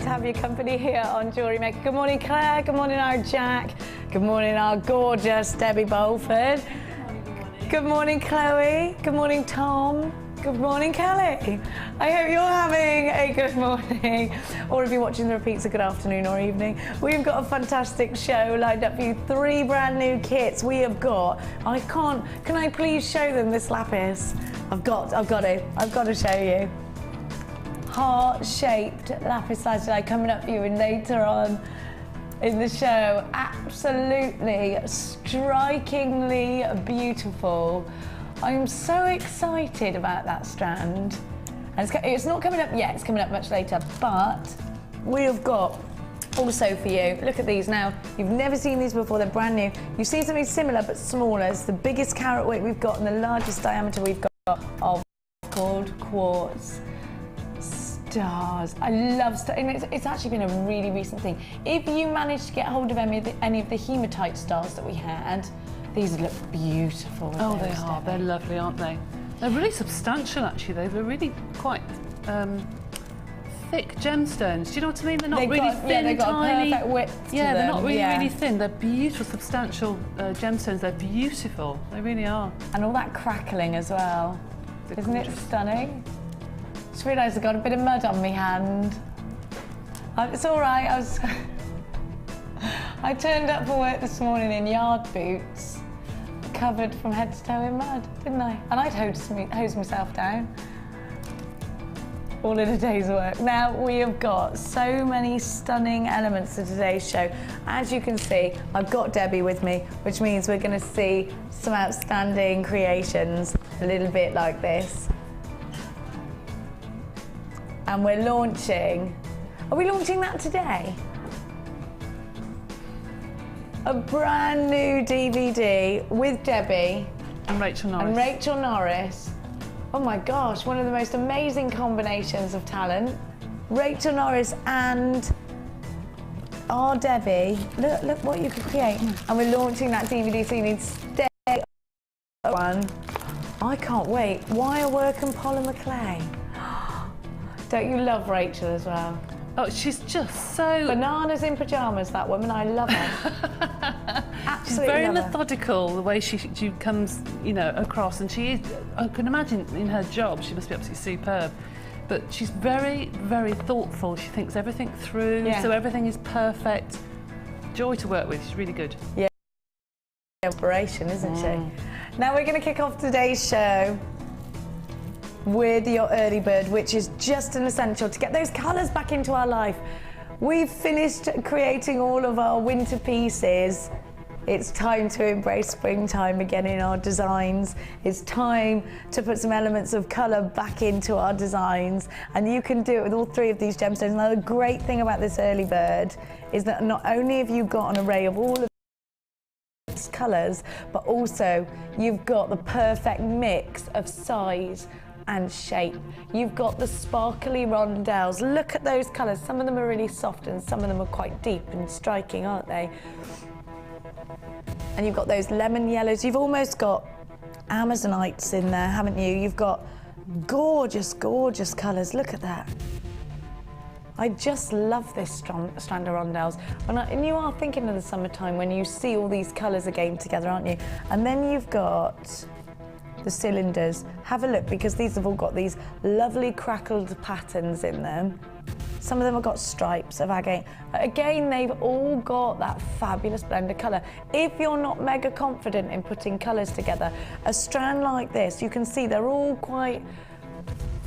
to have your company here on Jewellery Maker. Good morning, Claire. Good morning, our Jack. Good morning, our gorgeous Debbie Bolford. Good morning, Chloe. Good morning, Tom. Good morning, Kelly. I hope you're having a good morning, or if you're watching the repeats, a good afternoon or evening. We've got a fantastic show lined up for you. 3 brand new kits we have got. Can I please show them this lapis? I've got to show you. Heart-shaped lapis lazuli coming up for you later on in the show. Absolutely strikingly beautiful. I'm so excited about that strand. And it's not coming up yet, it's coming up much later, but we've got also for you, look at these now. You've never seen these before, they're brand new. You've seen something similar but smaller. It's the biggest carat weight we've got and the largest diameter we've got of called quartz. Stars. I love stars, and it's actually been a really recent thing. If you manage to get hold of any of the hematite stars that we had, these look beautiful. Oh, they are. They're lovely, aren't they? They're really substantial, actually. They're really quite thick gemstones. Do you know what I mean? They're not really thin, yeah, they've got tiny. a perfect width to yeah, they're them. not really thin. They're beautiful, substantial gemstones. They're beautiful. They really are. And all that crackling as well. Isn't it stunning? Just realised I got a bit of mud on my hand. It's all right. I turned up for work this morning in yard boots, covered from head to toe in mud, didn't I? And I'd hose myself down. All in a day's work. Now we have got so many stunning elements to today's show. As you can see, I've got Debbie with me, which means we're going to see some outstanding creations, a little bit like this. And we're launching. Are we launching that today? A brand new DVD with Debbie and Rachel Norris. Oh my gosh, one of the most amazing combinations of talent. Rachel Norris and our Debbie. Look what you could create. And we're launching that DVD, so you need to stay on. I can't wait. Wire work and polymer clay. Don't you love Rachel as well? Oh, she's just so... Bananas in pyjamas, that woman. I love her. Absolutely. She's very methodical, the way she comes, you know, across. And she is, I can imagine in her job, she must be absolutely superb. But she's very, very thoughtful. She thinks everything through, so everything is perfect. Joy to work with. She's really good. Yeah. Inspiration, isn't she? Now we're going to kick off today's show with your early bird, which is just an essential to get those colours back into our life. We've finished creating all of our winter pieces. It's time to embrace springtime again in our designs. It's time to put some elements of colour back into our designs, and you can do it with all 3 of these gemstones. Now the great thing about this early bird is that not only have you got an array of all of these colours, but also you've got the perfect mix of size and shape. You've got the sparkly rondelles. Look at those colours. Some of them are really soft and some of them are quite deep and striking, aren't they? And you've got those lemon yellows. You've almost got Amazonites in there, haven't you? You've got gorgeous, gorgeous colours. Look at that. I just love this strand of rondelles. And you are thinking of the summertime when you see all these colours again together, aren't you? And then you've got the cylinders. Have a look, because these have all got these lovely crackled patterns in them. Some of them have got stripes of agate. Again, they've all got that fabulous blend of colour. If you're not mega confident in putting colours together, a strand like this, you can see they're all quite,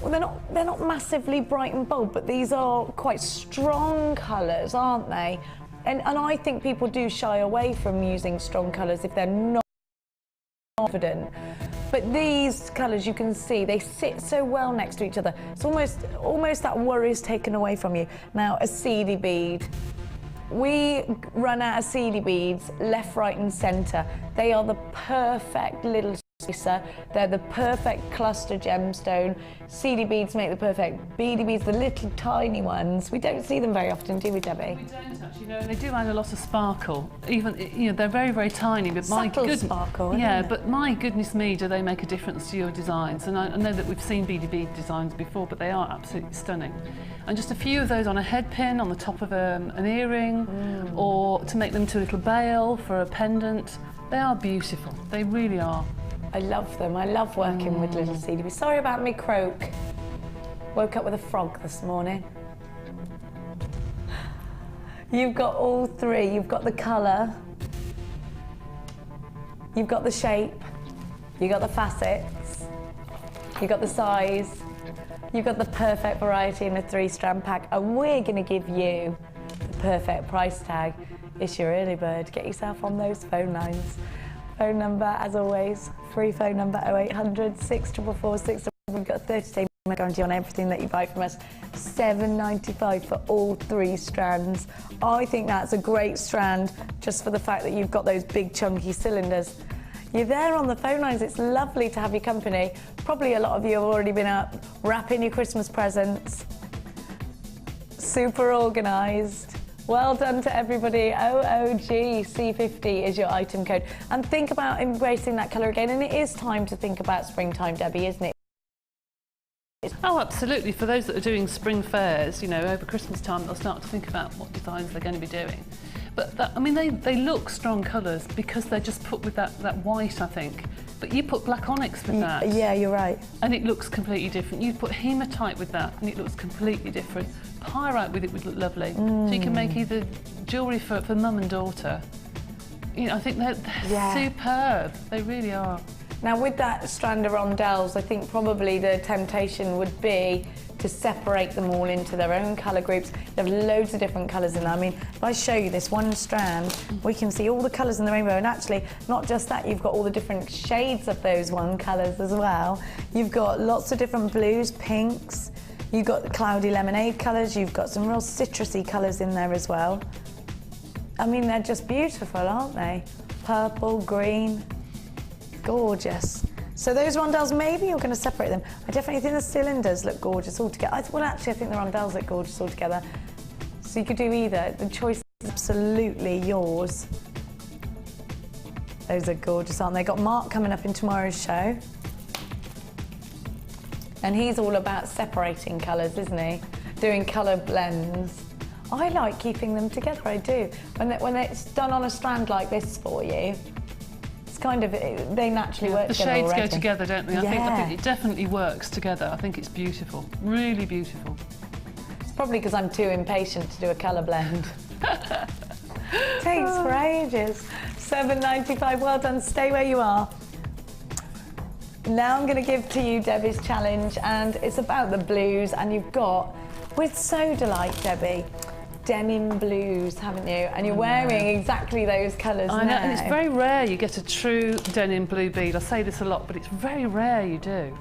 well, they're not massively bright and bold, but these are quite strong colours, aren't they? And I think people do shy away from using strong colours if they're not confident. But these colours, you can see, they sit so well next to each other. It's almost that worry is taken away from you. Now, a seedy bead. We run out of seedy beads left, right and centre. They are the perfect little They're the perfect cluster gemstone. CD beads make the perfect beady beads, the little tiny ones. We don't see them very often, do we, Debbie? We don't actually, no, and they do add a lot of sparkle. Even, you know, they're very, very tiny, but Subtle sparkle, yeah, isn't it? but my goodness me, do they make a difference to your designs. And I know that we've seen beady bead designs before, but they are absolutely stunning. And just a few of those on a head pin, on the top of an earring, or to make them to a little bail for a pendant. They are beautiful, they really are. I love them. I love working with little CDB. Sorry about me croak. Woke up with a frog this morning. You've got all three. You've got the colour, you've got the shape, you've got the facets, you've got the size, you've got the perfect variety in a 3-strand pack, and we're going to give you the perfect price tag. It's your early bird. Get yourself on those phone lines. Phone number, as always, free phone number 0800 644 6. We've got a 30-day guarantee on everything that you buy from us. $7.95 for all 3 strands. I think that's a great strand just for the fact that you've got those big chunky cylinders. You're there on the phone lines. It's lovely to have your company. Probably a lot of you have already been up wrapping your Christmas presents. Super organised. Well done to everybody. OOGC50 is your item code. And think about embracing that colour again. And it is time to think about springtime, Debbie, isn't it? Oh, absolutely. For those that are doing spring fairs, you know, over Christmas time, they'll start to think about what designs they're going to be doing. But I mean, they look strong colours because they're just put with that white, I think. But you put black onyx with that. Yeah, you're right. And it looks completely different. You put hematite with that and it looks completely different. Pyrite with it would look lovely. So you can make either jewellery for mum and daughter. You know, I think they're superb. They really are. Now with that strand of rondelles, I think probably the temptation would be to separate them all into their own colour groups. They have loads of different colours in there. I mean, if I show you this one strand, we can see all the colours in the rainbow, and actually, not just that, you've got all the different shades of those one colours as well. You've got lots of different blues, pinks, you've got the cloudy lemonade colours, you've got some real citrusy colours in there as well. I mean, they're just beautiful, aren't they? Purple, green, gorgeous. So those rondelles, maybe you're going to separate them. I definitely think the cylinders look gorgeous all together. Well, actually, I think the rondelles look gorgeous all together. So you could do either. The choice is absolutely yours. Those are gorgeous, aren't they? Got Mark coming up in tomorrow's show. And he's all about separating colours, isn't he? Doing colour blends. I like keeping them together, I do. When it's done on a strand like this for you, it's kind of, they naturally work together already. The shades go together, don't they? I think it definitely works together. I think it's beautiful, really beautiful. It's probably because I'm too impatient to do a colour blend. Takes for ages. $7.95, well done, stay where you are. Now I'm going to give to you Debbie's challenge, and it's about the blues, and you've got, with so delight, Debbie, denim blues, haven't you? And you're wearing exactly those colours now. I know, and it's very rare you get a true denim blue bead. I say this a lot, but it's very rare you do.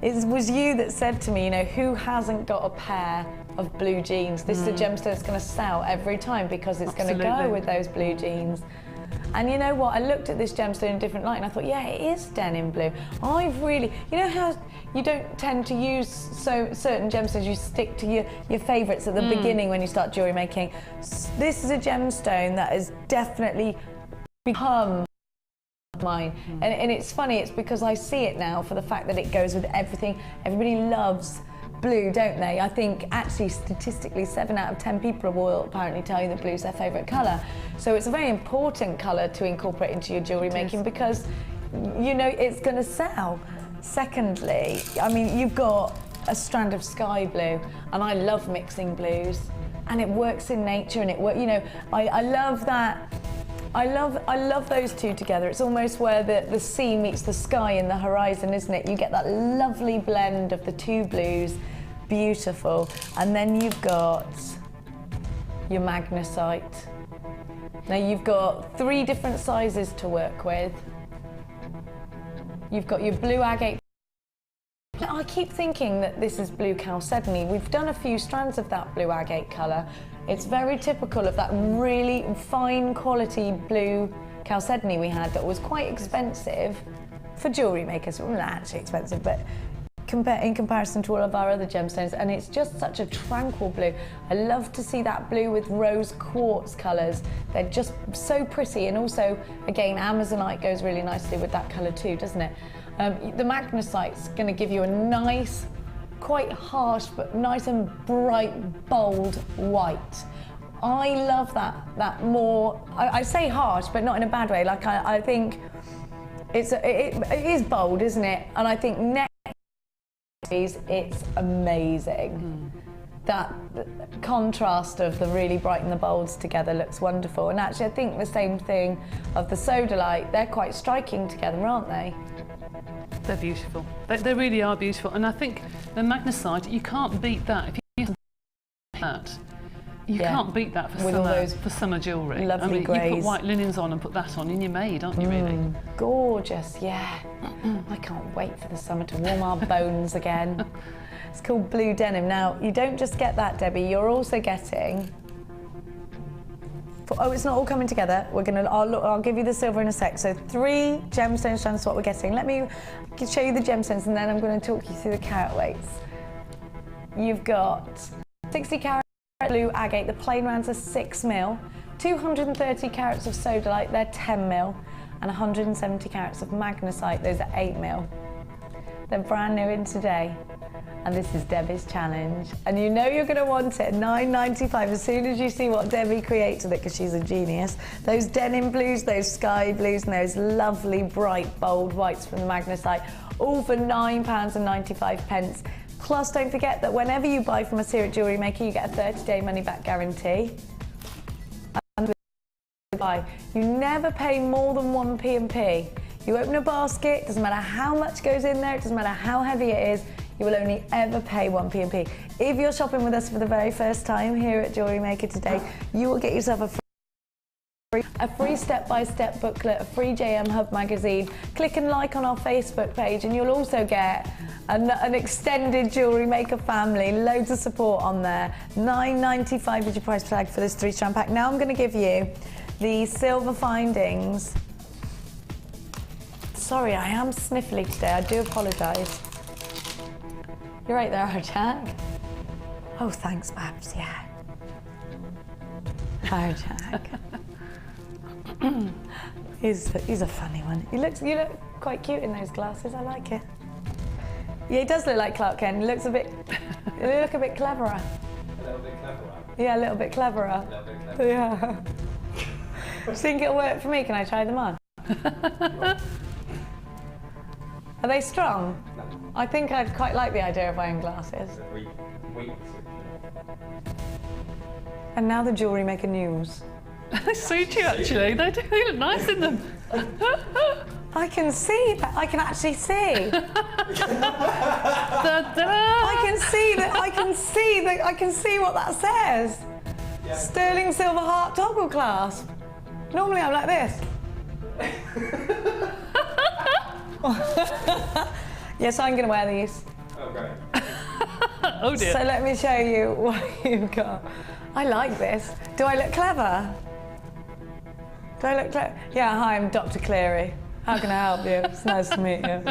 It was you that said to me, you know, who hasn't got a pair of blue jeans? This is a gemstone that's going to sell every time because it's going to go with those blue jeans. And you know what, I looked at this gemstone in a different light and I thought, yeah, it is denim blue. I've really, you know how you don't tend to use certain gemstones, you stick to your favourites at the beginning when you start jewellery making. This is a gemstone that has definitely become mine. And it's funny, it's because I see it now for the fact that it goes with everything. Everybody loves blue, don't they? I think actually statistically 7 out of 10 people will apparently tell you that blue's their favourite colour. So it's a very important colour to incorporate into your jewellery making because you know it's going to sell. Secondly, I mean, you've got a strand of sky blue, and I love mixing blues, and it works in nature, and it works, you know, I love that. I love those two together. It's almost where the sea meets the sky in the horizon, isn't it? You get that lovely blend of the two blues. Beautiful. And then you've got your magnesite. Now you've got 3 different sizes to work with. You've got your blue agate. Now, I keep thinking that this is blue chalcedony. We've done a few strands of that blue agate colour. It's very typical of that really fine quality blue chalcedony we had that was quite expensive. for jewellery makers, well, not actually expensive, but in comparison to all of our other gemstones, and it's just such a tranquil blue. I love to see that blue with rose quartz colours. They're just so pretty, and also, again, Amazonite goes really nicely with that colour too, doesn't it? The magnesite's going to give you a nice, quite harsh, but nice and bright, bold white. I love that more, I say harsh, but not in a bad way. Like I think it is bold, isn't it? And I think next it's amazing. That contrast of the really bright and the bolds together looks wonderful. And actually I think the same thing of the sodalite, they're quite striking together, aren't they? They're beautiful. They really are beautiful. And I think the magnesite, you can't beat that. If you use that, you can't beat that for, for summer jewellery. Lovely I mean, greys. you put white linens on and put that on and you're made, aren't you, really? Gorgeous, yeah. I can't wait for the summer to warm our bones again. It's called blue denim. Now, you don't just get that, Debbie, you're also getting... Oh, it's not all coming together. I'll give you the silver in a sec. So 3 gemstone strands is what we're getting. Let me show you the gemstones and then I'm going to talk you through the carat weights. You've got 60 carat blue agate, the plain rounds are 6 mil, 230 carats of sodalite, they're 10 mil, and 170 carats of magnesite, those are 8 mil. They're brand new in today. And this is Debbie's challenge. And you know you're gonna want it, $9.95 as soon as you see what Debbie creates with it, because she's a genius. Those denim blues, those sky blues, and those lovely, bright, bold whites from the magnesite, all for £9.95. Plus, don't forget that whenever you buy from us here at Jewellery Maker, you get a 30-day money-back guarantee. And you never pay more than 1 P&P. You open a basket, doesn't matter how much goes in there, it doesn't matter how heavy it is, you will only ever pay 1 P&P. If you're shopping with us for the very first time here at Jewellery Maker today, you will get yourself a free step-by-step booklet, a free JM Hub magazine. Click and like on our Facebook page and you'll also get an extended Jewellery Maker family, loads of support on there. $9.95 is your price tag for this 3-strand pack. Now I'm going to give you the silver findings. Sorry, I am sniffly today, I do apologise. You're right there, Jack. Oh, thanks, Babs, yeah. Oh, Jack. He's a funny one. You look quite cute in those glasses, I like it. Yeah, he does look like Clark Kent. He looks a bit, you look a bit cleverer. A little bit cleverer? Yeah, a little bit cleverer. A little bit cleverer. Yeah. Do you think it'll work for me? Can I try them on? Are they strong? No. I think I'd quite like the idea of wearing glasses. And now the Jewellery Maker news. They suit you actually, they look nice in them. I can see that, I can actually see. I can see what that says. Yeah. Sterling silver heart toggle clasp. Normally I'm like this. Yes, I'm going to wear these. Oh, great. Oh dear. So let me show you what you've got. I like this. Do I look clever? Do I look clever? Yeah, hi, I'm Dr. Cleary. How can I help you? It's nice to meet you.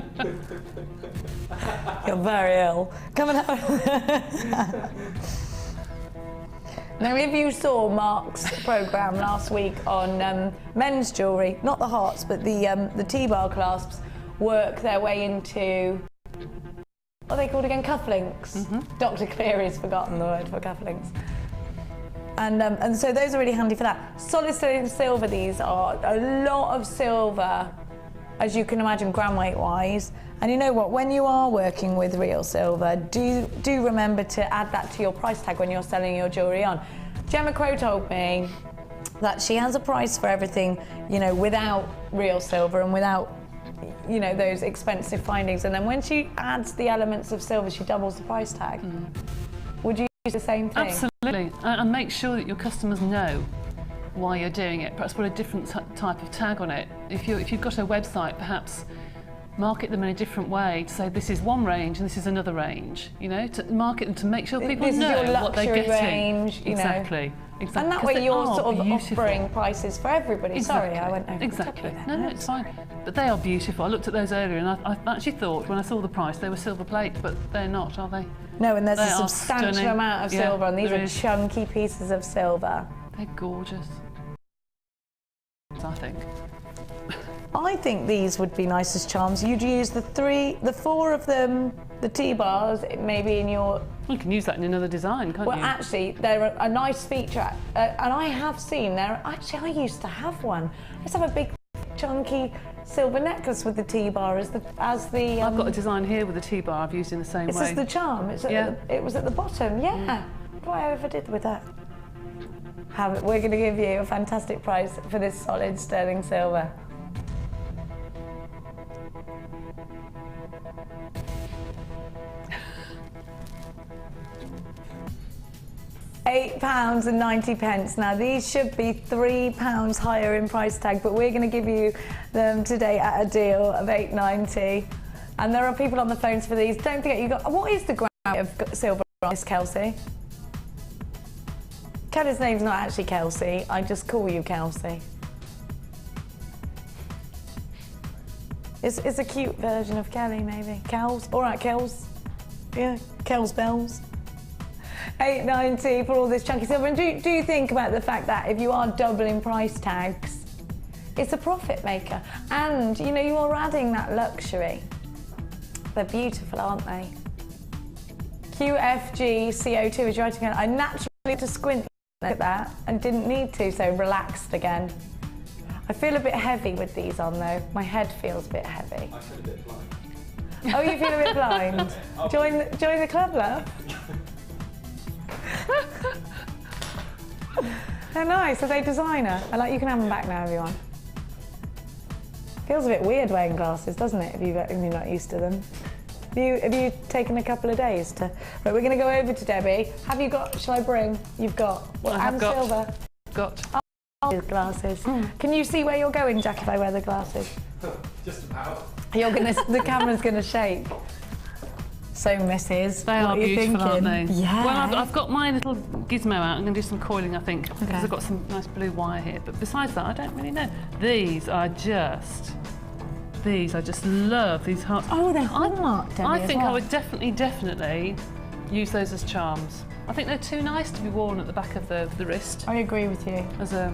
You're very ill. Come and have Now, if you saw Mark's programme last week on men's jewellery, not the hearts, but the T-bar clasps, work their way into, what are they called again? Cufflinks. Dr. Cleary's forgotten the word for cufflinks. And so those are really handy for that. Solid silver, these are a lot of silver, as you can imagine, gram weight wise. And you know what, when you are working with real silver, do remember to add that to your price tag when you're selling your jewellery on. Gemma Crow told me that she has a price for everything, you know, without real silver and without, you know, those expensive findings. And then when she adds the elements of silver, she doubles the price tag. Would you use the same thing? Absolutely, and make sure that your customers know why you're doing it. Perhaps put a different type of tag on it. If you've got a website, perhaps market them in a different way, to say this is one range and this is another range, you know, to market them, to make sure people this know is your what they're luxury getting. range, you Exactly. know. Exactly. And that way you're sort of beautiful. offering prices for everybody. Exactly. Sorry, I went over the top Exactly. of that. No, it's fine. But they are beautiful. I looked at those earlier and I actually thought when I saw the price they were silver plate, but they're not, are they? No, and there's They a are substantial stunning. amount of Yeah, silver, and these there are is. chunky pieces of silver. They're gorgeous, I think. I think these would be nice as charms. You'd use the 4 of them, the T-bars, maybe in your... You can use that in another design, can't Well, you? actually, they're a nice feature. And I have seen, actually, I used to have one. I used to have a big, chunky silver necklace with the T-bar as the... I've got a design here with a T-bar I've used in the same It's way. just the charm. It was at the bottom, yeah. What do I ever did with that? We're going to give you a fantastic price for this solid sterling silver. £8.90. Now these should be £3 higher in price tag, but we're going to give you them today at a deal of £8.90. And there are people on the phones for these. Don't forget, what is the gram of silver on this, Kelsey? Kelly's name's not actually Kelsey. I just call you Kelsey. It's a cute version of Kelly, maybe. Kels. All right, Kels. Yeah, Kels bells. £8.90 for all this chunky silver. And do you think about the fact that if you are doubling price tags, it's a profit maker, and you know you are adding that luxury. They're beautiful, aren't they? QFG CO2 is writing again. I naturally had to squint at that and didn't need to, so relaxed again. I feel a bit heavy with these on though. My head feels a bit heavy. I feel a bit blind. Oh, you feel a bit blind? Join the club, love. They're nice. Are they designer? You can have them back now if you want. Feels a bit weird wearing glasses, doesn't it, if you're not used to them? Have you taken a couple of days to... Right, we're going to go over to Debbie. Have you got... Shall I bring? You've got... Well, I have got silver. Got. Oh, glasses. Can you see where you're going, Jack, if I wear the glasses? Just about. The camera's going to shake. So, Mrs. They are beautiful, aren't they? Yeah. Well, I've got my little gizmo out. I'm going to do some coiling, I think, because I've got some nice blue wire here. But besides that, I don't really know. These, I just love these hearts. Oh, they're hallmarked, Debbie, I think as well. I would definitely use those as charms. I think they're too nice to be worn at the back of the wrist. I agree with you. As a...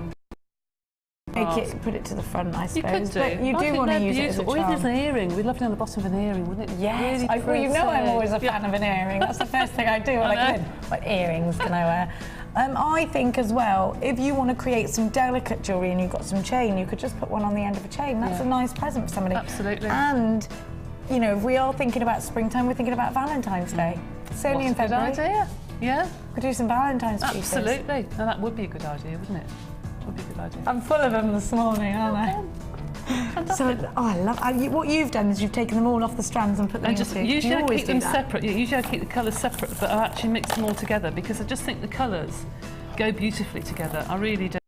Put it to the front, I suppose. You could do. But you do want to use it as a Or charm. even as an earring. We'd love it on the bottom of an earring, wouldn't it? Yes. Really Well, you know I'm pretty. always a fan of an earring. That's the first thing I do when I come in. What earrings can I wear? I think as well, if you want to create some delicate jewellery and you've got some chain, you could just put one on the end of a chain. That's a nice present for somebody. Absolutely. And, you know, if we are thinking about springtime, we're thinking about Valentine's Day. It's only in February. Good idea. Yeah. Could do some Valentine's pieces. Absolutely. Now that would be a good idea, wouldn't it? Would be a good idea. I'm full of them this morning, aren't I? So, I love what you've done is you've taken them all off the strands and put them And just into... usually I always keep do them that? separate. Yeah, usually I keep the colours separate, but I actually mix them all together because I just think the colours go beautifully together. I really do.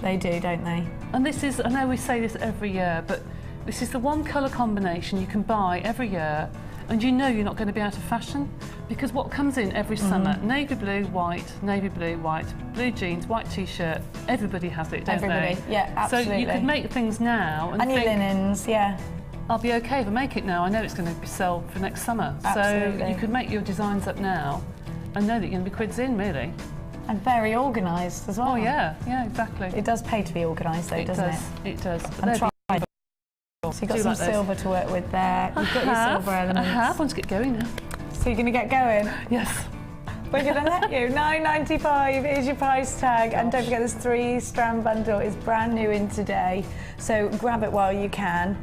They do, don't they? And this is, I know we say this every year, but this is the one colour combination you can buy every year, and you know you're not going to be out of fashion, because what comes in every summer, navy blue, white, blue jeans, white t-shirt, everybody has it, don't they? Yeah, absolutely. So you could make things now and your think, linens, yeah. I'll be okay if I make it now. I know it's going to be sold for next summer. Absolutely. So you could make your designs up now and know that you're going to be quids in, really. And very organised as well. Oh, yeah, exactly. It does pay to be organised though, doesn't it? It does. But And they're try. beautiful. So you've got Do some like those. silver to work with there. You've got your silver elements. I have. I want to get going now. So you're going to get going? Yes. We're going to let you. £9.95 is your price tag. And don't forget this 3-strand bundle is brand new in today. So grab it while you can.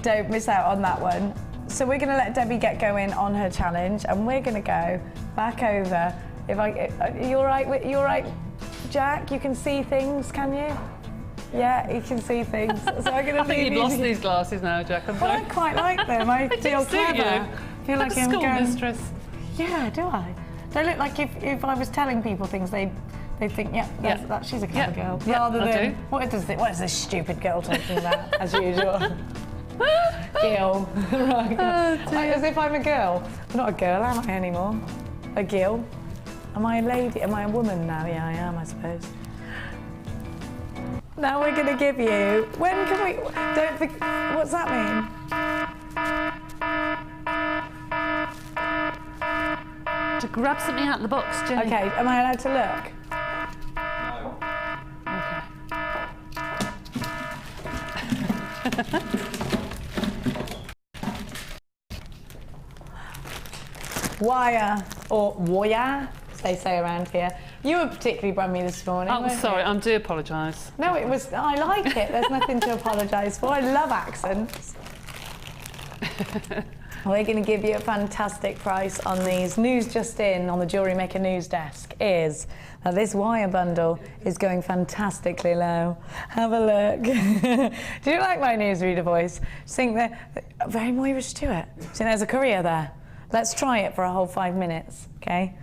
Don't miss out on that one. So we're going to let Debbie get going on her challenge, and we're going to go back over. You all right, Jack? You can see things, can you? Yeah, you can see things. So I'm going to I think you've lost these glasses now, Jack. Well, I quite like them. I feel clever. I feel like I'm school going... mistress. Yeah, do I? They look like if I was telling people things, they'd think, that she's a clever girl. Yeah, Rather I than, do. what is this stupid girl talking about, as usual? Gill. Right. Oh, As if I'm a girl. I'm not a girl, am I anymore? A gill. Am I a lady? Am I a woman now? Yeah, I am, I suppose. Now we're going to give you... When can we... Don't forget... What's that mean? To grab something out of the box, Jenny. Okay, am I allowed to look? No. Okay. Wire, or wire, as they say around here. You were particularly brummy this morning. Oh, sorry, I do apologise. No, it was. I like it. There's nothing to apologise for. I love accents. We're going to give you a fantastic price on these. News just in on the Jewellery Maker news desk is that this wire bundle is going fantastically low. Have a look. Do you like my newsreader voice? Think they're very Moira Stewart. See, there's a courier there. Let's try it for a whole 5 minutes, okay?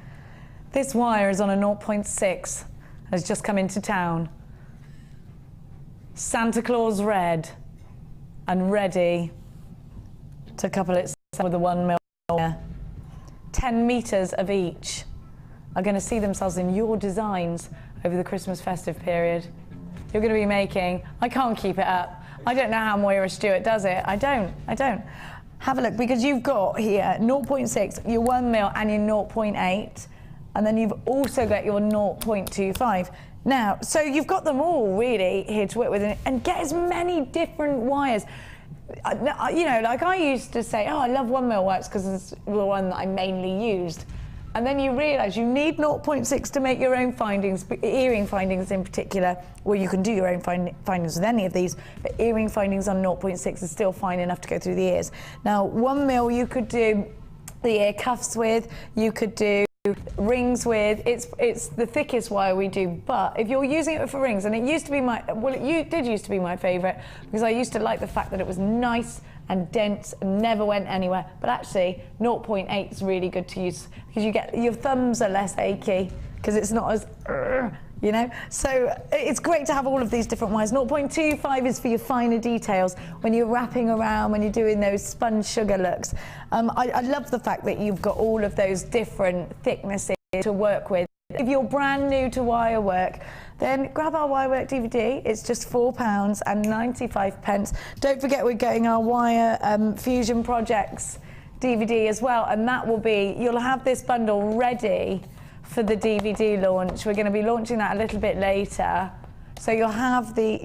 This wire is on a 0.6, has just come into town. Santa Claus red, and ready to couple it with a 1 mil wire. 10 meters of each are going to see themselves in your designs over the Christmas festive period. You're going to be making, I can't keep it up. I don't know how Moira Stewart does it. I don't. Have a look, because you've got here 0.6, your 1 mil and your 0.8, and then you've also got your 0.25. Now, so you've got them all really here to work with, and get as many different wires. You know, like I used to say, oh, I love 1 mil wires because it's the one that I mainly used. And then you realise you need 0.6 to make your own findings, earring findings in particular, or you can do your own findings with any of these, but earring findings on 0.6 is still fine enough to go through the ears. Now, 1 mil you could do the ear cuffs with, you could do rings with. It's the thickest wire we do, but if you're using it for rings, and it used to be my, well, it did used to be my favourite, because I used to like the fact that it was nice and dense and never went anywhere, but actually 0.8 is really good to use because you get your thumbs are less achy because it's not as you know, so it's great to have all of these different wires. 0.25 is for your finer details when you're wrapping around, when you're doing those sponge sugar looks. I love the fact that you've got all of those different thicknesses to work with. If you're brand new to wire work, then grab our wire work DVD. It's just £4.95. Don't forget we're getting our wire fusion projects DVD as well, and that will be, you'll have this bundle ready for the DVD launch. We're going to be launching that a little bit later, so you'll have the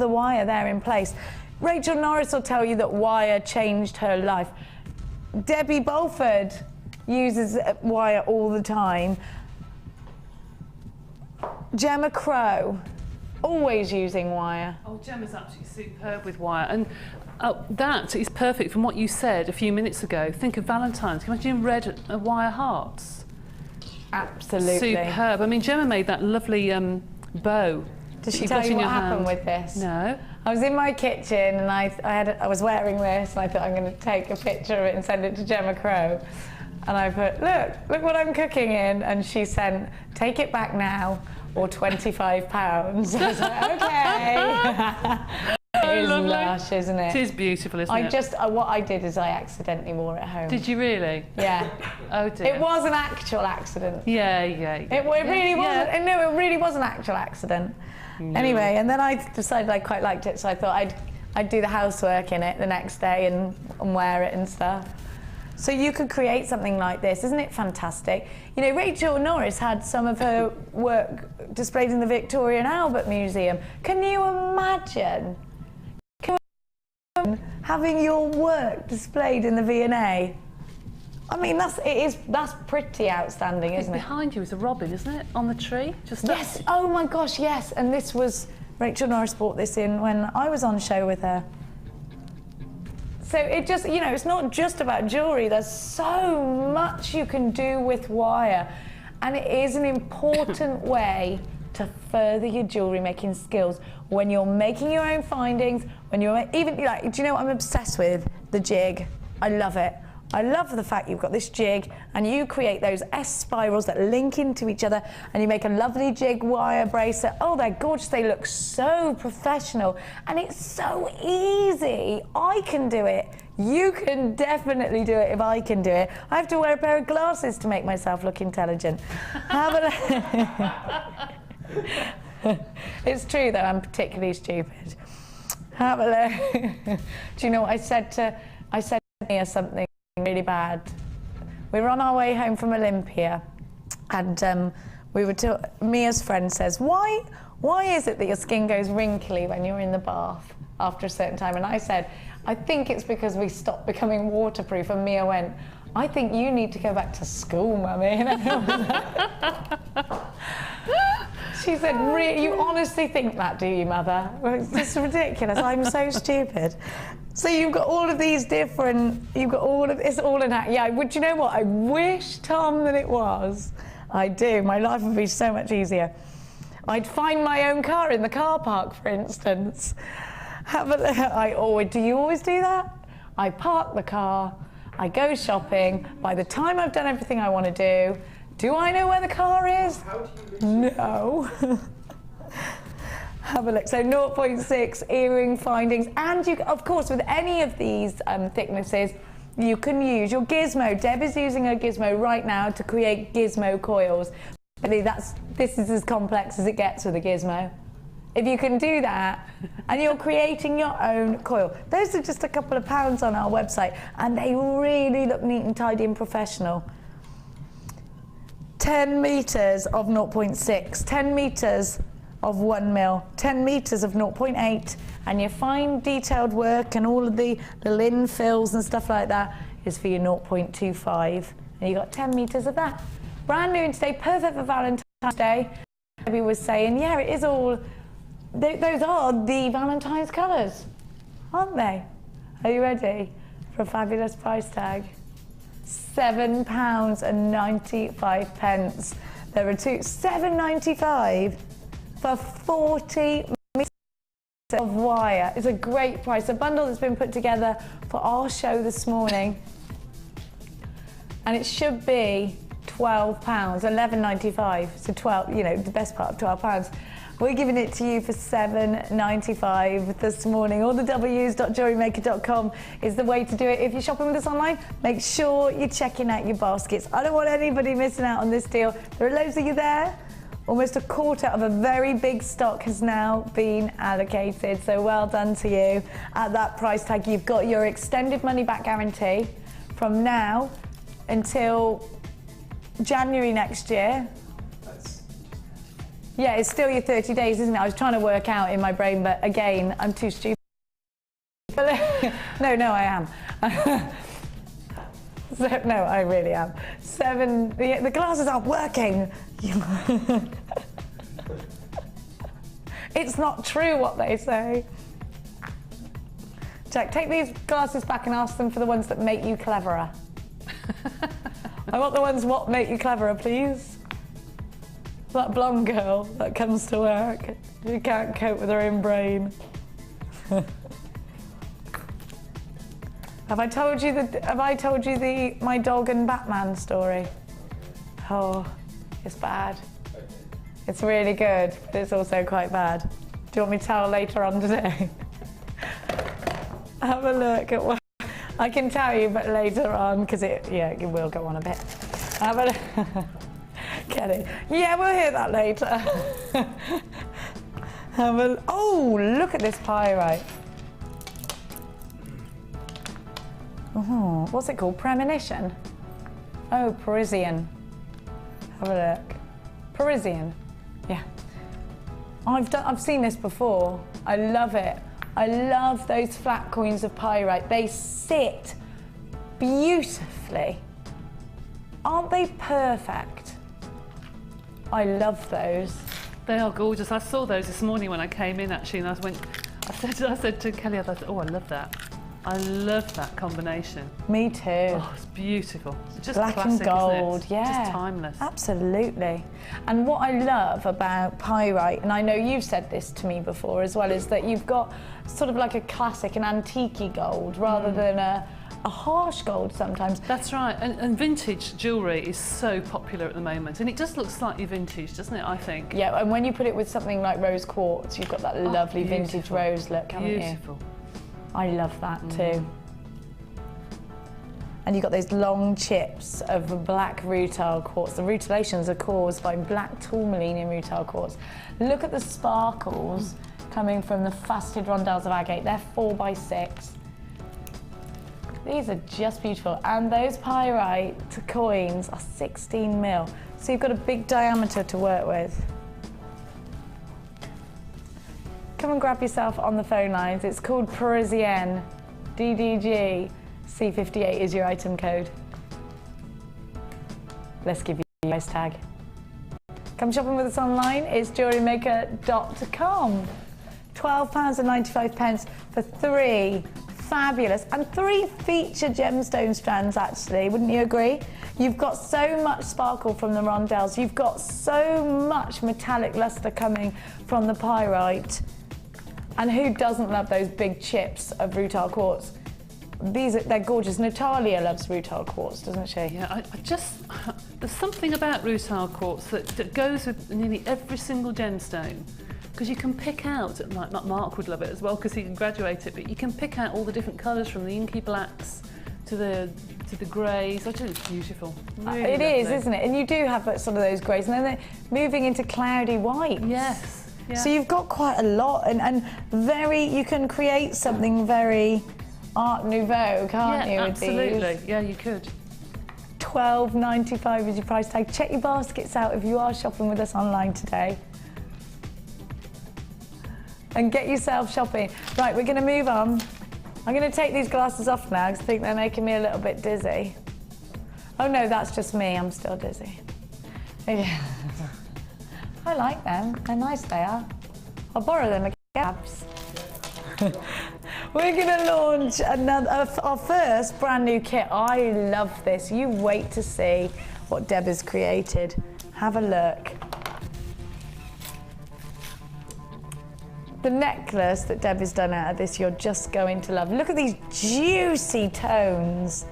wire there in place. Rachel Norris will tell you that wire changed her life. Debbie Bolford uses wire all the time. Gemma Crow, always using wire. Oh, Gemma's absolutely superb with wire, and that is perfect from what you said a few minutes ago. Think of Valentine's. Can you imagine red wire hearts? Absolutely. Superb. I mean, Gemma made that lovely bow. Did she tell you what happened with this? No. I was in my kitchen and I was wearing this, and I thought I'm going to take a picture of it and send it to Gemma Crow. And I put, look what I'm cooking in, and she sent, take it back now, or £25. I was like, okay. It is lush, isn't it? It is beautiful, isn't it? What I did is I accidentally wore it home. Did you really? Yeah. Oh dear. It was an actual accident. Yeah. It really wasn't. No, it really was an actual accident. No. Anyway, and then I decided I quite liked it, so I thought I'd do the housework in it the next day and wear it and stuff. So you could create something like this. Isn't it fantastic? You know, Rachel Norris had some of her work displayed in the Victoria and Albert Museum. Can you imagine having your work displayed in the V&A? I mean, that's pretty outstanding, isn't it? Behind you is a robin, isn't it? On the tree? Yes. Oh my gosh, yes. And this was, Rachel Norris brought this in when I was on show with her. So it just, you know, it's not just about jewellery. There's so much you can do with wire, and it is an important way to further your jewellery making skills when you're making your own findings, when you're even, like, do you know what I'm obsessed with? The jig. I love it. I love the fact you've got this jig and you create those S spirals that link into each other and you make a lovely jig wire bracelet. Oh, they're gorgeous. They look so professional and it's so easy. I can do it. You can definitely do it if I can do it. I have to wear a pair of glasses to make myself look intelligent. It's true though, I'm particularly stupid. Have a look. Do you know what I said to Mia something really bad? We were on our way home from Olympia and Mia's friend says, why is it that your skin goes wrinkly when you're in the bath after a certain time? And I said, I think it's because we stopped becoming waterproof. And Mia went, I think you need to go back to school, Mummy. And I was like, she said, you honestly think that, do you, Mother? Well, it's just ridiculous. I'm so stupid. So you've got all of these different, it's all in that. Yeah, would you know what? I wish, Tom, that it was. I do. My life would be so much easier. I'd find my own car in the car park, for instance. Do you always do that? I park the car, I go shopping. By the time I've done everything I want to do I know where the car is? How do you No. Have a look. So 0.6 earring findings, and you, of course, with any of these thicknesses, you can use your gizmo. Deb is using her gizmo right now to create gizmo coils. This is as complex as it gets with a gizmo. If you can do that, and you're creating your own coil. Those are just a couple of pounds on our website, and they really look neat and tidy and professional. 10 metres of 0.6, 10 metres of 1 mil, 10 metres of 0.8, and your fine detailed work and all of the little infills and stuff like that is for your 0.25, and you got 10 metres of that. Brand new in today, perfect for Valentine's Day. Debbie was saying, yeah, it is all, those are the Valentine's colours, aren't they? Are you ready for a fabulous price tag? £7.95. There are two, £7.95 for 40 meters of wire. It's a great price. A bundle that's been put together for our show this morning, and it should be £12, £11.95. So 12, you know, the best part of £12. We're giving it to you for £7.95 this morning. All the W's.jewellerymaker.com is the way to do it. If you're shopping with us online, make sure you're checking out your baskets. I don't want anybody missing out on this deal. There are loads of you there. Almost a quarter of a very big stock has now been allocated. So well done to you. At that price tag, you've got your extended money back guarantee from now until January next year. Yeah, it's still your 30 days, isn't it? I was trying to work out in my brain, but again, I'm too stupid. No, I am. No, I really am. The glasses aren't working. It's not true what they say. Jack, take these glasses back and ask them for the ones that make you cleverer. I want the ones what make you cleverer, please. That blonde girl that comes to work, who can't cope with her own brain. Have I told you my dog and Batman story? Oh, it's bad. It's really good, but it's also quite bad. Do you want me to tell later on today? Have a look at what I can tell you, but later on, because it will go on a bit. Have a look. Get it? Yeah, we'll hear that later. Oh, look at this pyrite. Oh, what's it called? Premonition? Oh, Parisienne. Have a look. Parisienne. Yeah. I've seen this before. I love it. I love those flat coins of pyrite. They sit beautifully. Aren't they perfect? I love those. They are gorgeous. I saw those this morning when I came in, actually, and I said to Kelly, I thought, oh, I love that. I love that combination. Me too. Oh, it's beautiful. It's just black classic, and gold, isn't it? yeah. Just timeless. Absolutely. And what I love about pyrite, and I know you've said this to me before as well, is that you've got sort of like a classic, an antique gold, rather than a harsh gold sometimes. That's right, and vintage jewellery is so popular at the moment, and it does look slightly vintage, doesn't it, I think? Yeah, and when you put it with something like rose quartz, you've got that lovely vintage rose look, haven't you? Beautiful. I love that too. And you've got those long chips of black rutile quartz. The rutilations are caused by black tourmaline in rutile quartz. Look at the sparkles coming from the faceted rondelles of agate. They're 4 by 6. These are just beautiful. And those pyrite coins are 16 mil. So you've got a big diameter to work with. Come and grab yourself on the phone lines. It's called Parisienne, DDG. C58 is your item code. Let's give you a price tag. Come shopping with us online. It's jewellerymaker.com. £12.95 for 3 fabulous and 3 featured gemstone strands, actually. Wouldn't you agree? You've got so much sparkle from the rondelles. You've got so much metallic luster coming from the pyrite. And who doesn't love those big chips of rutile quartz? They're gorgeous. Natalia loves rutile quartz, doesn't she? Yeah, there's something about rutile quartz that goes with nearly every single gemstone, because you can pick out, like Mark would love it as well because he can graduate it, but you can pick out all the different colours from the inky blacks to the greys. I think it's beautiful. Really it lovely. is, isn't it? And you do have some of those greys, and then they're moving into cloudy whites. Yes. Yeah. So you've got quite a lot, and you can create something very Art Nouveau, can't you? Absolutely. With these? Yeah, you could. £12.95 is your price tag. Check your baskets out if you are shopping with us online today. And get yourself shopping. Right, we're going to move on. I'm going to take these glasses off now because I think they're making me a little bit dizzy. Oh no, that's just me. I'm still dizzy. Yeah. I like them. They're nice, they are. I'll borrow them again. Cabs. We're going to launch our first brand new kit. I love this. You wait to see what Deb has created. Have a look. The necklace that Deb has done out of this, you're just going to love. Look at these juicy tones.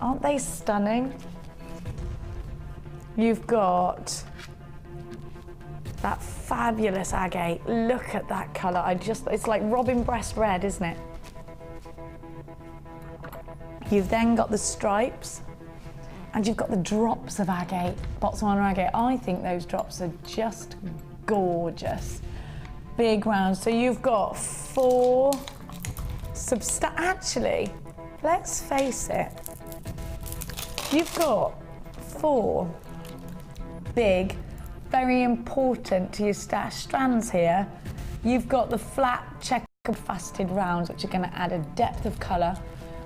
Aren't they stunning? You've got that fabulous agate. Look at that colour. It's like robin breast red, isn't it? You've then got the stripes, and you've got the drops of agate, Botswana agate. I think those drops are just gorgeous. Big round. So you've got 4 actually, let's face it, you've got 4 big, very important to your strands here. You've got the flat checkered faceted rounds, which are going to add a depth of colour,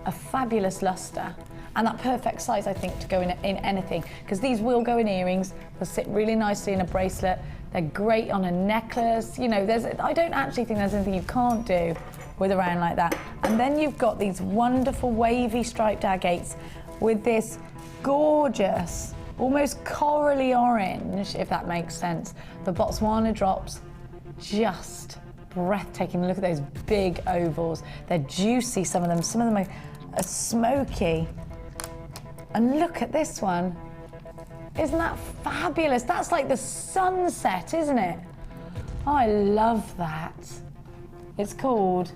a fabulous luster, and that perfect size, I think, to go in anything, because these will go in earrings. They'll sit really nicely in a bracelet. They're great on a necklace. You know, I don't actually think there's anything you can't do with a round like that. And then you've got these wonderful wavy striped agates with this gorgeous, almost corally orange, if that makes sense. The Botswana drops, just breathtaking. Look at those big ovals. They're juicy, some of them are smoky. And look at this one. Isn't that fabulous? That's like the sunset, isn't it? Oh, I love that. It's called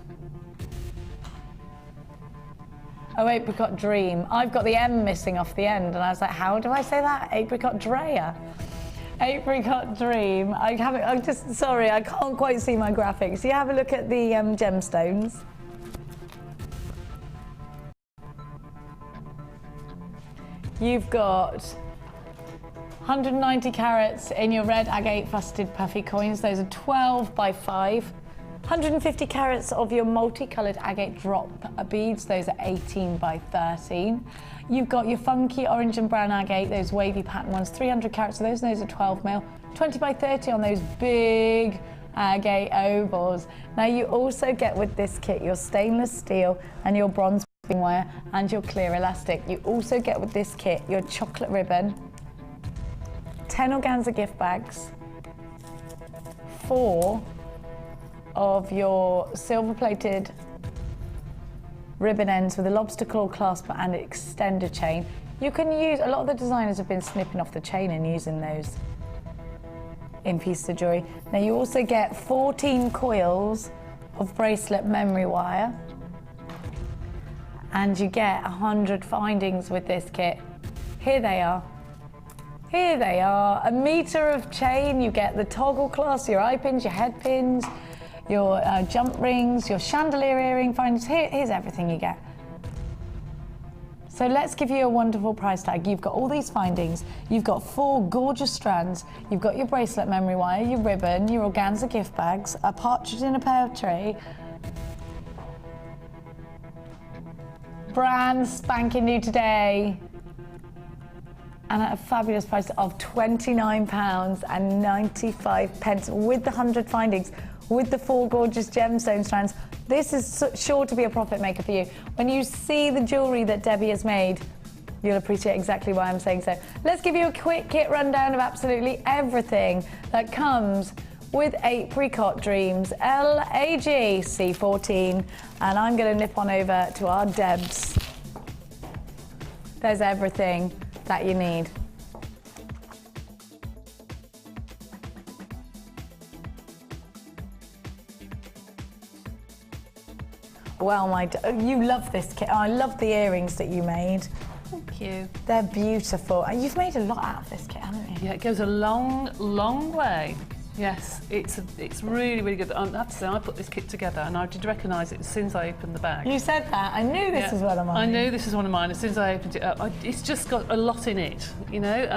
Apricot Dream. I've got the M missing off the end, and I was like, how do I say that? Apricot Dreya. Apricot Dream. Sorry, I can't quite see my graphics. You have a look at the gemstones. You've got 190 carats in your red agate faceted puffy coins. Those are 12 by 5. 150 carats of your multicoloured agate drop beads. Those are 18 by 13. You've got your funky orange and brown agate, those wavy pattern ones. 300 carats of those, and those are 12 mil. 20 by 30 on those big agate ovals. Now you also get with this kit your stainless steel and your bronze wire and your clear elastic. You also get with this kit your chocolate ribbon, 10 organza gift bags, 4 of your silver plated ribbon ends with a lobster claw clasp and an extender chain. You can use, a lot of the designers have been snipping off the chain and using those in pieces of jewellery. Now you also get 14 coils of bracelet memory wire, and you get 100 findings with this kit. Here they are. Here they are, a metre of chain. You get the toggle clasp, your eye pins, your head pins, your jump rings, your chandelier earring findings. Here's everything you get. So let's give you a wonderful price tag. You've got all these findings. You've got 4 gorgeous strands. You've got your bracelet memory wire, your ribbon, your organza gift bags, a partridge in a pear tree. Brand spanking new today. And at a fabulous price of £29.95 with the 100 findings, with the 4 gorgeous gemstone strands. This is sure to be a profit maker for you. When you see the jewellery that Debbie has made, you'll appreciate exactly why I'm saying so. Let's give you a quick kit rundown of absolutely everything that comes with Apricot Dreams LAG C14. And I'm going to nip on over to our Debs. There's everything that you need. Well, you love this kit. I love the earrings that you made. Thank you. They're beautiful. And you've made a lot out of this kit, haven't you? Yeah, it goes a long, long way. Yes, it's really, really good. I have to say, I put this kit together and I did recognise it as soon as I opened the bag. You said that. I knew this was one of mine. I knew this was one of mine as soon as I opened it up. It's just got a lot in it, you know,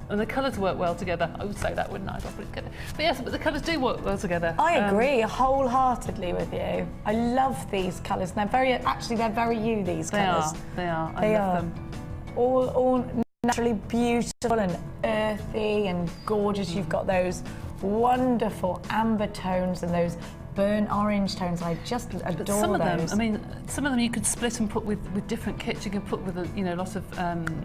and the colours work well together. I would say that, wouldn't I? I'll put it together. But yes, but the colours do work well together. I agree wholeheartedly with you. I love these colours. They're very you, these colours. They are. I love them. All naturally beautiful and earthy and gorgeous. You've got those wonderful amber tones and those burnt orange tones. I just adore but some of those. them, I mean, some of them you could split and put with different kits. You can put with a lot of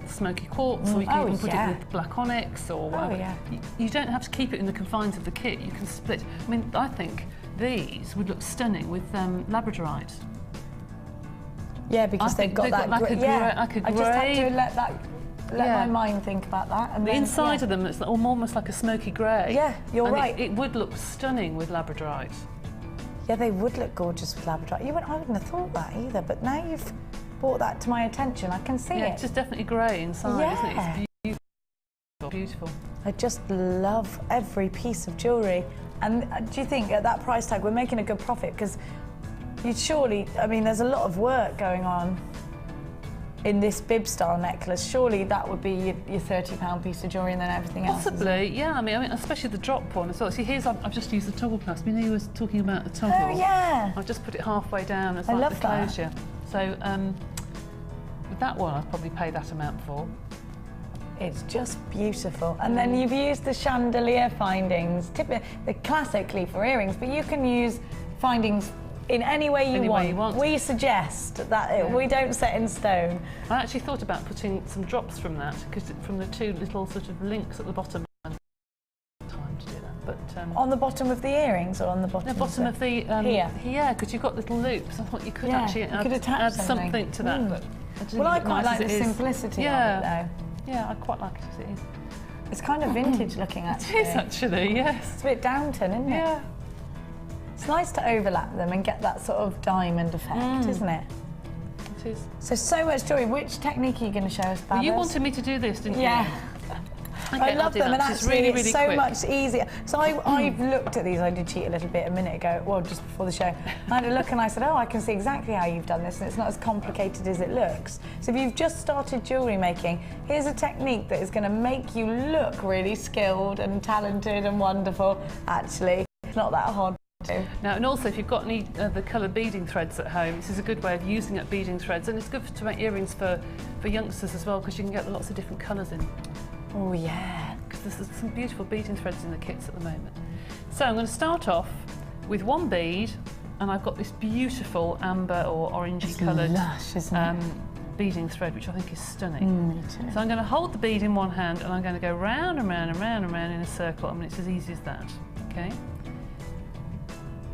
smoky quartz, or you can even put it with black onyx or whatever. You don't have to keep it in the confines of the kit. You can split. I mean, I think these would look stunning with labradorite. Yeah, because they've got that like a grey. I just had to let my mind think about that. And the inside of them, it's almost like a smoky grey. Yeah, you're right. It would look stunning with labradorite. Yeah, they would look gorgeous with labradorite. I wouldn't have thought that either, but now you've brought that to my attention. I can see it. Yeah, it's just definitely grey inside, isn't it? It's beautiful. Beautiful. I just love every piece of jewellery. And do you think at that price tag we're making a good profit? Because you'd surely, I mean, there's a lot of work going on in this bib style necklace. Surely that would be your £30 piece of jewellery and then everything else. Possibly, yeah. I mean, especially the drop one as well. See, here's I've just used the toggle clasp. You know, you were talking about the toggle. Oh yeah. I've just put it halfway down as I like love the closure. So with that one, I'd probably pay that amount for. It's just beautiful. And then you've used the chandelier findings. They're classically for earrings, but you can use findings in any way you want. We suggest that we don't set in stone. I actually thought about putting some drops from that, because from the 2 little sort of links at the bottom. Time to do that, but on the bottom of the earrings or on the bottom? The bottom of the here. Yeah, because you've got little loops. I thought you could actually add something to that. But well, I quite like the simplicity of it, though. Yeah, I quite like it as it is. It's kind of vintage looking, actually. It is actually, yes. It's a bit Downton, isn't it? Yeah. It's nice to overlap them and get that sort of diamond effect, isn't it? It is. So much jewellery. Which technique are you going to show us, Babs? Well, you wanted me to do this, didn't you? Yeah. Okay, I love them, and actually really, really it's so quick. much easier. So I've looked at these. I did cheat a little bit a minute ago, well, just before the show. I had a look and I said, oh, I can see exactly how you've done this, and it's not as complicated as it looks. So if you've just started jewellery making, here's a technique that is going to make you look really skilled and talented and wonderful. Actually, it's not that hard. Now, and also if you've got any the coloured beading threads at home, this is a good way of using up beading threads, and it's good to make earrings for youngsters as well, because you can get lots of different colours in. Oh yeah. Because there's some beautiful beading threads in the kits at the moment. So I'm going to start off with one bead, and I've got this beautiful amber or orangey coloured lush, isn't it? beading thread, which I think is stunning. So I'm going to hold the bead in one hand, and I'm going to go round and round and round and round in a circle. I mean, it's as easy as that. Okay.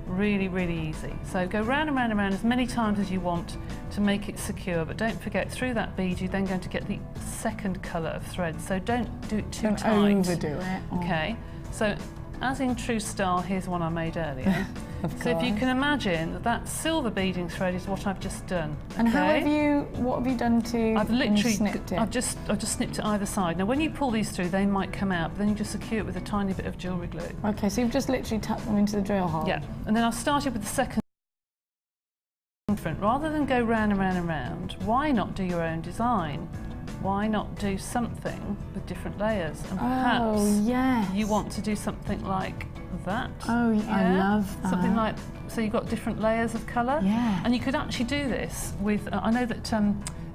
Really, really easy. So go round and round and round as many times as you want to make it secure, but don't forget through that bead you're then going to get the second colour of thread, so don't do it too tight. Don't overdo it. Okay, so as in true style, here's one I made earlier. So if you can imagine that silver beading thread is what I've just done. And okay? what have you done to? I've literally snipped it. I've just snipped it either side. Now when you pull these through, they might come out, but then you just secure it with a tiny bit of jewellery glue. Okay, so you've just literally tucked them into the drill hole. Yeah, and then I've started with the second. Rather than go round and round and round, why not do your own design? Why not do something with different layers? And perhaps you want to do something like that. Oh, yeah. I love that. Something like, so you've got different layers of colour. Yeah. And you could actually do this with, I know that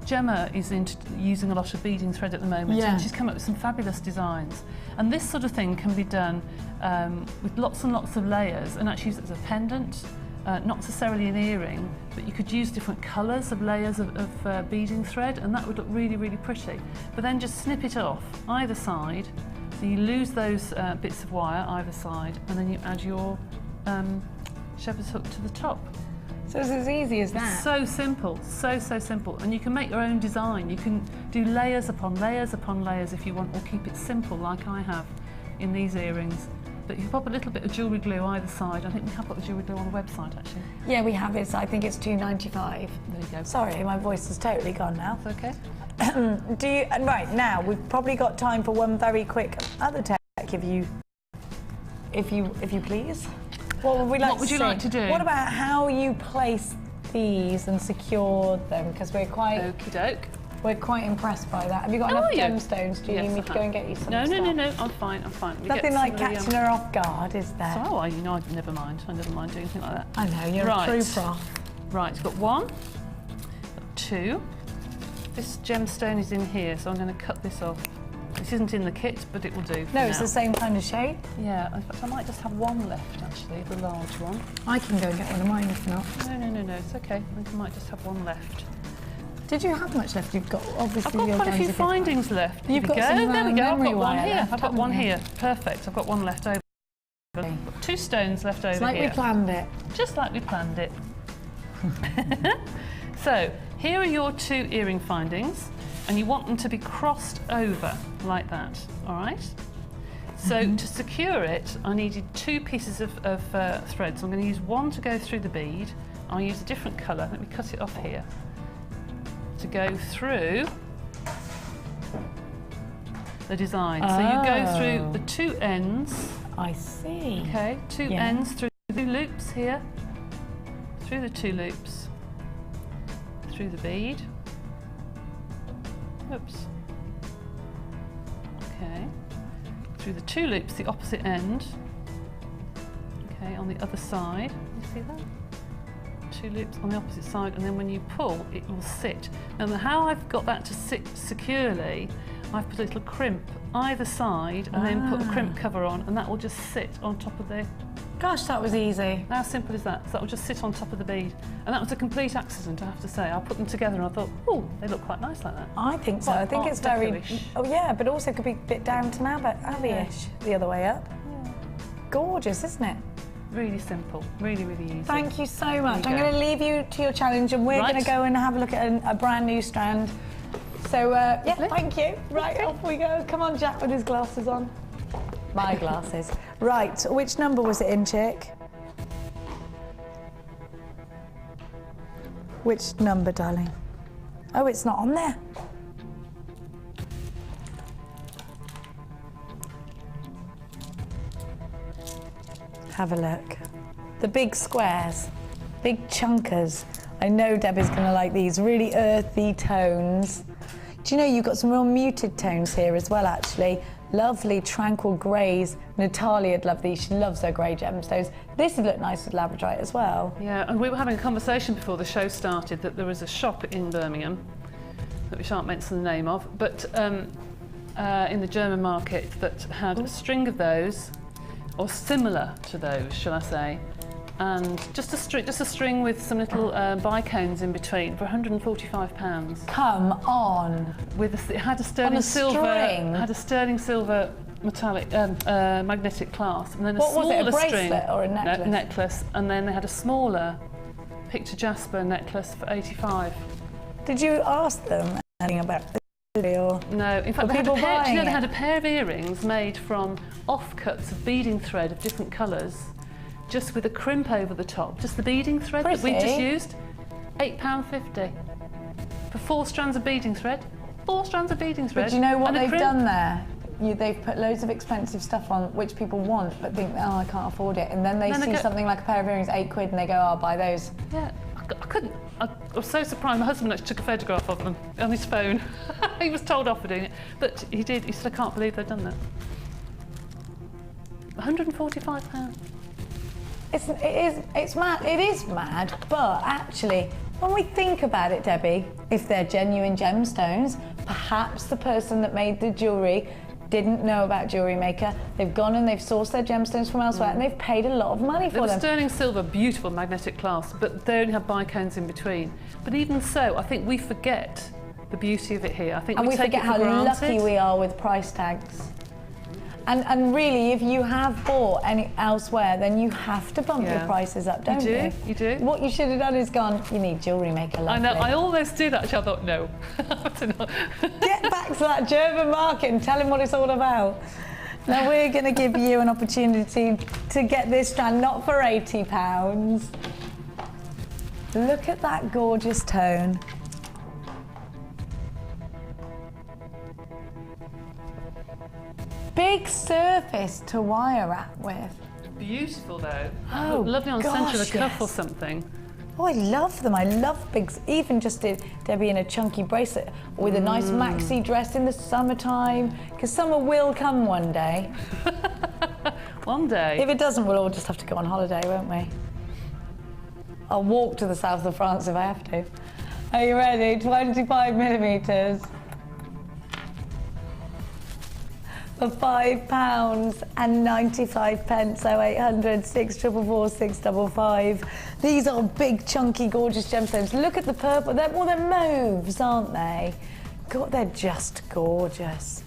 Gemma is into using a lot of beading thread at the moment, and she's come up with some fabulous designs. And this sort of thing can be done with lots and lots of layers, and actually use it as a pendant. Not necessarily an earring, but you could use different colours of layers of beading thread, and that would look really, really pretty. But then just snip it off either side, so you lose those bits of wire either side, and then you add your shepherd's hook to the top. So it's as easy as that. It's so simple, so simple. And you can make your own design. You can do layers upon layers upon layers if you want, or keep it simple like I have in these earrings. But you pop a little bit of jewellery glue either side. I think we have got the jewellery glue on the website actually. Yeah, we have it. I think it's $2.95. There you go. Sorry, my voice is totally gone now. That's okay. Right now, we've probably got time for one very quick other tech, if you please. What would we like? What would you like to do? What about how you place these and secure them? Because we're quite. Okie doke. We're quite impressed by that. Have you got enough gemstones? Do you need me to go and get you some? No, I'm fine. Nothing like catching her off guard, is there? So, I never mind. I never mind doing anything like that. I know, you're a true prof. Right, got one, got two. This gemstone is in here, so I'm going to cut this off. This isn't in the kit, but it will do. No, it's the same kind of shape. Yeah, in fact, I might just have one left, actually, the large one. I can go and get one of mine if not. No, it's okay. I think I might just have one left. Did you have much left? You've got obviously. I've got quite a few findings left. You've got some there we go. I've got one here. Left, I've got one here. Perfect. I've got one left over. Okay. Got two stones left over here. It's like we planned it. Just like we planned it. So here are your two earring findings, and you want them to be crossed over like that. All right. So to secure it, I needed two pieces of thread. So I'm going to use one to go through the bead. I'll use a different colour. Let me cut it off here. To go through the design. So you go through the two ends. I see. Okay, two ends through the two loops here, through the two loops, through the bead. Oops. Okay, through the two loops, the opposite end. Okay, on the other side. You see that? Two loops on the opposite side, and then when you pull, it will sit. And how I've got that to sit securely, I've put a little crimp either side, and then put a crimp cover on, and that will just sit on top of the... Gosh, that was easy. How simple is that? So that will just sit on top of the bead. And that was a complete accident, I have to say. I put them together and I thought, oh, they look quite nice like that. I think so. I think it's very... Oh yeah, but also could be a bit Downton Abbey-ish, the other way up. Yeah. Gorgeous, isn't it? Really simple, really, really easy. Thank you so much. I'm going to leave you to your challenge, and we're going to go and have a look at a brand new strand. So, yeah, thank you. Right, off we go. Come on, Jack, with his glasses on. My glasses. Right, which number was it in, chick? Which number, darling? Oh, it's not on there. Have a look. The big squares, big chunkers. I know Deb is going to like these really earthy tones. Do you know you've got some real muted tones here as well, actually. Lovely, tranquil greys. Natalia'd love these. She loves her grey gemstones. This would look nice with labradorite as well. Yeah, and we were having a conversation before the show started that there was a shop in Birmingham that we shan't mention the name of, but in the German market that had a string of those, or similar to those, shall I say, and just a string with some little bicones in between for £145. Come on! With it had a sterling silver, had a sterling silver metallic, magnetic clasp, and then a What was smaller it, a bracelet string, or a necklace? No, necklace, and then they had a smaller picture jasper necklace for 85. Did you ask them anything about this? Or no, in fact, they had a pair of earrings made from offcuts of beading thread of different colours, just with a crimp over the top, just the beading thread that we just used. £8.50 for 4 strands of beading thread. 4 strands of beading thread. But do you know what they've done there? They've put loads of expensive stuff on which people want but think, oh, I can't afford it, and then they see something like a pair of earrings, £8 and they go, oh, I'll buy those. Yeah, I couldn't. I was so surprised. My husband actually took a photograph of them on his phone. He was told off for doing it, but he did. He said, I can't believe they've done that. £145. It's mad. It is mad, but actually, when we think about it, Debbie, if they're genuine gemstones, perhaps the person that made the jewellery didn't know about Jewellery Maker. They've gone and they've sourced their gemstones from elsewhere and they've paid a lot of money for them. Sterling silver, beautiful magnetic clasp, but they only have bicones in between. But even so, I think we forget the beauty of it here. I think we take forget it for how granted. lucky we are with price tags. And really, if you have bought any elsewhere, then you have to bump your prices up, don't you? You do. What you should have done is gone, you need Jewellery Maker, lovely. I know, I almost did actually. I thought, no. Get back to that German market and tell him what it's all about. Now we're going to give you an opportunity to get this strand, not for £80. Look at that gorgeous tone. Big surface to wire at with. Beautiful though. Oh, lovely on the centre of the cuff yes. or something. Oh, I love them. I love big, even just Debbie in a chunky bracelet with a nice maxi dress in the summertime, because summer will come one day. One day. If it doesn't, we'll all just have to go on holiday, won't we? I'll walk to the south of France if I have to. Are you ready? 25 millimetres. For £5.95, 0800 644 655. These are big, chunky, gorgeous gemstones. Look at the purple. They're mauves, aren't they? God, they're just gorgeous.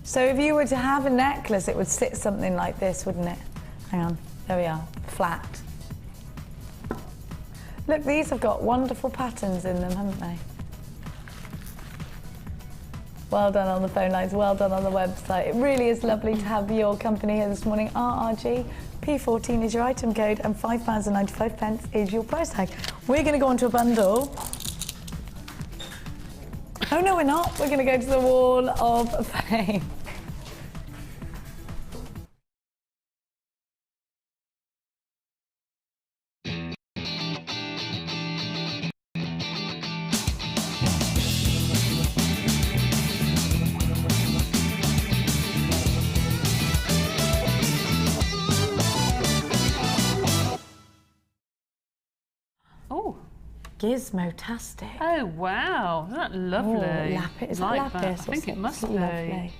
So if you were to have a necklace, it would sit something like this, wouldn't it? Hang on, there we are, flat. Look, these have got wonderful patterns in them, haven't they? Well done on the phone lines, well done on the website. It really is lovely to have your company here this morning. RRG, P14 is your item code and £5.95 is your price tag. We're going to go on to a bundle. Oh no, we're not. We're going to go to the Wall of Fame. Gizmo-tastic. Oh wow, isn't that lovely? Oh, Lapis. Is that Lapis? I think it must be. Lovely.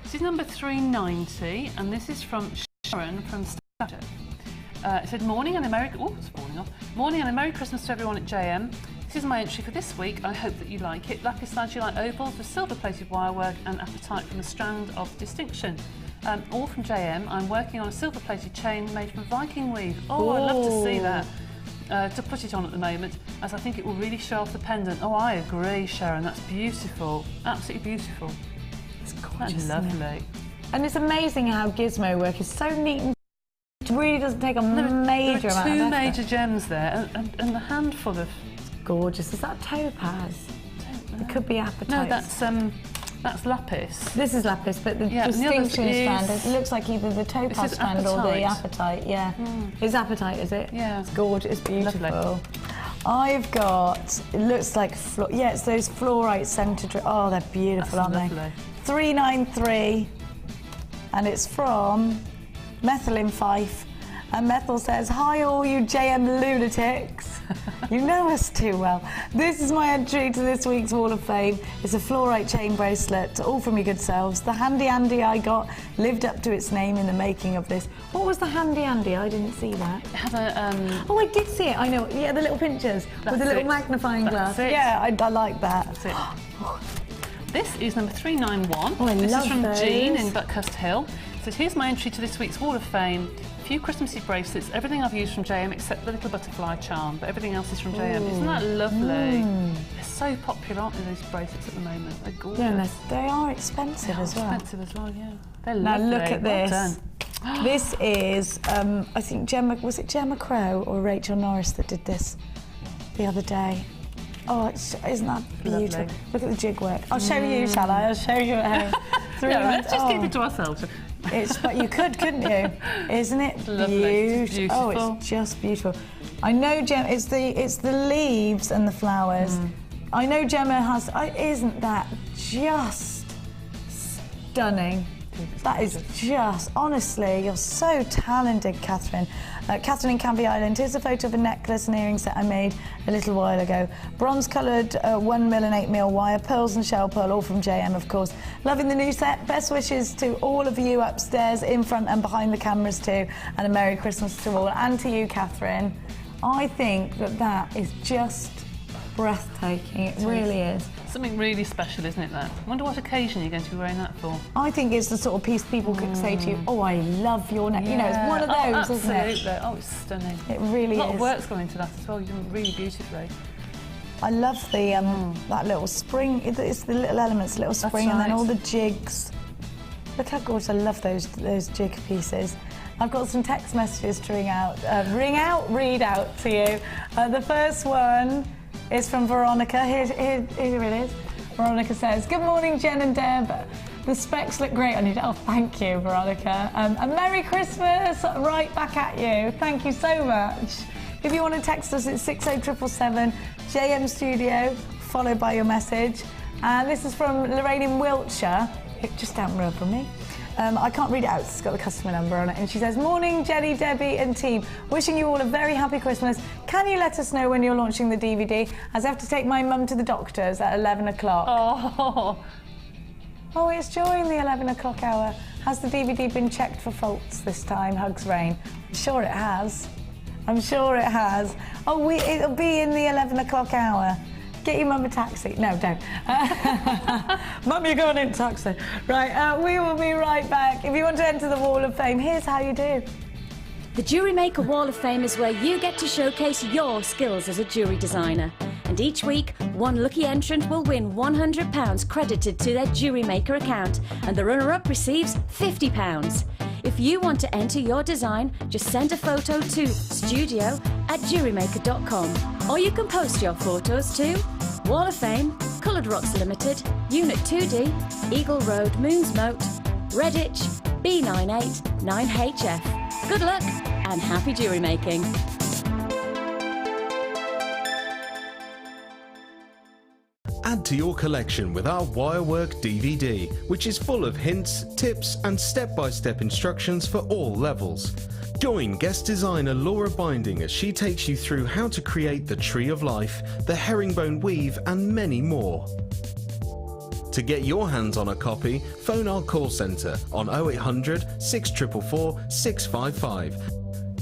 This is number 390, and this is from Sharon from Staffordshire. It said, morning and a Merry... Oh, it's falling off. Morning and a Merry Christmas to everyone at JM. This is my entry for this week. I hope that you like it. Lapis lazuli ovals with silver-plated wirework and apatite from a strand of distinction. All from JM. I'm working on a silver-plated chain made from Viking weave. Oh, I'd love to see that. To put it on at the moment, as I think it will really show off the pendant. Oh, I agree, Sharon. That's beautiful. Absolutely beautiful. It's gorgeous. That's lovely. And it's amazing how gizmo work is so neat and it really doesn't take a major amount of effort. There are 2 major gems there and a handful of... It's gorgeous. Is that topaz? It could be apatite. No, that's lapis. This is lapis, but the distinction strand, it looks like either the topaz strand or the apatite, yeah. It's apatite, is it? Yeah. It's gorgeous, it's beautiful. Lovely. I've got, it looks like, it's those fluorite centered, oh, they're beautiful, aren't they? 393, and it's from Methil in Fife. And Methil says, hi all you JM lunatics. You know us too well. This is my entry to this week's Wall of Fame. It's a fluorite chain bracelet, all from your good selves. The handy Andy I got lived up to its name in the making of this. What was the handy Andy? I didn't see that. It had a... Oh, I did see it. I know. Yeah, the little pinchers with the little magnifying glass. It. Yeah, I like that. That's it. This is number 391. Oh, I this love is from those. Jean in Buckhurst Hill. So here's my entry to this week's Wall of Fame. A few Christmassy bracelets, everything I've used from JM except the little butterfly charm, but everything else is from JM. Isn't that lovely? They're so popular, aren't they, those bracelets at the moment? They're gorgeous. Yeah, they are expensive as well. Expensive as well, yeah. They're Now lovely. look at Well this. done. This is, I think was it Gemma Crow or Rachel Norris that did this the other day? Oh, isn't that beautiful? Lovely. Look at the jig work. I'll show you, shall I? I'll show you at home. No, let's just keep it to ourselves. But you couldn't you? Isn't it Lovely. Beautiful? Oh, it's just beautiful. I know Gemma. It's the leaves and the flowers. I know Gemma has. Isn't that just stunning? That is just, honestly, you're so talented, Catherine. Catherine in Canvey Island, here's a photo of a necklace and earring set I made a little while ago. Bronze-coloured 1mm and 8mm wire, pearls and shell pearl, all from JM, of course. Loving the new set. Best wishes to all of you upstairs, in front and behind the cameras too, and a Merry Christmas to all. And to you, Catherine. I think that is just breathtaking. It really is. Something really special, isn't it, that? I wonder what occasion you're going to be wearing that for. I think it's the sort of piece people could say to you, oh, I love your neck. Yeah. You know, it's one of those, isn't it? Absolutely. Oh, it's stunning. It really is. A lot of work's gone into that as well. You've done really beautifully. I love the that little spring. It's the little elements, little spring, and then all the jigs. Look how gorgeous! I love those jig pieces. I've got some text messages to read out to you. The first one is from Veronica. Here it is. Veronica says, "Good morning, Jen and Deb. The specs look great on you." Oh, thank you, Veronica. A Merry Christmas right back at you. Thank you so much. If you want to text us, it's 60777 JM Studio, followed by your message. And this is from Lorraine in Wiltshire, just down the road from me. I can't read it out, it's got the customer number on it. And she says, "Morning, Jenny, Debbie and team. Wishing you all a very happy Christmas. Can you let us know when you're launching the DVD? As I have to take my mum to the doctor's at 11 o'clock. Oh, it's during the 11 o'clock hour. Has the DVD been checked for faults this time? Hugs, Rain." I'm sure it has. I'm sure it has. Oh, it'll be in the 11 o'clock hour. Get your mum a taxi. No, don't. Mum, you're going in taxi. Right, we will be right back. If you want to enter the Wall of Fame, here's how you do. The Jewellery Maker Wall of Fame is where you get to showcase your skills as a jewellery designer. And each week, one lucky entrant will win £100 credited to their Jewellery Maker account, and the runner-up receives £50. If you want to enter your design, just send a photo to studio@jewellerymaker.com, or you can post your photos to Wall of Fame, Coloured Rocks Limited, Unit 2D, Eagle Road, Moons Moat, Redditch, B98 9HF. Good luck and happy jewellery making. Add to your collection with our Wirework DVD, which is full of hints, tips and step-by-step instructions for all levels. Join guest designer Laura Binding as she takes you through how to create the Tree of Life, the herringbone weave and many more. To get your hands on a copy, phone our call centre on 0800 644 655.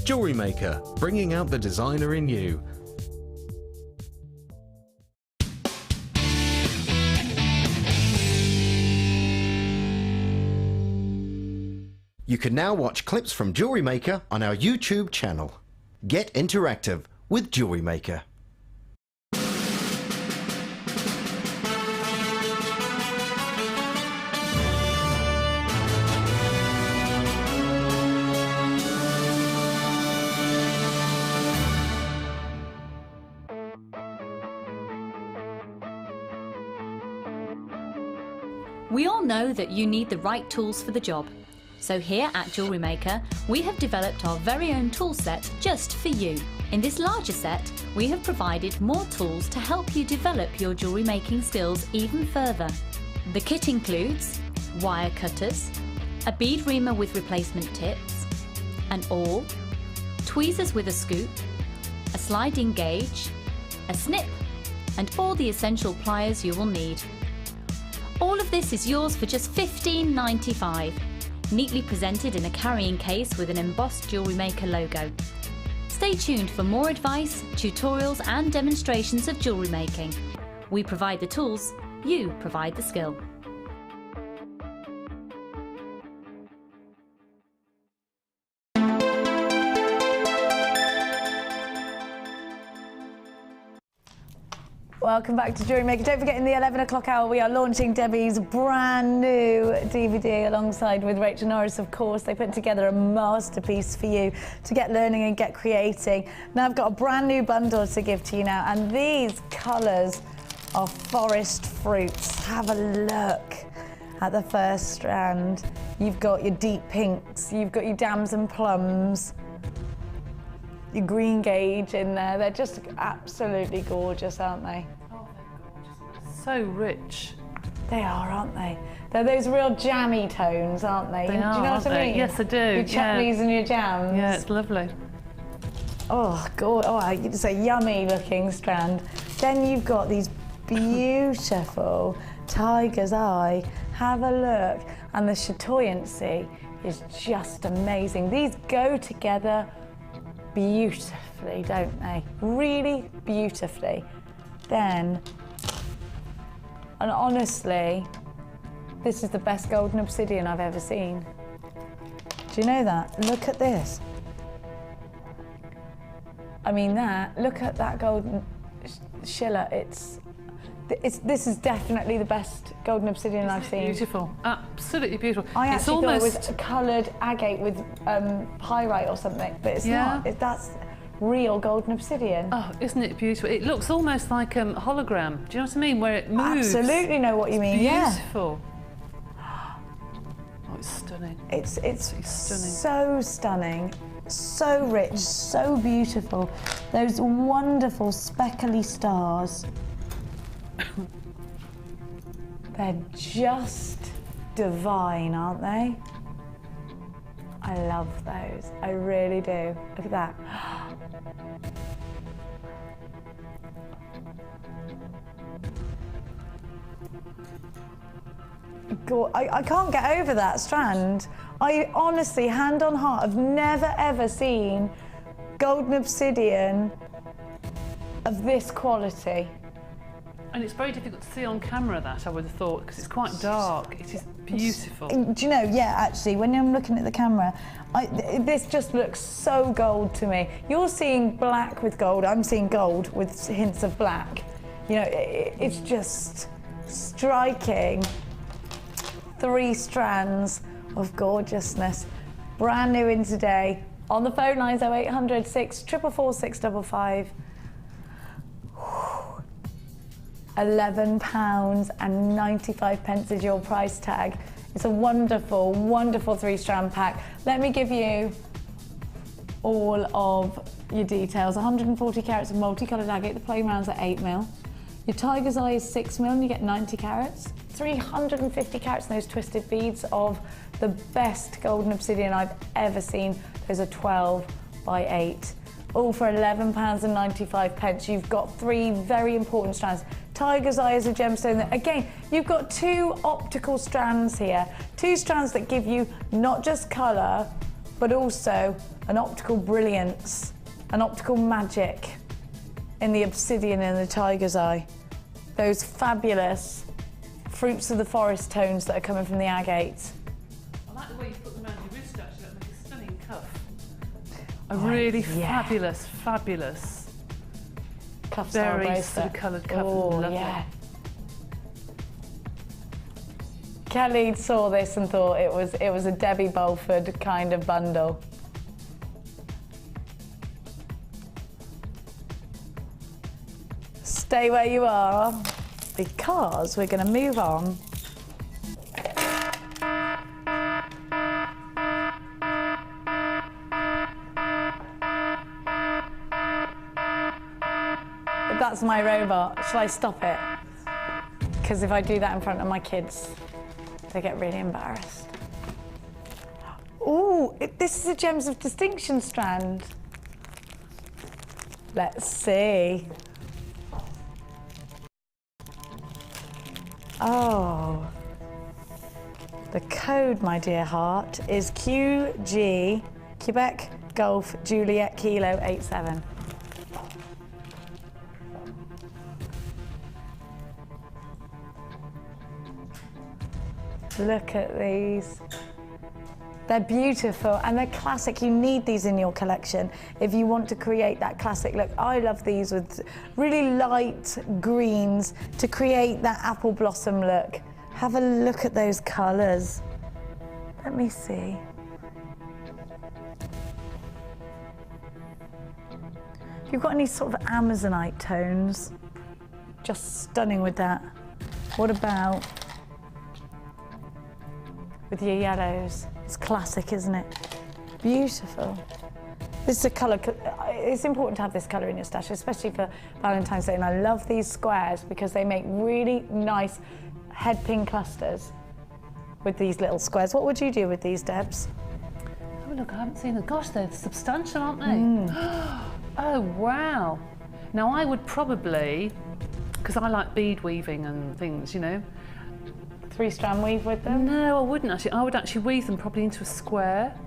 Jewellery Maker, bringing out the designer in you. You can now watch clips from Jewellery Maker on our YouTube channel. Get interactive with Jewellery Maker. We all know that you need the right tools for the job. So here at Jewellery Maker, we have developed our very own tool set just for you. In this larger set, we have provided more tools to help you develop your jewellery making skills even further. The kit includes wire cutters, a bead reamer with replacement tips, an awl, tweezers with a scoop, a sliding gauge, a snip, and all the essential pliers you will need. All of this is yours for just $15.95. Neatly presented in a carrying case with an embossed Jewellery Maker logo. Stay tuned for more advice, tutorials and demonstrations of jewellery making. We provide the tools, You provide the skill. Welcome back to Jewellery Maker. Don't forget, in the 11 o'clock hour, we are launching Debbie's brand new DVD alongside with Rachel Norris, of course. They put together a masterpiece for you to get learning and get creating. Now I've got a brand new bundle to give to you now, and these colours are forest fruits. Have a look at the first strand. You've got your deep pinks, you've got your damson plums, your green gauge in there. They're just absolutely gorgeous, aren't they? Oh, they're gorgeous. So rich. They are, aren't they? They're those real jammy tones, aren't they? They Do you are, know aren't what I they? mean? Yes, I do. Your chutneys and your jams. Yeah, it's lovely. Oh, God. Oh, it's a yummy looking strand. Then you've got these beautiful tiger's eye. Have a look. And the chatoyancy is just amazing. These go together beautifully, don't they? Really beautifully. Then, and honestly, this is the best golden obsidian I've ever seen. Do you know that? Look at this. I mean look at that golden schiller. This is definitely the best golden obsidian I've seen. Beautiful, absolutely beautiful. I it's actually almost... thought it was coloured agate with pyrite or something, but it's Yeah. not. That's real golden obsidian. Oh, isn't it beautiful? It looks almost like a hologram. Do you know what I mean? Where it moves. Absolutely know what you mean. Beautiful. Oh, it's stunning. It's stunning. so stunning, so rich, so beautiful. Those wonderful speckly stars. They're just divine, aren't they? I love those. I really do. Look at that. God, I can't get over that strand. I honestly, hand on heart, have never ever seen golden obsidian of this quality. And it's very difficult to see on camera, that I would have thought, because it's quite dark. It is beautiful. Do you know, yeah, actually, when I'm looking at the camera, this just looks so gold to me. You're seeing black with gold, I'm seeing gold with hints of black. You know, it's just striking. 3 strands of gorgeousness. Brand new in today. On the phone lines, 0800 644 655. £11.95 is your price tag. It's a wonderful, wonderful 3-strand pack. Let me give you all of your details. 140 carats of multicoloured agate. The plain rounds are 8mm. Your tiger's eye is 6mm and you get 90 carats. 350 carats in those twisted beads of the best golden obsidian I've ever seen. Those are 12 by 8. All for £11.95. You've got 3 very important strands. Tiger's eye is a gemstone. Again, you've got 2 optical strands here. 2 strands that give you not just colour, but also an optical brilliance, an optical magic in the obsidian and the tiger's eye. Those fabulous fruits of the forest tones that are coming from the agate. I like the way you put them around your wrist, actually. That makes a stunning cuff. A really fabulous, fabulous, Cuff style very bracelet. sort of coloured cuff. Oh, Lovely. yeah. Kelly saw this and thought it was a Debbie Bolford kind of bundle. Stay where you are, because we're going to move on. That's my robot. Shall I stop it? Because if I do that in front of my kids, they get really embarrassed. Ooh, this is a Gems of Distinction strand. Let's see. Oh. The code, my dear heart, is QG, Quebec Golf Juliet Kilo 87. Look at these. They're beautiful and they're classic. You need these in your collection if you want to create that classic look. I love these with really light greens to create that apple blossom look. Have a look at those colours. Let me see. If you've got any sort of Amazonite tones, just stunning with that. What about with your yellows? It's classic, isn't it? Beautiful. This is a colour, it's important to have this colour in your stash, especially for Valentine's Day, and I love these squares because they make really nice head pin clusters with these little squares. What would you do with these, Debs? Oh look, I haven't seen them. Gosh, they're substantial, aren't they? Oh wow. Now I would probably, because I like bead weaving and things, you know. 3-strand weave with them? No, I wouldn't actually. I would actually weave them probably into a square,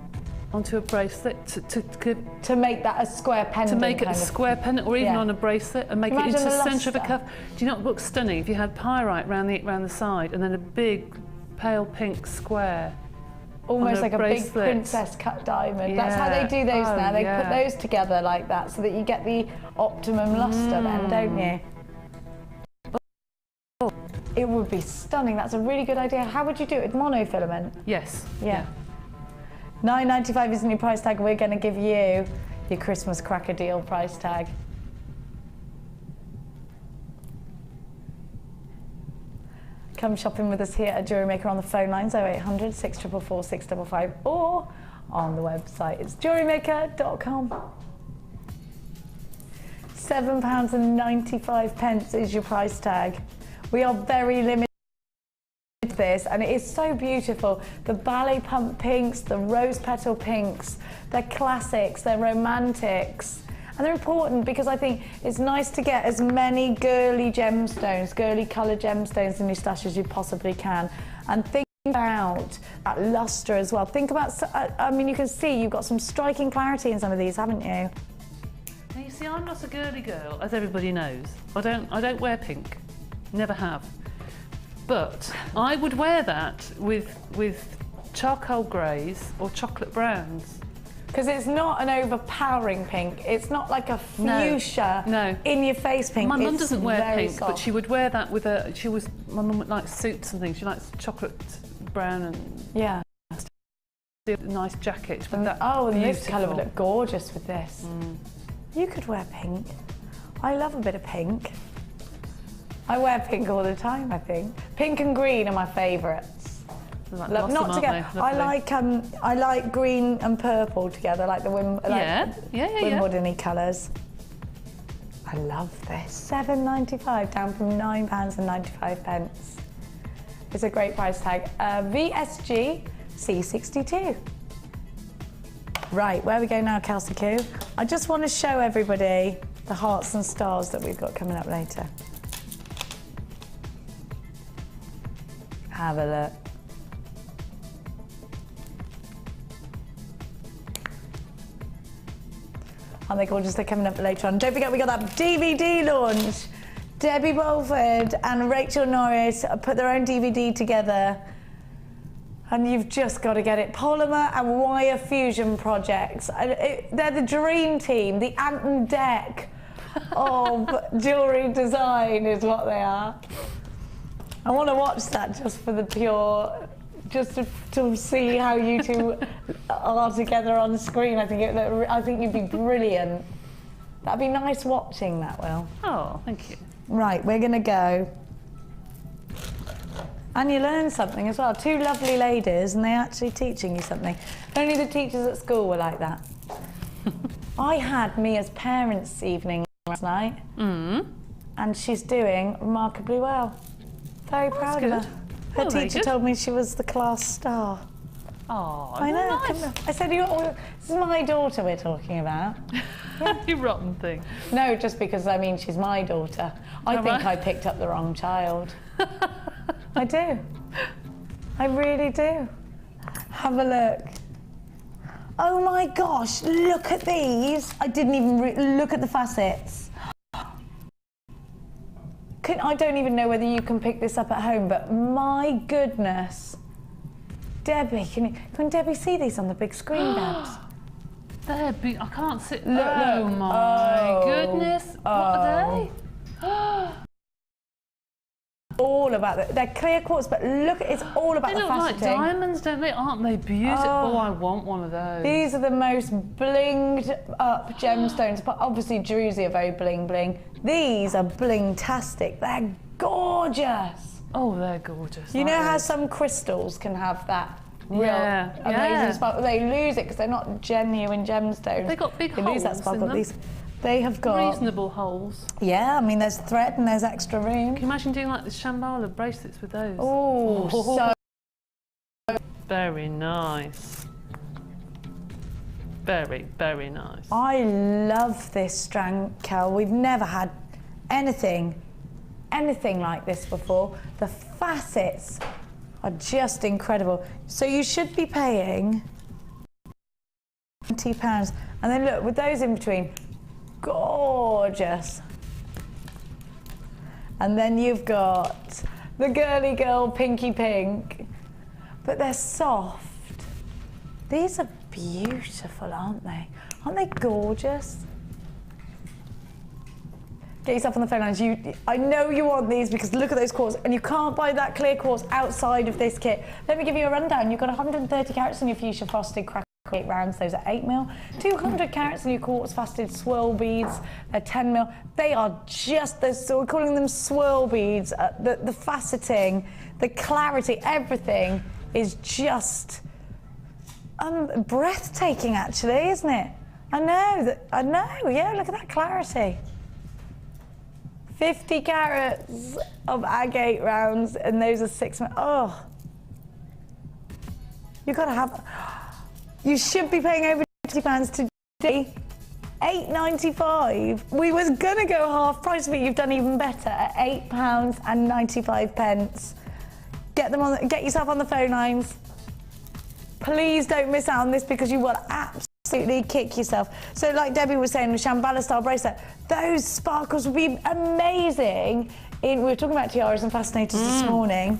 onto a bracelet to make that a square pendant. To make it a square pendant, or even on a bracelet, and make it into the centre of a cuff. Do you know what looks stunning? If you had pyrite round the side, and then a big pale pink square. Almost like a bracelet. Big princess cut diamond. Yeah. That's how they do those now. They put those together like that so that you get the optimum lustre then, don't you? It would be stunning. That's a really good idea. How would you do it with monofilament? Yes. Yeah. $9.95 is the new price tag. We're going to give you your Christmas cracker deal price tag. Come shopping with us here at Jewellery Maker on the phone lines 0800 644 655 or on the website. It's jewellerymaker.com. £7.95 is your price tag. We are very limited to this, and it is so beautiful. The ballet pump pinks, the rose petal pinks, they're classics, they're romantics. And they're important because I think it's nice to get as many girly gemstones, girly coloured gemstones in your stash as you possibly can. And think about that lustre as well. Think about, I mean, you can see you've got some striking clarity in some of these, haven't you? Now you see, I'm not a girly girl, as everybody knows. I don't wear pink, never have. But I would wear that with charcoal greys or chocolate browns. Because it's not an overpowering pink. It's not like a fuchsia in your face pink. My mum doesn't wear pink, soft. but she would wear that with a. My mum likes suits and things. She likes chocolate brown and nice jackets with that. Oh, and beautiful. this colour would look gorgeous with this. You could wear pink. I love a bit of pink. I wear pink all the time, I think. Pink and green are my favourites. Like not together. I like green and purple together, like the Wimbledon-y colours. I love this. $7.95 down from £9.95. It's a great price tag. VSG C62. Right, where we go now, Kelsey Koo? I just want to show everybody the hearts and stars that we've got coming up later. Have a look. Aren't they gorgeous? They're coming up later on. Don't forget, we got that DVD launch. Debbie Bolford and Rachel Norris put their own DVD together. And you've just got to get it. Polymer and wire fusion projects. They're the dream team, the Ant and Dec of jewellery design is what they are. I want to watch that just for the pure, just to see how you two are together on the screen. I think you'd be brilliant. That'd be nice watching that, Will. Oh, thank you. Right, we're going to go. And you learn something as well. Two lovely ladies, and they're actually teaching you something. Only the teachers at school were like that. I had Mia's parents' evening last night, and she's doing remarkably well. Very proud of her. Her teacher told me she was the class star. Oh, I know. Nice. I said, this is my daughter we're talking about. You rotten thing. No, just because, I mean, she's my daughter. I think I picked up the wrong child. I do. I really do. Have a look. Oh my gosh, look at these. I didn't even look at the facets. I don't even know whether you can pick this up at home, but my goodness. Debbie, can Debbie see these on the big screen, Babs? They're big. I can't see. Look, oh look. my goodness. What are they? All about that. They're clear quartz, but look, it's all about They the look like faceting. diamonds, don't they? Aren't they beautiful? Oh, I want one of those. These are the most blinged up gemstones, but obviously Druzy are very bling bling. These are bling-tastic. They're gorgeous. Oh, they're gorgeous. You know how some crystals can have that real amazing yeah. sparkle? They lose it because they're not genuine gemstones. They got big they holes lose that sparkle. in them. They have got reasonable holes. Yeah, I mean there's thread and there's extra room. Can you imagine doing like the Shambhala bracelets with those? Oh, so very nice. Very, very nice. I love this strand, Kel. We've never had anything like this before. The facets are just incredible. So you should be paying £20. And then look, with those in between, gorgeous. And then you've got the girly girl pinky pink, but they're soft. These are beautiful, aren't they? Aren't they gorgeous? Get yourself on the phone lines. I know you want these because look at those quartz, and you can't buy that clear quartz outside of this kit. Let me give you a rundown. You've got 130 carats in your fuchsia frosted crack 8 rounds, those are 8mm. 200 carats in your quartz faceted swirl beads, they're 10mm. They are just those, so we're calling them swirl beads. The faceting, the clarity, everything is just breathtaking, actually, isn't it? I know, yeah, look at that clarity. 50 carats of agate rounds, and those are 6mm. Oh, you've got to have. You should be paying over £20 today. £8.95. We was gonna go half price, but you've done even better at £8.95. Get yourself on the phone lines. Please don't miss out on this because you will absolutely kick yourself. So like Debbie was saying, the Shambhala style bracelet, those sparkles would be amazing. We were talking about tiaras and fascinators this morning.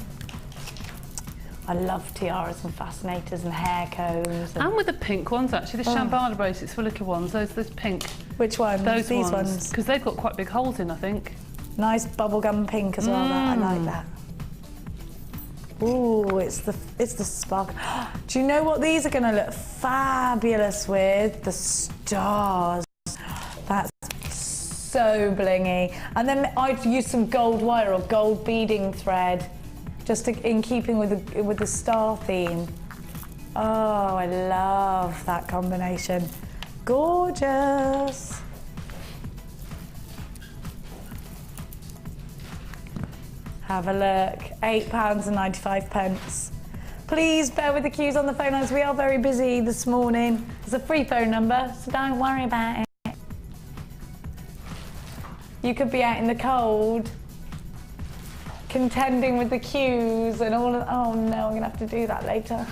I love tiaras and fascinators and hair combs. And with the pink ones, actually, the Shambhala bracelets for little ones, those pink. Which ones? These ones. Because they've got quite big holes in, I think. Nice bubblegum pink as well, I like that. Ooh, it's the spark. Do you know what these are going to look fabulous with? The stars. That's so blingy. And then I'd use some gold wire or gold beading thread, just in keeping with the star theme. Oh, I love that combination. Gorgeous. Have a look, £8.95. Please bear with the queues on the phone lines. We are very busy this morning. It's a free phone number, so don't worry about it. You could be out in the cold, contending with the queues and all of, oh no, I'm gonna have to do that later.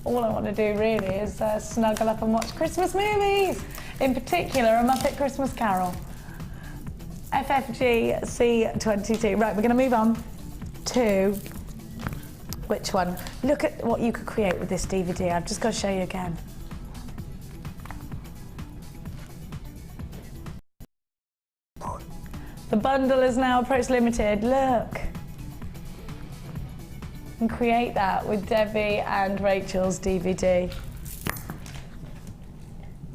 All I want to do really is snuggle up and watch Christmas movies, in particular A Muppet Christmas Carol. FFG C22. Right, we're going to move on to which one? Look at what you could create with this DVD. I've just got to show you again. The bundle is now approach limited. Look. And create that with Debbie and Rachel's DVD.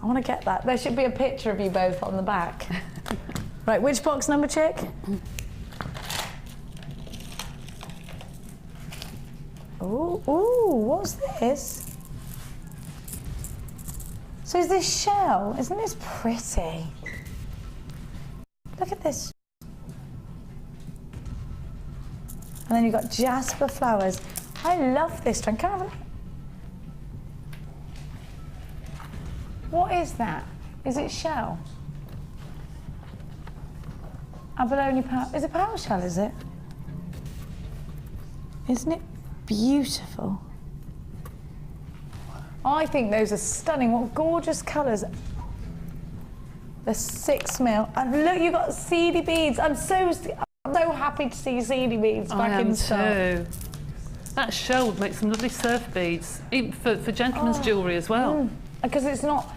I want to get that. There should be a picture of you both on the back. Right, which box number, chick? Ooh, what's this? So is this shell? Isn't this pretty? Look at this. And then you've got jasper flowers. I love this trend. Can I have a... What is that? Is it shell? Abalone power. Is it power shell, is it? Isn't it beautiful? I think those are stunning. What gorgeous colours. They're 6mm. And look, you've got seedy beads. I'm so happy to see seedy beads back in stock. Too. That shell would make some lovely surf beads, even for gentlemen's jewellery as well. Because it's not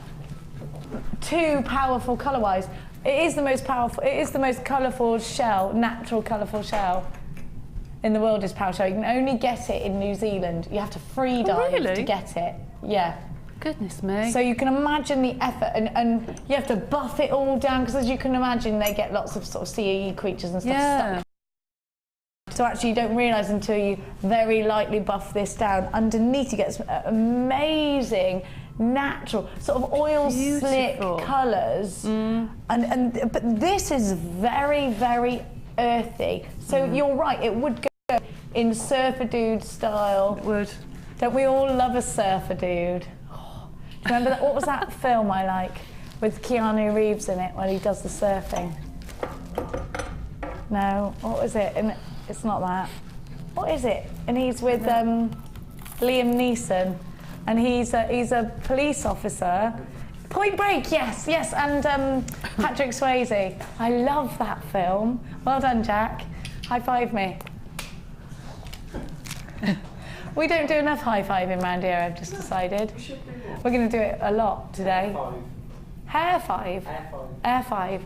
too powerful colour-wise. It is the most powerful, it is the most colourful shell, natural colourful shell in the world is power shell. You can only get it in New Zealand. You have to free dive to get it. Yeah. Goodness me. So you can imagine the effort, and you have to buff it all down, because as you can imagine, they get lots of sort of sea creatures and stuff stuck. So actually you don't realise until you very lightly buff this down. Underneath you get some amazing, natural, sort of oil slick colours. But this is very, very earthy. So you're right, it would go in surfer dude style. It would. Don't we all love a surfer dude? Remember that? What was that film I like with Keanu Reeves in it when he does the surfing? No, what was it? And it's not that. What is it? And he's with Liam Neeson, and he's a police officer. Point Break, yes, and Patrick Swayze. I love that film. Well done, Jack. High five me. We don't do enough high-fiving around here, I've just decided. We're going to do it a lot today. Hair five? Air five.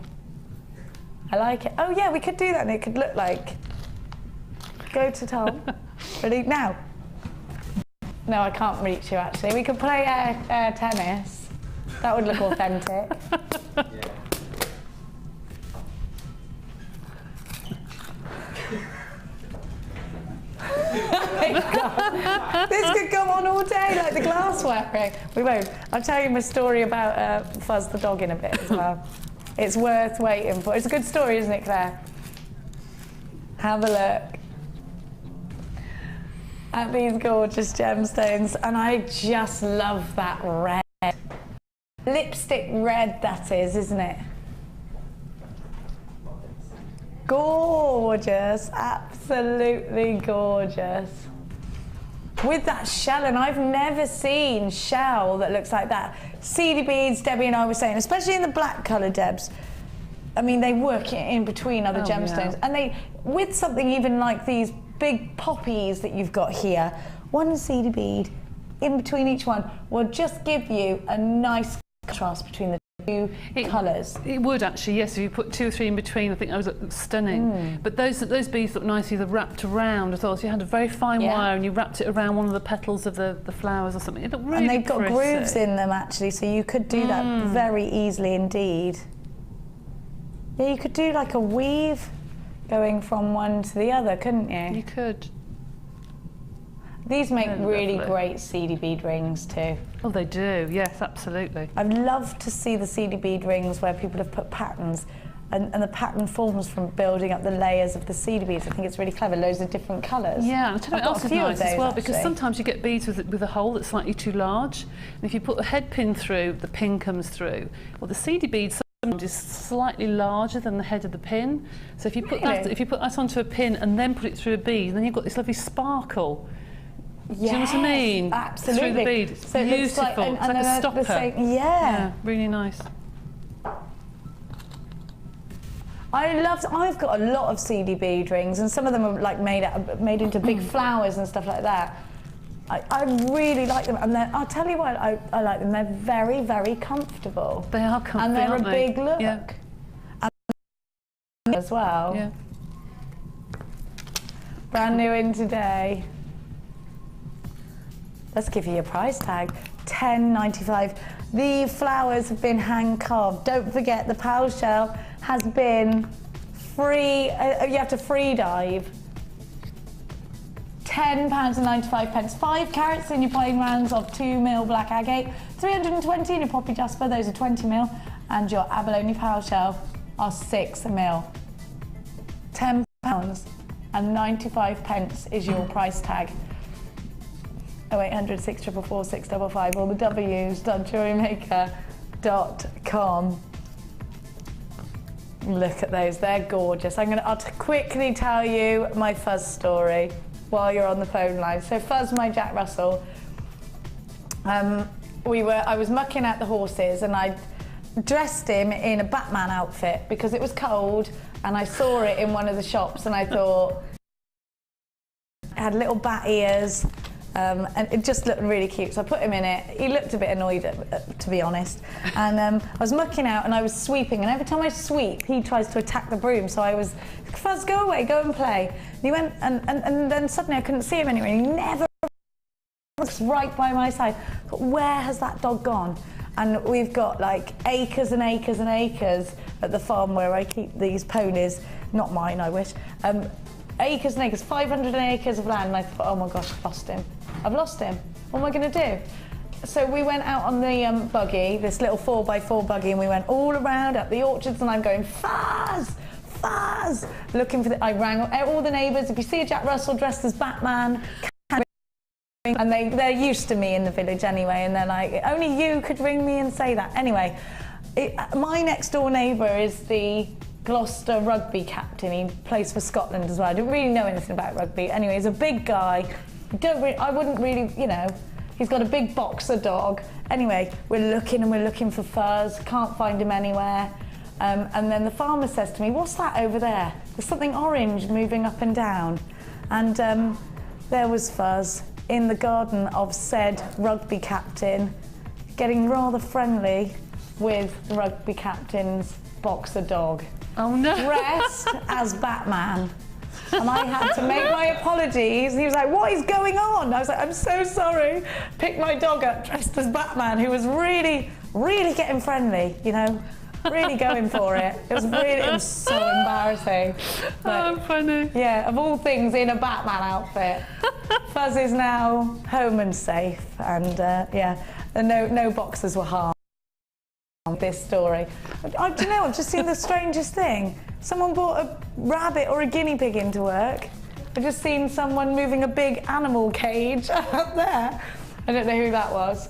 I like it. Oh yeah, we could do that and it could look like... Go to Tom. Ready? Now. No, I can't reach you actually. We could play air tennis. That would look authentic. This could go on all day, like the glassware. We won't. I'll tell you my story about Fuzz the dog in a bit as well. It's worth waiting for. It's a good story, isn't it, Claire? Have a look at these gorgeous gemstones, and I just love that red. Lipstick red, that is, isn't it? Gorgeous, absolutely gorgeous. With that shell, and I've never seen shell that looks like that. Seedy beads, Debbie and I were saying, especially in the black colour Debs, I mean, they work in between other gemstones. And they, with something even like these big poppies that you've got here, one seedy bead in between each one will just give you a nice contrast between the two colours. It would actually, yes, if you put 2 or 3 in between, I think that would look stunning. But those beads look nice either wrapped around as well. So you had a very fine wire and you wrapped it around one of the petals of the flowers or something. It looked really And they've got pretty. grooves in them actually, so you could do that very easily indeed. Yeah, you could do like a weave going from one to the other, couldn't you? You could. These make really great seedy bead rings too. Oh, they do, yes, absolutely. I'd love to see the seedy bead rings where people have put patterns and the pattern forms from building up the layers of the seedy beads. I think it's really clever, loads of different colours. Yeah, and tell you what else is nice as well, because actually. sometimes you get beads with a hole that's slightly too large, and if you put the head pin through, the pin comes through. Well, the seedy bead sometimes is slightly larger than the head of the pin, so if you put that onto a pin and then put it through a bead, then you've got this lovely sparkle. Yes, do you know what I mean? Absolutely. Through the bead. It's so beautiful. It looks like, it's like a stopper. Yeah, really nice. I've got a lot of seedy bead rings, and some of them are like made into big flowers and stuff like that. I really like them, and I'll tell you what, I like them. They're very, very comfortable. They are comfortable, and they're aren't a they? big look. Yeah. And as well. Yeah. Brand new in today. Let's give you a price tag, $10.95. The flowers have been hand carved. Don't forget the PAL shell has been free, you have to free dive. £10.95. 5 carats in your plain rounds of 2mm black agate, 320 in your poppy jasper, those are 20mm, and your abalone PAL shell are 6mm. £10.95 is your price tag. 0800 644 655 or the w's.jewellerymaker.com. Look at those, they're gorgeous. I'll quickly tell you my Fuzz story while you're on the phone line. So Fuzz, my Jack Russell, I was mucking out the horses and I dressed him in a Batman outfit because it was cold and I saw it in one of the shops and I thought, had little bat ears, and it just looked really cute. So I put him in it. He looked a bit annoyed, to be honest. And I was mucking out and I was sweeping, and every time I sweep, he tries to attack the broom. So I was, Fuzz, go away, go and play. And he went, and then suddenly I couldn't see him anywhere. He never was right by my side. But where has that dog gone? And we've got like acres and acres and acres at the farm where I keep these ponies. Not mine, I wish. Acres and acres, 500 acres of land. And I thought, oh my gosh, I've lost him. I've lost him. What am I going to do? So we went out on the buggy, this little 4x4 buggy, and we went all around up the orchards, and I'm going, Fuzz! Fuzz! Looking for I rang all the neighbours. If you see a Jack Russell dressed as Batman, and they're used to me in the village anyway, and they're like, only you could ring me and say that. Anyway, my next door neighbour is the Gloucester rugby captain. He plays for Scotland as well. I don't really know anything about rugby. Anyway, he's a big guy. I wouldn't really, you know, he's got a big boxer dog. Anyway, we're looking for Fuzz, can't find him anywhere. And then the farmer says to me, what's that over there? There's something orange moving up and down. And there was Fuzz in the garden of said rugby captain, getting rather friendly with the rugby captain's boxer dog. Oh no. Dressed as Batman. And I had to make my apologies. He was like, what is going on? I was like, I'm so sorry. Picked my dog up dressed as Batman, who was really, really getting friendly, you know, really going for it. It was so embarrassing. But, oh, funny. Yeah, of all things, in a Batman outfit. Fuzz is now home and safe, and yeah, no boxers were harmed. This story. Do you know, I've just seen the strangest thing. Someone brought a rabbit or a guinea pig into work. I've just seen someone moving a big animal cage up there. I don't know who that was.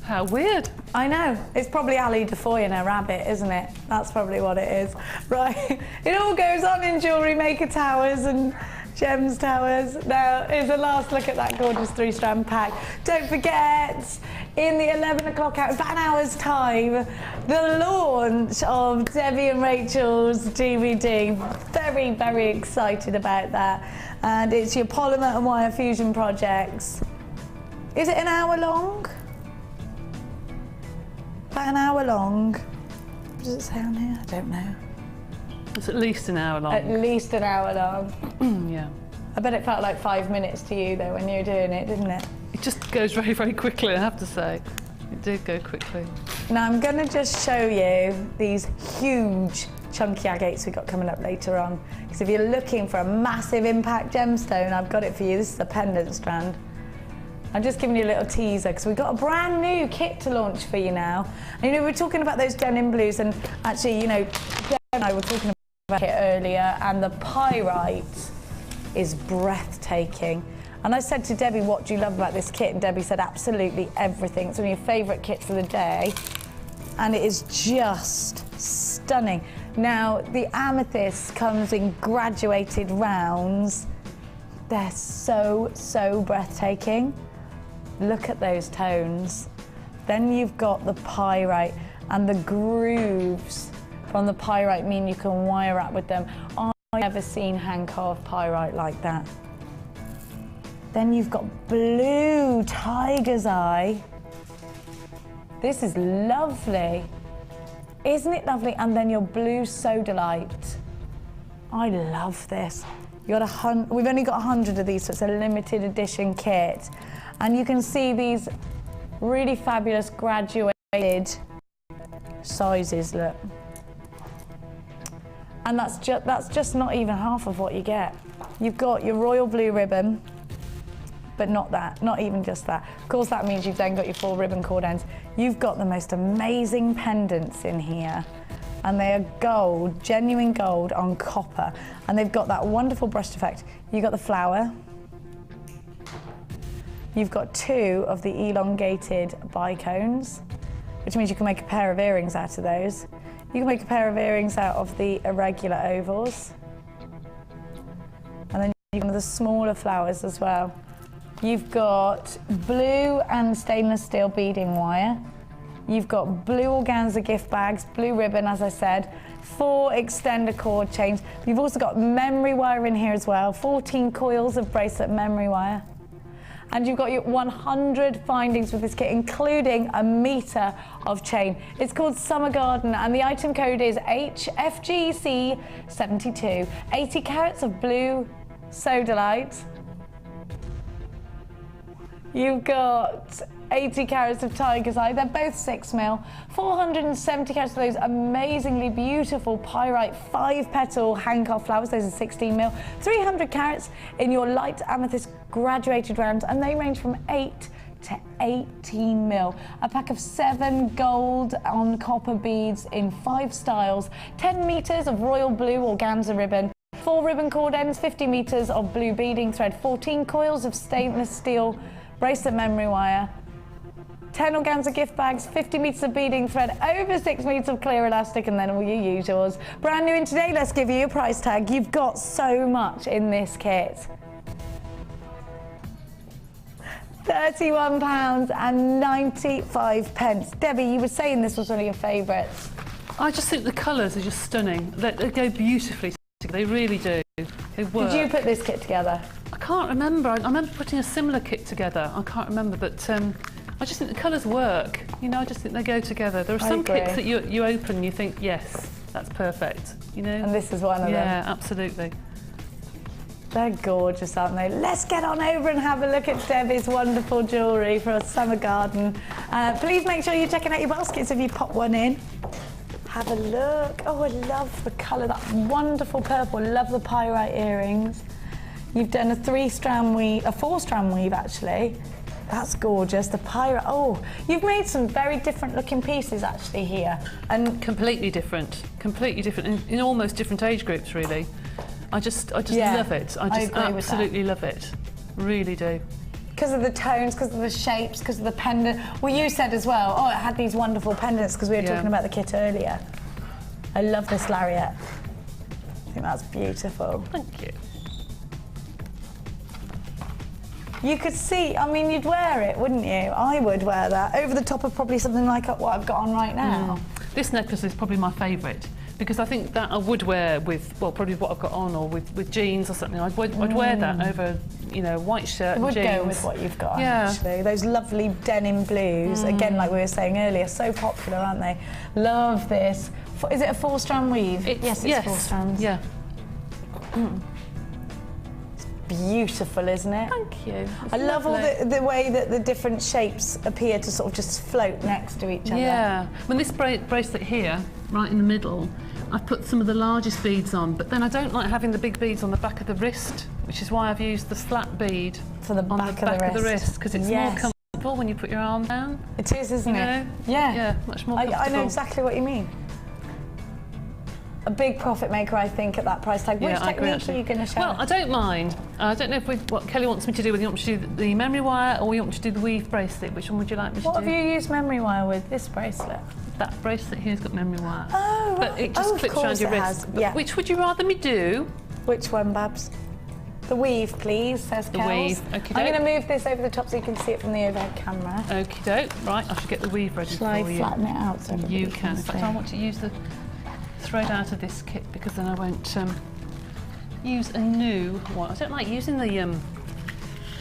How weird. I know. It's probably Ali Defoy and her rabbit, isn't it? That's probably what it is. Right. It all goes on in Jewellery Maker Towers and Gems Towers. Now, here's a last look at that gorgeous 3-strand pack. Don't forget, in the 11 o'clock hour, about an hour's time, the launch of Debbie and Rachel's DVD. Very, very excited about that. And it's your polymer and wire fusion projects. Is it an hour long? About an hour long. What does it say on here? I don't know. It's at least an hour long. At least an hour long. Yeah. I bet it felt like 5 minutes to you though when you were doing it, didn't it? It just goes very, very quickly, I have to say. It did go quickly. Now I'm going to just show you these huge chunky agates we've got coming up later on. Because if you're looking for a massive impact gemstone, I've got it for you. This is a pendant strand. I'm just giving you a little teaser because we've got a brand new kit to launch for you now. And you know, we're talking about those denim blues, and actually, you know, Deb and I were talking about it earlier, and the pyrite is breathtaking. And I said to Debbie, what do you love about this kit? And Debbie said, absolutely everything. It's one of your favourite kits of the day. And it is just stunning. Now, the amethyst comes in graduated rounds. They're so, so breathtaking. Look at those tones. Then you've got the pyrite, and the grooves from the pyrite mean you can wire wrap with them. I've never seen hand-carved pyrite like that. Then you've got blue tiger's eye. This is lovely. Isn't it lovely? And then your blue sodalite. I love this. We've only got 100 of these, so it's a limited edition kit. And you can see these really fabulous graduated sizes, look. And that's just not even half of what you get. You've got your royal blue ribbon, but not that, not even just that. Of course, that means you've then got your 4 ribbon cord ends. You've got the most amazing pendants in here. And they are gold, genuine gold on copper. And they've got that wonderful brushed effect. You've got the flower. You've got 2 of the elongated bicones, which means you can make a pair of earrings out of those. You can make a pair of earrings out of the irregular ovals. And then you've got the smaller flowers as well. You've got blue and stainless steel beading wire. You've got blue organza gift bags, blue ribbon, as I said, 4 extender cord chains. You've also got memory wire in here as well, 14 coils of bracelet memory wire. And you've got your 100 findings with this kit, including a metre of chain. It's called Summer Garden, and the item code is HFGC72. 80 carats of blue sodalite. You've got 80 carats of tiger's eye. They're both 6mm. 470 carats of those amazingly beautiful pyrite 5-petal Hancock flowers. Those are 16mm. 300 carats in your light amethyst graduated rounds, and they range from 8 to 18mm. A pack of 7 gold on copper beads in 5 styles. 10 meters of royal blue organza ribbon. 4 ribbon cord ends, 50 meters of blue beading thread. 14 coils of stainless steel bracelet memory wire. 10 organza gift bags, 50 meters of beading thread, over 6 meters of clear elastic, and then all your usuals. Brand new in today, let's give you a price tag. You've got so much in this kit. £31.95. Debbie, you were saying this was one of your favourites. I just think the colours are just stunning. They go beautifully together, they really do. They work. Did you put this kit together? I can't remember. I remember putting a similar kit together. I can't remember, but I just think the colours work. You know, I just think they go together. There are some kits that you open and you think, yes, that's perfect. You know. And this is one of them. Yeah, absolutely. They're gorgeous, aren't they? Let's get on over and have a look at Debbie's wonderful jewellery for a summer garden. Please make sure you're checking out your baskets if you pop one in. Have a look. Oh, I love the colour, that wonderful purple. Love the pyrite earrings. You've done a 3-strand weave, a 4-strand weave actually. That's gorgeous. The pyrite. Oh, you've made some very different looking pieces actually here, and completely different in almost different age groups really. I just love it. I just absolutely love it. Really do. Because of the tones, because of the shapes, because of the pendant. Well, you said as well, oh, it had these wonderful pendants because we were talking about the kit earlier. I love this lariat. I think that's beautiful. Thank you. You could see, I mean, you'd wear it, wouldn't you? I would wear that over the top of probably something like what I've got on right now. This necklace is probably my favourite, because I think that I would wear with, well, probably what I've got on, or with jeans or something. I'd wear that over, you know, white shirt and jeans. It would go with what you've got on, actually. Those lovely denim blues, again, like we were saying earlier, so popular, aren't they? Love this. Is it a 4-strand weave? Yes, it's 4 strands. Yeah. Beautiful, isn't it? Thank you. I love all the way that the different shapes appear to sort of just float next to each other. Yeah. When this bracelet here, right in the middle, I've put some of the largest beads on, but then I don't like having the big beads on the back of the wrist, which is why I've used the flat bead for the back of the wrist, because it's more comfortable when you put your arm down. It is, isn't it? Yeah. Yeah, much more comfortable. I know exactly what you mean. A big profit maker, I think, at that price tag. Which technique are you going to show? Well, I don't mind. I don't know what Kelly wants me to do. Whether you want me to do the memory wire or you want me to do the weave bracelet. Which one would you like me to do? What have you used memory wire with? This bracelet? That bracelet here's got memory wire. Oh, but it just clips around your wrist. Yeah. Which would you rather me do? Which one, Babs? The weave, please, says Kels. The weave. Okie doke. I'm going to move this over the top so you can see it from the overhead camera. Okie doke. Right, I should get the weave ready for you. Shall I flatten it out so you can. In fact, I want to use the thread out of this kit because then I won't use a new one. I don't like using the new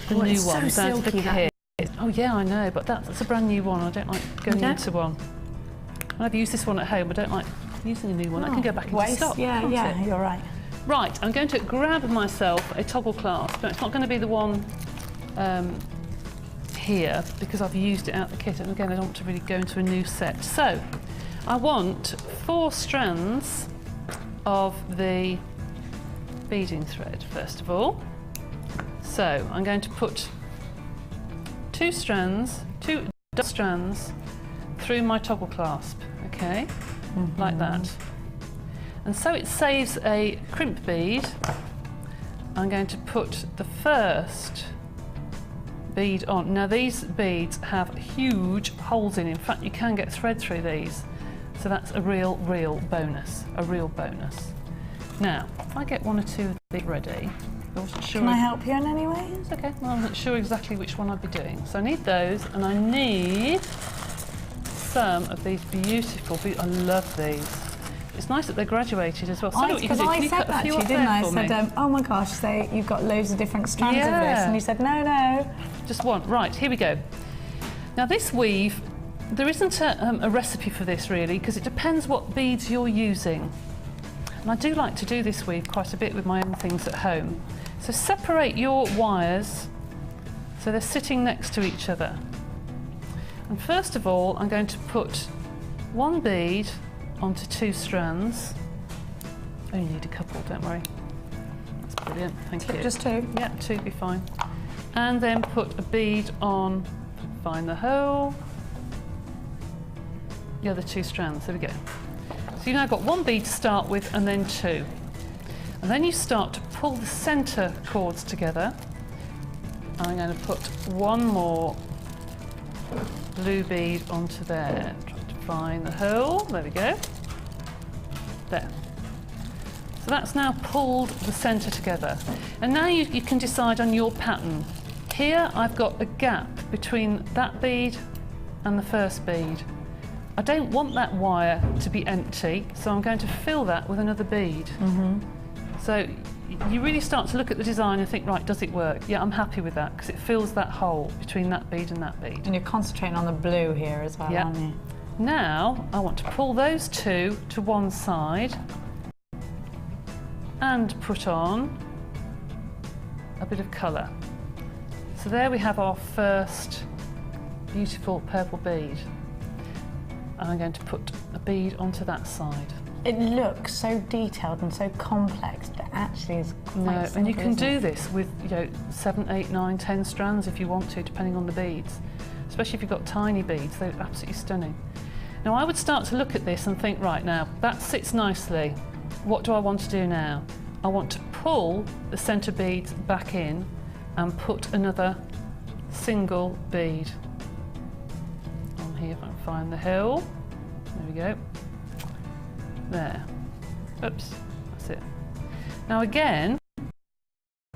ones out of the kit. Oh yeah, I know, but that's a brand new one. I don't like going into one. And I've used this one at home. I don't like using a new one. I can go back into stock. Yeah, you're right. Right, I'm going to grab myself a toggle clasp. No, it's not going to be the one here because I've used it out of the kit. And again, I don't want to really go into a new set. So I want 4 strands of the beading thread, first of all. So I'm going to put 2 strands through my toggle clasp, okay? Like that. And so it saves a crimp bead. I'm going to put the first bead on. Now these beads have huge holes in. In fact, you can get thread through these. So that's a real bonus, Now, if I get 1 or 2 of these ready, I wasn't sure. Can I help you in any way? It's okay. Well, I'm not sure exactly which one I'd be doing. So I need those, and I need some of these beautiful, I love these. It's nice that they're graduated as well. So Because I said that to you, didn't I? I said, oh my gosh, you've got loads of different strands of this. And you said, no, no. Just one. Right, here we go. Now this weave, there isn't a recipe for this really, because it depends what beads you're using. And I do like to do this weave quite a bit with my own things at home. So separate your wires so they're sitting next to each other. And first of all, I'm going to put one bead onto 2 strands. Oh, you need a couple, don't worry. That's brilliant, thank you. Just 2? Yeah, 2 would be fine. And then put a bead on, find the hole, the other 2 strands, there we go. So you've now got 1 bead to start with and then 2. And then you start to pull the centre cords together. I'm going to put 1 more blue bead onto there. Try to find the hole, there we go. There. So that's now pulled the centre together. And now you can decide on your pattern. Here I've got a gap between that bead and the first bead. I don't want that wire to be empty, so I'm going to fill that with another bead. So you really start to look at the design and think, right, does it work? Yeah, I'm happy with that, because it fills that hole between that bead and that bead. And you're concentrating on the blue here as well, aren't you? Now, I want to pull those 2 to one side and put on a bit of colour. So there we have our first beautiful purple bead. And I'm going to put a bead onto that side. It looks so detailed and so complex, but actually is quite simple, and you can isn't do it? this with 7, 8, 9, 10 strands if you want to, depending on the beads. Especially if you've got tiny beads, they're absolutely stunning. Now I would start to look at this and think, right, now that sits nicely. What do I want to do now? I want to pull the centre beads back in and put another single bead on here if I can find the hill. There we go. There. Oops, that's it. Now again,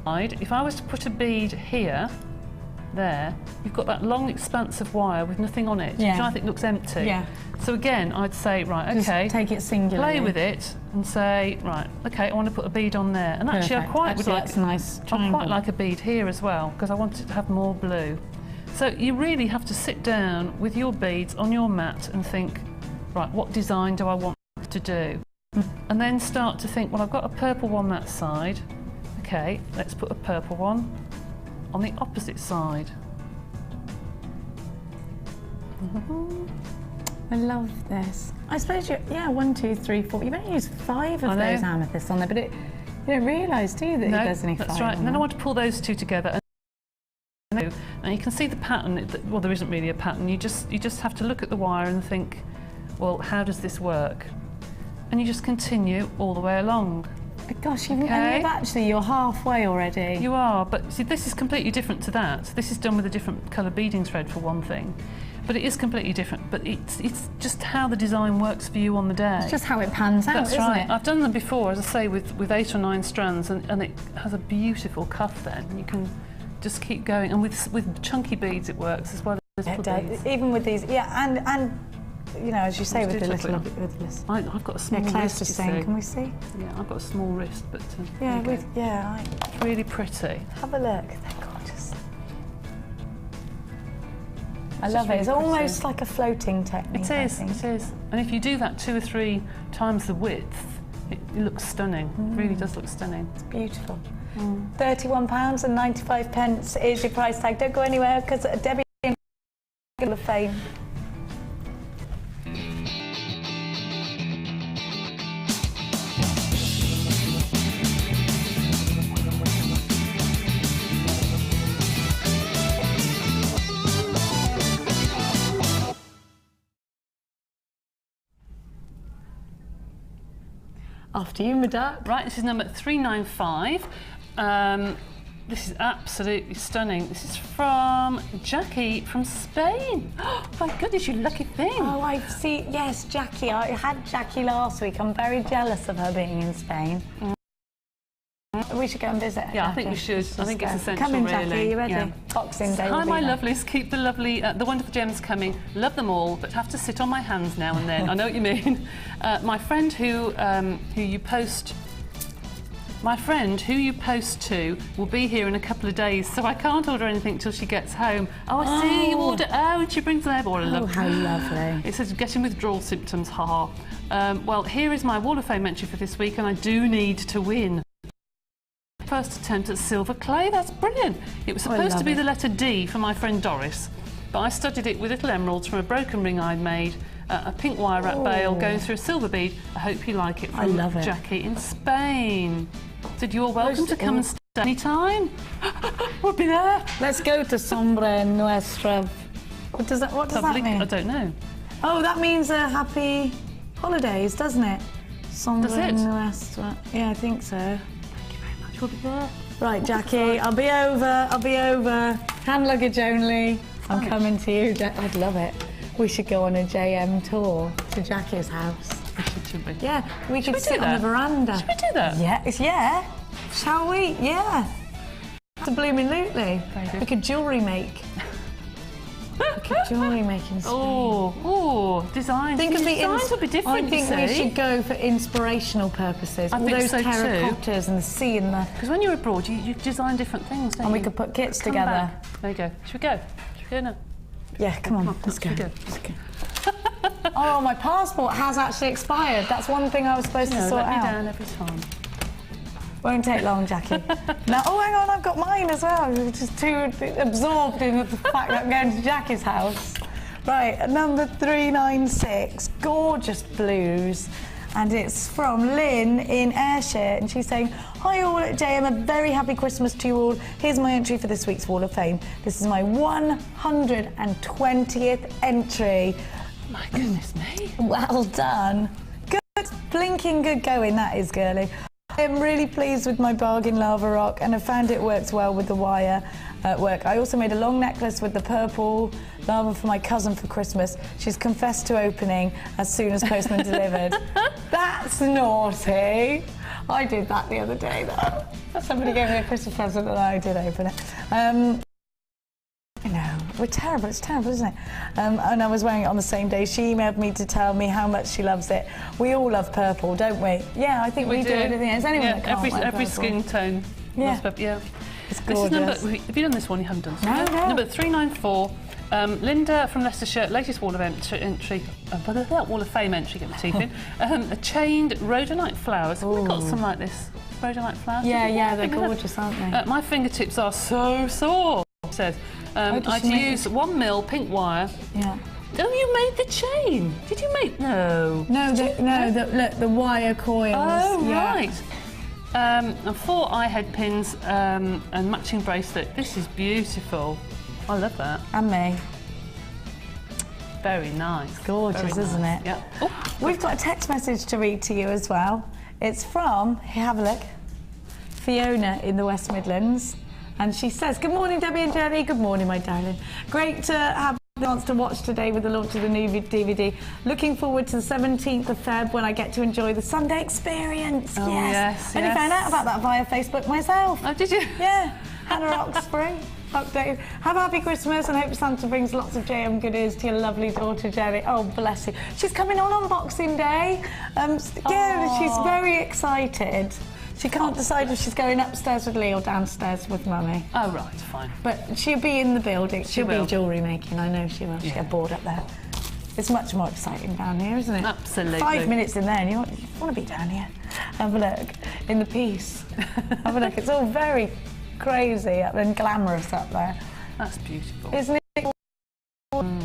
if I was to put a bead here, there, you've got that long expanse of wire with nothing on it, which I think looks empty. Yeah. So again, I'd say, right, okay, just take it singularly. Play with it and say, right, okay, I want to put a bead on there. And actually, I quite would like, that's a nice I triangle. quite like a bead here as well, because I want it to have more blue. So you really have to sit down with your beads on your mat and think, right, what design do I want to do? And then start to think, well, I've got a purple one that side. Okay, let's put a purple one on the opposite side. I love this. I suppose you, 1, 2, 3, 4. You've only used 5 of those amethysts on there, but you don't realise, do you, that there's only 5? That's right. And then I want to pull those 2 together. And you can see the pattern. Well, there isn't really a pattern. You just have to look at the wire and think, well, how does this work? And you just continue all the way along. Gosh, you're halfway already. You are, but see, this is completely different to that. This is done with a different colour beading thread for one thing. But it is completely different. But it's just how the design works for you on the day. It's just how it pans out, That's isn't right. it? I've done them before, as I say, with 8 or 9 strands, and it has a beautiful cuff then. You can just keep going. And with chunky beads it works as well as little beads. Even with these, and as you say, with the little... I've got a small wrist, just saying, can we see? Yeah, I've got a small wrist, but... it's really pretty. Have a look, they're gorgeous. I love it. It's almost like a floating technique. It is, it is. And if you do that 2 or 3 times the width, it looks stunning. It really does look stunning. It's beautiful. £31.95 is your price tag. Don't go anywhere, because Debbie and Hall of Fame. After you, Madame. Right, this is number 395. This is absolutely stunning. This is from Jackie from Spain. Oh my goodness, you lucky thing. Oh, I see. Yes, Jackie. I had Jackie last week. I'm very jealous of her being in Spain. we should go and visit her. Yeah, I think we should. I think it's essential, Come in, really. Jackie, you ready? Yeah. Boxing Day. Hi, will my be there. lovelies. Keep the lovely, the wonderful gems coming. Love them all, but have to sit on my hands now and then. I know what you mean. My friend who you post to will be here in a couple of days, so I can't order anything till she gets home. Oh, I see you order. Oh, and she brings them. Oh, how lovely. It says getting withdrawal symptoms. Haha. Well, here is my Wall of Fame entry for this week, and I do need to win. First attempt at silver clay. That's brilliant. It was supposed to be the letter D for my friend Doris, but I studied it with little emeralds from a broken ring I'd made, a pink wire wrap bail going through a silver bead. I hope you like it. From Jackie in Spain. Said you're welcome to come and stay anytime. We'll be there. Let's go to Sombre Nuestra. What does that mean? I don't know. Oh, that means happy holidays, doesn't it? Sombre Nuestra. Yeah, I think so. Thank you very much. We'll be there. Right, Jackie, I'll be over. Hand luggage only. I'm coming to you. I'd love it. We should go on a JM tour to Jackie's house. Should we? Yeah, we could sit on the veranda. Should we do that? Yeah. Shall we? Yeah. To blooming Lutely. We could jewellery make. Jewellery making Spain. Oh, designs. Designs will be different. I think we should go for inspirational purposes. All those terracottas and the sea and the. Because when you're abroad, you design different things, don't you? And we could put kits together. There you go. Should we go? Should we go now? Yeah, come on. Let's go. Oh, my passport has actually expired. That's one thing I was supposed to sort out. Let me down every time. Won't take long, Jackie. Now, oh, hang on, I've got mine as well. I'm just too absorbed in the fact that I'm going to Jackie's house. Right, number 396, gorgeous blues. And it's from Lynn in Ayrshire, and she's saying, hi all at JM, a very happy Christmas to you all. Here's my entry for this week's Wall of Fame. This is my 120th entry. My goodness me. Well done. Good, blinking good going, that is, girly. I am really pleased with my bargain lava rock, and I found it works well with the wire at work. I also made a long necklace with the purple lava for my cousin for Christmas. She's confessed to opening as soon as postman delivered. That's naughty. I did that the other day though. Somebody gave me a Christmas present and I did open it. You know, we're terrible, it's terrible, isn't it? And I was wearing it on the same day. She emailed me to tell me how much she loves it. We all love purple, don't we? Yeah, I think we do. Is anyone that can't wear every purple? skin tone. Yeah. It's gorgeous. Have you done this one? You haven't done this one. No. Number 394. Linda from Leicestershire, latest Wall of entry, Wall of Fame entry, get my teeth in. A chained rhodonite flowers. We've got some like this. Rhodonite flowers. Yeah, they're gorgeous, aren't they? My fingertips are so sore, it says. I'd use 1 mil pink wire. Yeah. Oh, you made the chain. Did you make? No. Look, the wire coils. Oh, right. And 4 eye head pins and matching bracelet. This is beautiful. I love that. And me. Very nice. Gorgeous, isn't it? Yeah. Oh, we've got a text message to read to you as well. It's from, have a look, Fiona in the West Midlands. And she says, good morning, Debbie and Jenny. Good morning, my darling. Great to have the chance to watch today with the launch of the new DVD. Looking forward to the 17th of Feb when I get to enjoy the Sunday experience. Oh, yes. Only found out about that via Facebook myself. Oh, did you? Yeah. Hannah Roxbury. Update. Have a happy Christmas and hope Santa brings lots of JM goodies to your lovely daughter, Jenny. Oh, bless you. She's coming on Boxing Day. Yeah, she's very excited. She can't decide if she's going upstairs with Lee or downstairs with Mummy. Oh, right, fine. But she'll be in the building. She'll be jewellery making, I know she will. She'll get bored up there. It's much more exciting down here, isn't it? Absolutely. 5 minutes in there and you want to be down here. Have a look, in the piece. Have a look, it's all very crazy and glamorous up there. That's beautiful. Isn't it?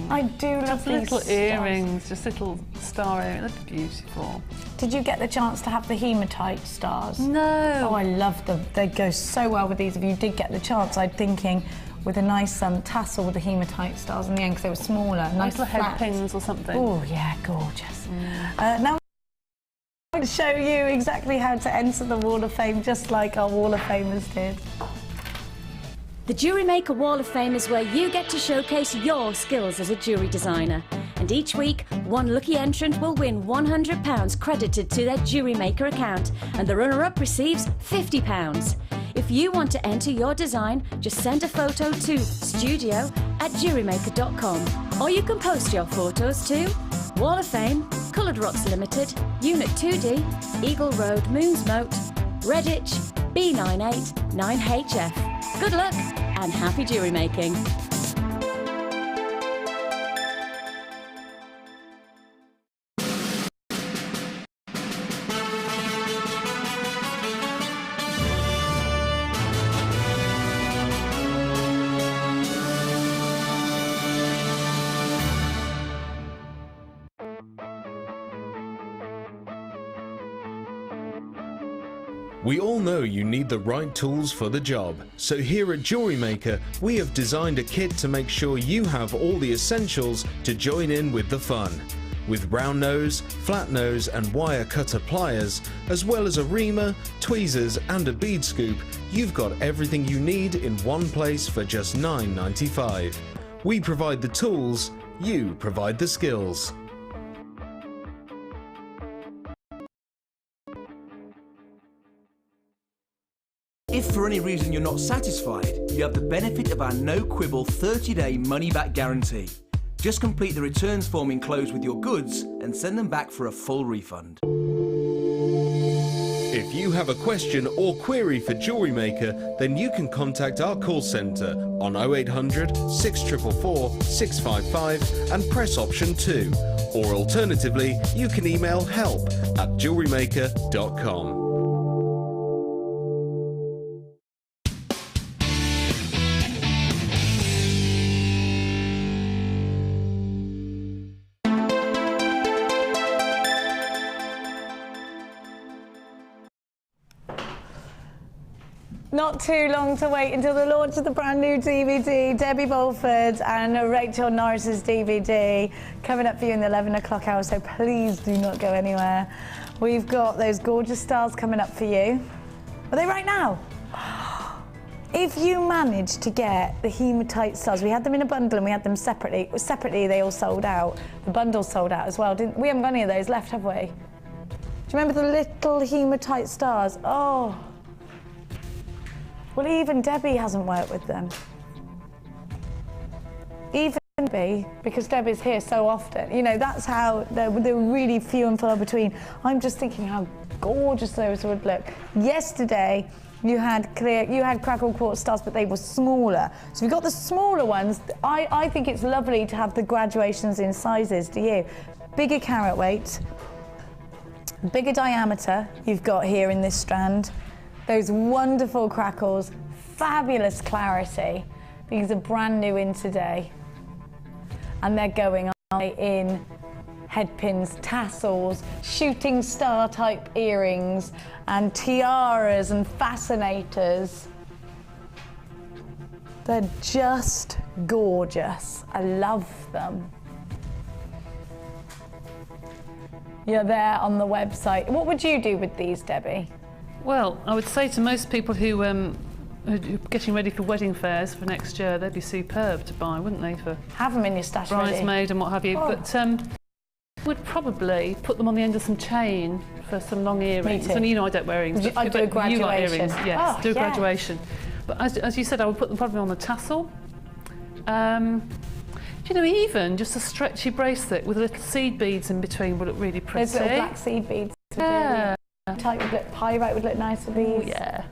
I do love these little earrings, just little star earrings. They're beautiful. Did you get the chance to have the hematite stars? No. Oh, I love them. They go so well with these. If you did get the chance, I'm thinking with a nice tassel with the hematite stars in the end because they were smaller. Nice little head pins or something. Oh, yeah, gorgeous. Now I'm going to show you exactly how to enter the Wall of Fame, just like our Wall of Famers did. The Jewellery Maker Wall of Fame is where you get to showcase your skills as a jewellery designer. And each week, one lucky entrant will win £100 credited to their Jewellery Maker account, and the runner-up receives £50. If you want to enter your design, just send a photo to studio@jewellerymaker.com, or you can post your photos to Wall of Fame, Coloured Rocks Limited, Unit 2D, Eagle Road, Moonsmote, Redditch, B98 9HF. Good luck and happy jewellery making. We all know you need the right tools for the job, so here at Jewellery Maker we have designed a kit to make sure you have all the essentials to join in with the fun. With round nose, flat nose and wire cutter pliers, as well as a reamer, tweezers and a bead scoop, you've got everything you need in one place for just $9.95. We provide the tools, you provide the skills. If for any reason you're not satisfied, you have the benefit of our no-quibble 30-day money-back guarantee. Just complete the returns form enclosed with your goods and send them back for a full refund. If you have a question or query for Jewellery Maker, then you can contact our call centre on 0800 644 655 and press option 2. Or alternatively, you can email help@jewellerymaker.com. Not too long to wait until the launch of the brand new DVD, Debbie Bolford and Rachel Norris's DVD, coming up for you in the 11 o'clock hour, so please do not go anywhere. We've got those gorgeous stars coming up for you. Are they right now? If you manage to get the hematite stars, we had them in a bundle and we had them separately. Separately, they all sold out. The bundles sold out as well. We haven't got any of those left, have we? Do you remember the little hematite stars? Oh. Well, even Debbie hasn't worked with them. Even Debbie, because Debbie's here so often. You know, that's how they're really few and far between. I'm just thinking how gorgeous those would look. Yesterday, you had crackle quartz stars, but they were smaller. So we've got the smaller ones. I think it's lovely to have the graduations in sizes, do you? Bigger carat weight, bigger diameter you've got here in this strand. Those wonderful crackles, fabulous clarity. These are brand new in today. And they're going on in headpins, tassels, shooting star type earrings, and tiaras and fascinators. They're just gorgeous. I love them. You're there on the website. What would you do with these, Debbie? Well, I would say to most people who are getting ready for wedding fairs for next year, they'd be superb to buy, wouldn't they? For have them in your stash bridesmaid and what have you. Oh. But would probably put them on the end of some chain for some long earrings. And you know I don't wear earrings. I'd do a graduation. You like earrings, yes, do a graduation. But as you said, I would put them probably on the tassel. You know, even just a stretchy bracelet with little seed beads in between would look really pretty. There's little black seed beads. Yeah. Pyrite would look nice with these. Oh, yeah.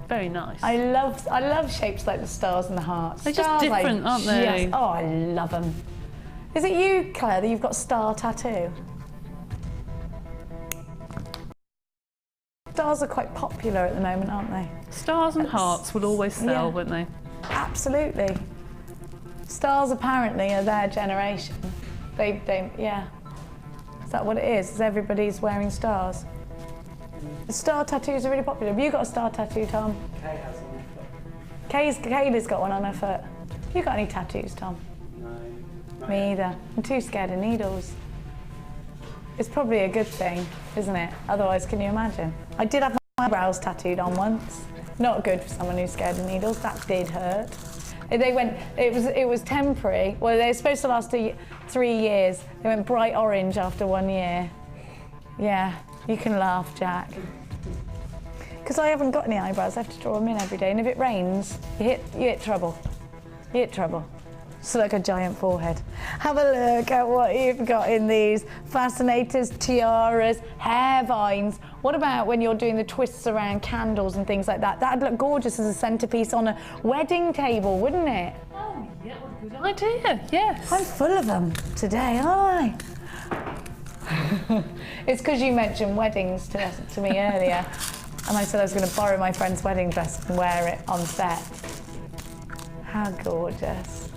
Very nice. I love shapes like the stars and the hearts. They're just different, aren't they? Oh, I love them. Is it you, Claire, that you've got star tattoo? Stars are quite popular at the moment, aren't they? Stars and hearts will always sell, won't they? Absolutely. Stars apparently are their generation. Yeah. Is that what it is? Is everybody's wearing stars? Star tattoos are really popular. Have you got a star tattoo, Tom? Kay has on her foot. Kayla's got one on her foot. Have you got any tattoos, Tom? No. Me either. I'm too scared of needles. It's probably a good thing, isn't it? Otherwise, can you imagine? I did have my eyebrows tattooed on once. Not good for someone who's scared of needles. That did hurt. It was temporary. Well, they were supposed to last 3 years. They went bright orange after 1 year. Yeah, you can laugh, Jack. because I haven't got any eyebrows. I have to draw them in every day, and if it rains, you hit trouble. You hit trouble. It's like a giant forehead. Have a look at what you've got in these fascinators, tiaras, hair vines. What about when you're doing the twists around candles and things like that? That'd look gorgeous as a centerpiece on a wedding table, wouldn't it? Oh, yeah, what a good idea, yes. I'm full of them today, aren't I? It's because you mentioned weddings to me earlier, and I said I was going to borrow my friend's wedding dress and wear it on set. How gorgeous.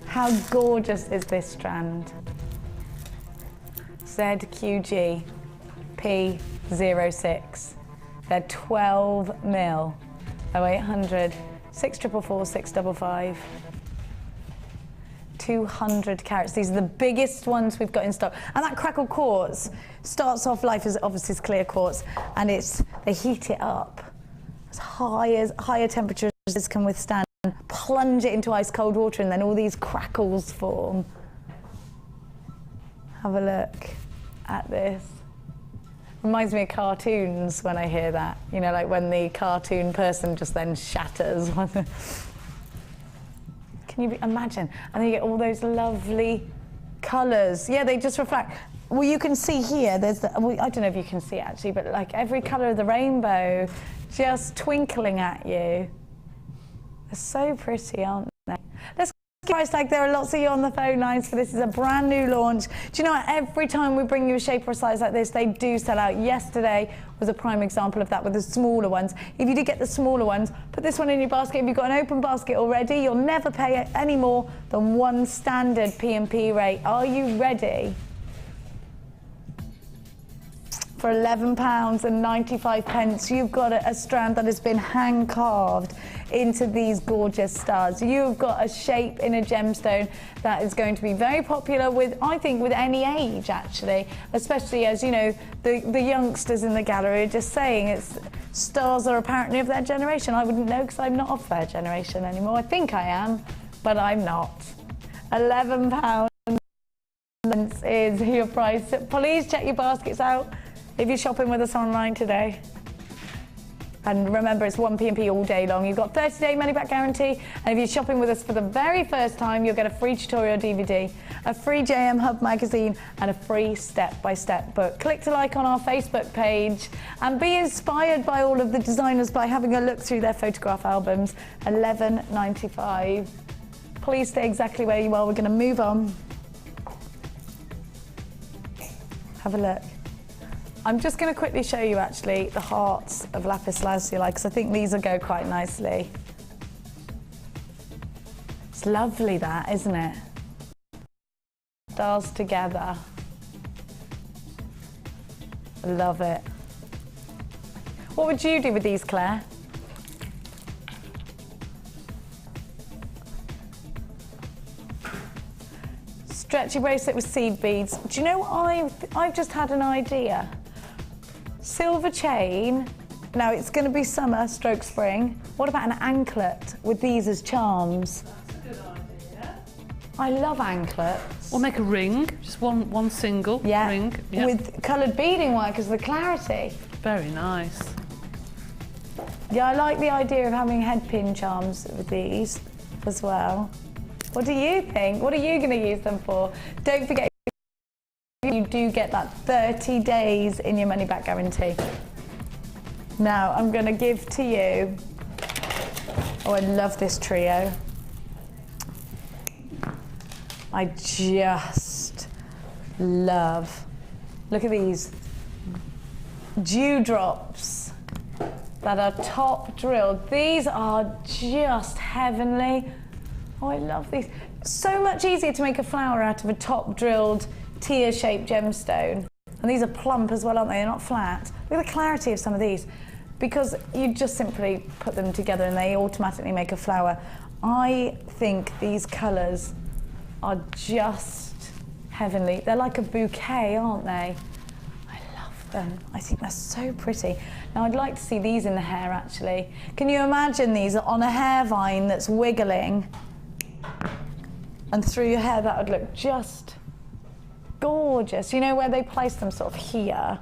How gorgeous is this strand? ZQG P06. They're 12 mil. 0800 644 655. 200 carats. These are the biggest ones we've got in stock. And that crackled quartz starts off life as obviously clear quartz, and they heat it up as higher temperatures as can withstand. Plunge it into ice cold water, and then all these crackles form. Have a look at this. Reminds me of cartoons when I hear that. You know, like when the cartoon person just then shatters. Can you imagine? And then you get all those lovely colours. Yeah, they just reflect. Well, you can see here, there's I don't know if you can see it actually, but like every colour of the rainbow just twinkling at you. They're so pretty, aren't they? Let's price tag. There are lots of you on the phone lines for this is a brand new launch. Do you know what? Every time we bring you a shape or a size like this, they do sell out. Yesterday was a prime example of that with the smaller ones. If you do get the smaller ones, put this one in your basket. If you've got an open basket already, you'll never pay any more than one standard P&P rate. Are you ready? For £11.95, you've got a strand that has been hand carved into these gorgeous stars. You've got a shape in a gemstone that is going to be very popular with, I think, with any age actually, especially as you know, the youngsters in the gallery are just saying stars are apparently of their generation. I wouldn't know because I'm not of their generation anymore. I think I am, but I'm not. £11 is your price. Please check your baskets out if you're shopping with us online today. And remember, it's one P&P all day long. You've got 30-day money-back guarantee, and if you're shopping with us for the very first time, you'll get a free tutorial DVD, a free JM Hub magazine, and a free step-by-step book. Click to like on our Facebook page, and be inspired by all of the designers by having a look through their photograph albums. £11.95. Please stay exactly where you are. We're going to move on. Have a look. I'm just going to quickly show you actually the hearts of Lapis lazuli, because I think these will go quite nicely. It's lovely that, isn't it? Stars together. I love it. What would you do with these, Claire? Stretchy bracelet with seed beads. Do you know what I've just had an idea? Silver chain. Now it's going to be summer stroke spring. What about an anklet with these as charms? That's a good idea. I love anklets. Or make a ring, just one single ring. Yeah, with coloured beading work as the clarity. Very nice. Yeah, I like the idea of having head pin charms with these as well. What do you think? What are you going to use them for? Don't forget, you do get that 30 days in your money back guarantee. Now I'm going to give to you, oh, I love this trio. I just love, look at these dewdrops that are top drilled. These are just heavenly. Oh, I love these. So much easier to make a flower out of a top drilled tear-shaped gemstone. And these are plump as well, aren't they? They're not flat. Look at the clarity of some of these, because you just simply put them together and they automatically make a flower. I think these colours are just heavenly. They're like a bouquet, aren't they? I love them. I think they're so pretty. Now I'd like to see these in the hair actually. Can you imagine these on a hair vine that's wiggling? And through your hair, that would look just gorgeous. You know where they place them sort of here?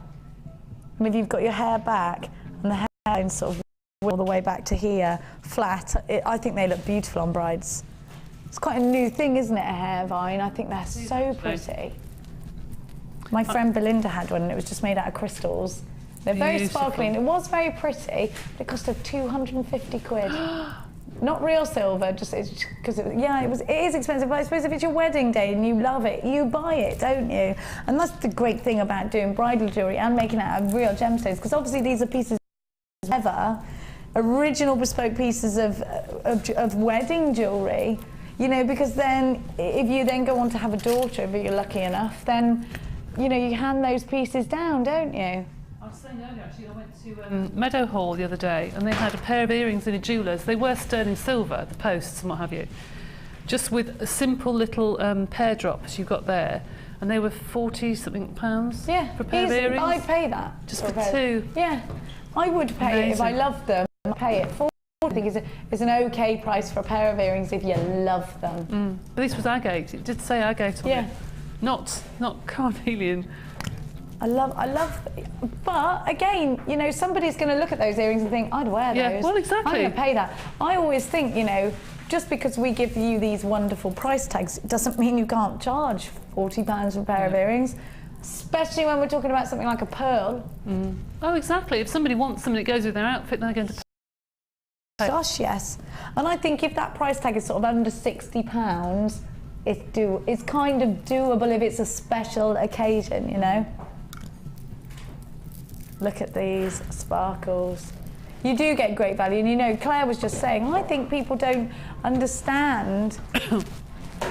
And if you've got your hair back and the hair lines sort of all the way back to here, flat. I think they look beautiful on brides. It's quite a new thing, isn't it, a hair vine? I think they're so pretty. My friend Belinda had one and it was just made out of crystals. They're very sparkly and it was very pretty, but it cost her 250 quid. Not real silver, just because it is expensive, but I suppose if it's your wedding day and you love it, you buy it, don't you? And that's the great thing about doing bridal jewellery and making it out of real gemstones, because obviously these are pieces of original bespoke pieces of wedding jewellery, you know, because then if you then go on to have a daughter, if you're lucky enough, then, you know, you hand those pieces down, don't you? I was saying earlier, actually, I went to Meadowhall the other day and they had a pair of earrings in a jeweller's. They were sterling silver, the posts and what have you, just with a simple little pear drops you got there, and they were 40-something pounds for a pair of earrings. I'd pay that. Just for two. Yeah, I would pay it if I loved them. I'd pay it. I think it's an okay price for a pair of earrings if you love them. But this was agate. It did say agate on it. Not carnelian. I love, but again, you know, somebody's going to look at those earrings and think, I'd wear those. Yeah, well, exactly. I'm going to pay that. I always think, you know, just because we give you these wonderful price tags, it doesn't mean you can't charge £40 for a pair of earrings, especially when we're talking about something like a pearl. Oh, exactly. If somebody wants something that goes with their outfit, they're going to pay. Gosh, yes. And I think if that price tag is sort of under £60, it's kind of doable if it's a special occasion, you know. Look at these sparkles. You do get great value, and you know, Claire was just saying, I think people don't understand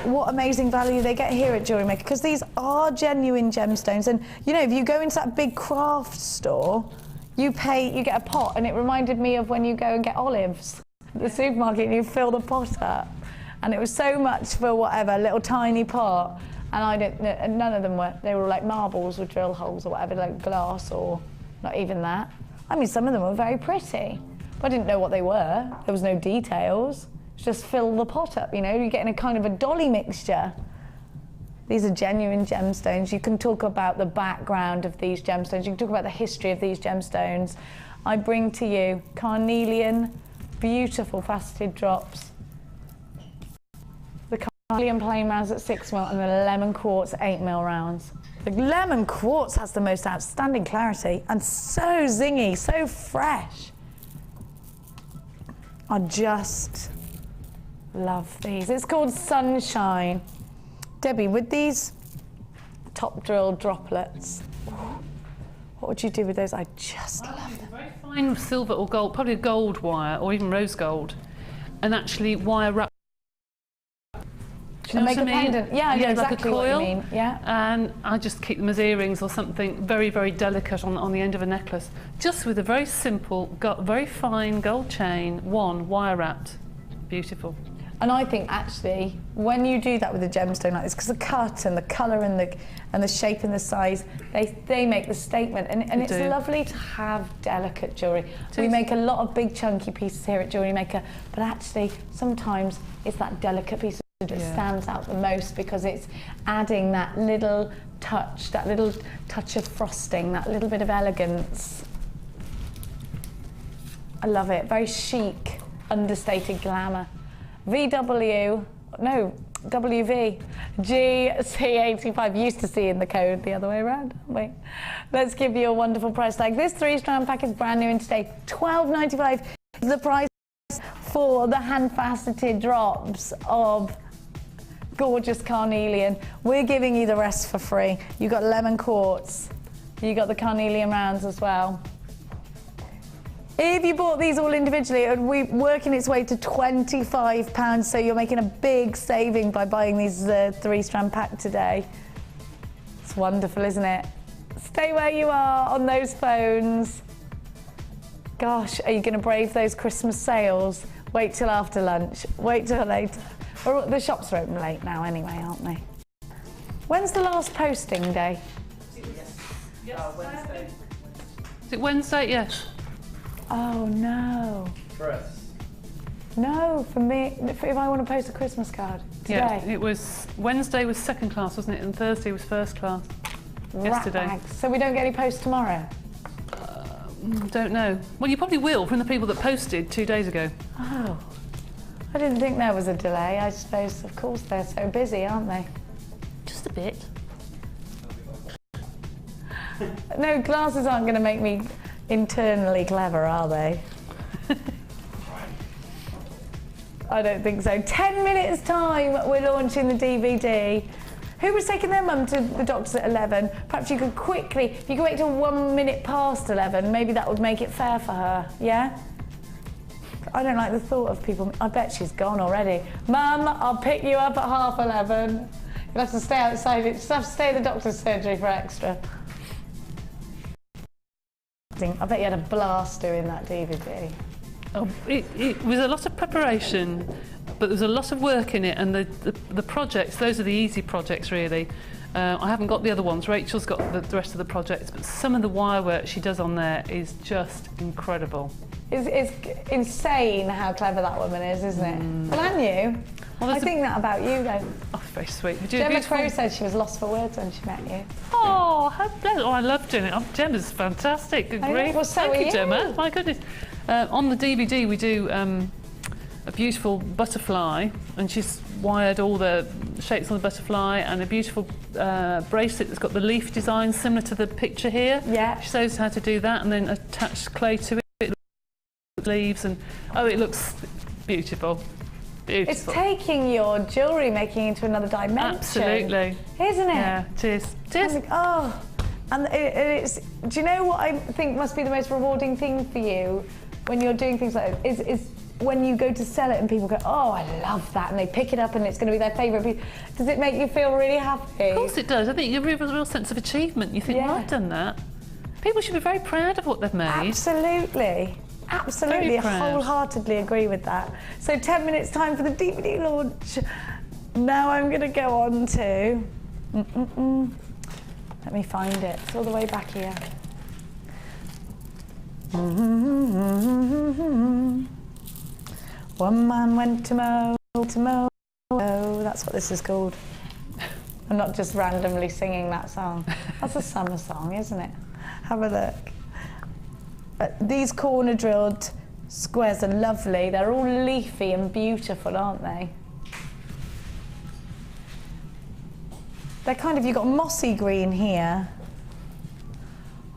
what amazing value they get here at Jewellery Maker, because these are genuine gemstones. And you know, if you go into that big craft store, you get a pot, and it reminded me of when you go and get olives at the supermarket and you fill the pot up. And it was so much for whatever, little tiny pot. And none of them they were like marbles with drill holes or whatever, like glass or not even that. I mean, some of them were very pretty, but I didn't know what they were. There was no details. It's just fill the pot up, you know, you're getting a kind of a dolly mixture. These are genuine gemstones. You can talk about the background of these gemstones. You can talk about the history of these gemstones. I bring to you carnelian, beautiful faceted drops. The carnelian plain rounds at 6mm and the lemon quartz 8mm rounds. The lemon quartz has the most outstanding clarity and so zingy, so fresh. I just love these. It's called Sunshine. Debbie, with these top drill droplets, what would you do with those? I just love them. Very fine silver or gold, probably a gold wire or even rose gold, and actually wire wrap. Do you know what I mean? Pendant. Yeah, I know exactly like a coil, what you mean. Yeah. And I just keep them as earrings or something very, very delicate on the end of a necklace, just with a very simple, very fine gold chain, one wire wrapped. Beautiful. And I think actually, when you do that with a gemstone like this, because the cut and the colour and the shape and the size, they make the statement. And it's lovely to have delicate jewellery. We make a lot of big chunky pieces here at Jewellery Maker, but actually sometimes it's that delicate piece that stands out the most, because it's adding that little touch of frosting, that little bit of elegance. I love it. Very chic, understated glamour. WV, GC85. Used to see in the code the other way around, aren't we? Let's give you a wonderful price tag. This 3-strand pack is brand new in today. £12.95 is the price for the hand-faceted drops of gorgeous carnelian. We're giving you the rest for free. You got lemon quartz, you got the carnelian rounds as well. If you bought these all individually, it would be working its way to £25, so you're making a big saving by buying these 3-strand pack today. It's wonderful, isn't it? Stay where you are on those phones. Gosh, are you going to brave those Christmas sales? Wait till after lunch. Wait till later. The shops are open late now anyway, aren't they? When's the last posting day? Wednesday. Is it Wednesday? Yes. Oh no. For us. No, for me, if I want to post a Christmas card today. Yeah, it was Wednesday was second class, wasn't it? And Thursday was first class. Yesterday. Rat bags. So we don't get any posts tomorrow? Don't know. Well, you probably will from the people that posted 2 days ago. Oh, I didn't think there was a delay. I suppose, of course, they're so busy, aren't they? Just a bit. No, glasses aren't going to make me internally clever, are they? I don't think so. 10 minutes time, we're launching the DVD. Who was taking their mum to the doctor's at 11? Perhaps you could quickly, if you could wait till 1 minute past 11, maybe that would make it fair for her, yeah? I don't like the thought of people, I bet she's gone already. Mum, I'll pick you up at 11:30. You'll have to stay outside, you just have to stay at the doctor's surgery for extra. I bet you had a blast doing that DVD. Oh, it was a lot of preparation, but there was a lot of work in it, and the projects, those are the easy projects really. I haven't got the other ones. Rachel's got the rest of the projects, but some of the wire work she does on there is just incredible. It's insane how clever that woman is, isn't it? Well, and you. Well, I think that about you, though. Oh, very sweet. Gemma Crow said she was lost for words when she met you. Oh, I love doing it. Oh, Gemma's fantastic. Good grief. Well, so Thank you, Gemma. My goodness. On the DVD, we do a beautiful butterfly, and she's wired all the shapes on the butterfly, and a beautiful bracelet that's got the leaf design similar to the picture here. Yeah. She shows how to do that, and then attach clay to it, leaves, and oh, it looks beautiful. Beautiful. It's taking your jewellery making into another dimension. Absolutely. Isn't it? Yeah, it is. It is. Oh, and it's. Do you know what I think must be the most rewarding thing for you when you're doing things like this? Is when you go to sell it and people go, oh, I love that, and they pick it up and it's going to be their favourite piece. Does it make you feel really happy? Of course it does. I think you have a real sense of achievement. You think, Yeah. well, I've done that. People should be very proud of what they've made. Absolutely. Absolutely, I wholeheartedly agree with that. So 10 minutes time for the DVD launch. Now I'm going to go on to... Let me find it. It's all the way back here. One man went to mow. Oh, that's what this is called. I'm not just randomly singing that song. That's a summer song, isn't it? Have a look. These corner drilled squares are lovely. They're all leafy and beautiful, aren't they? They're kind of, you've got mossy green here.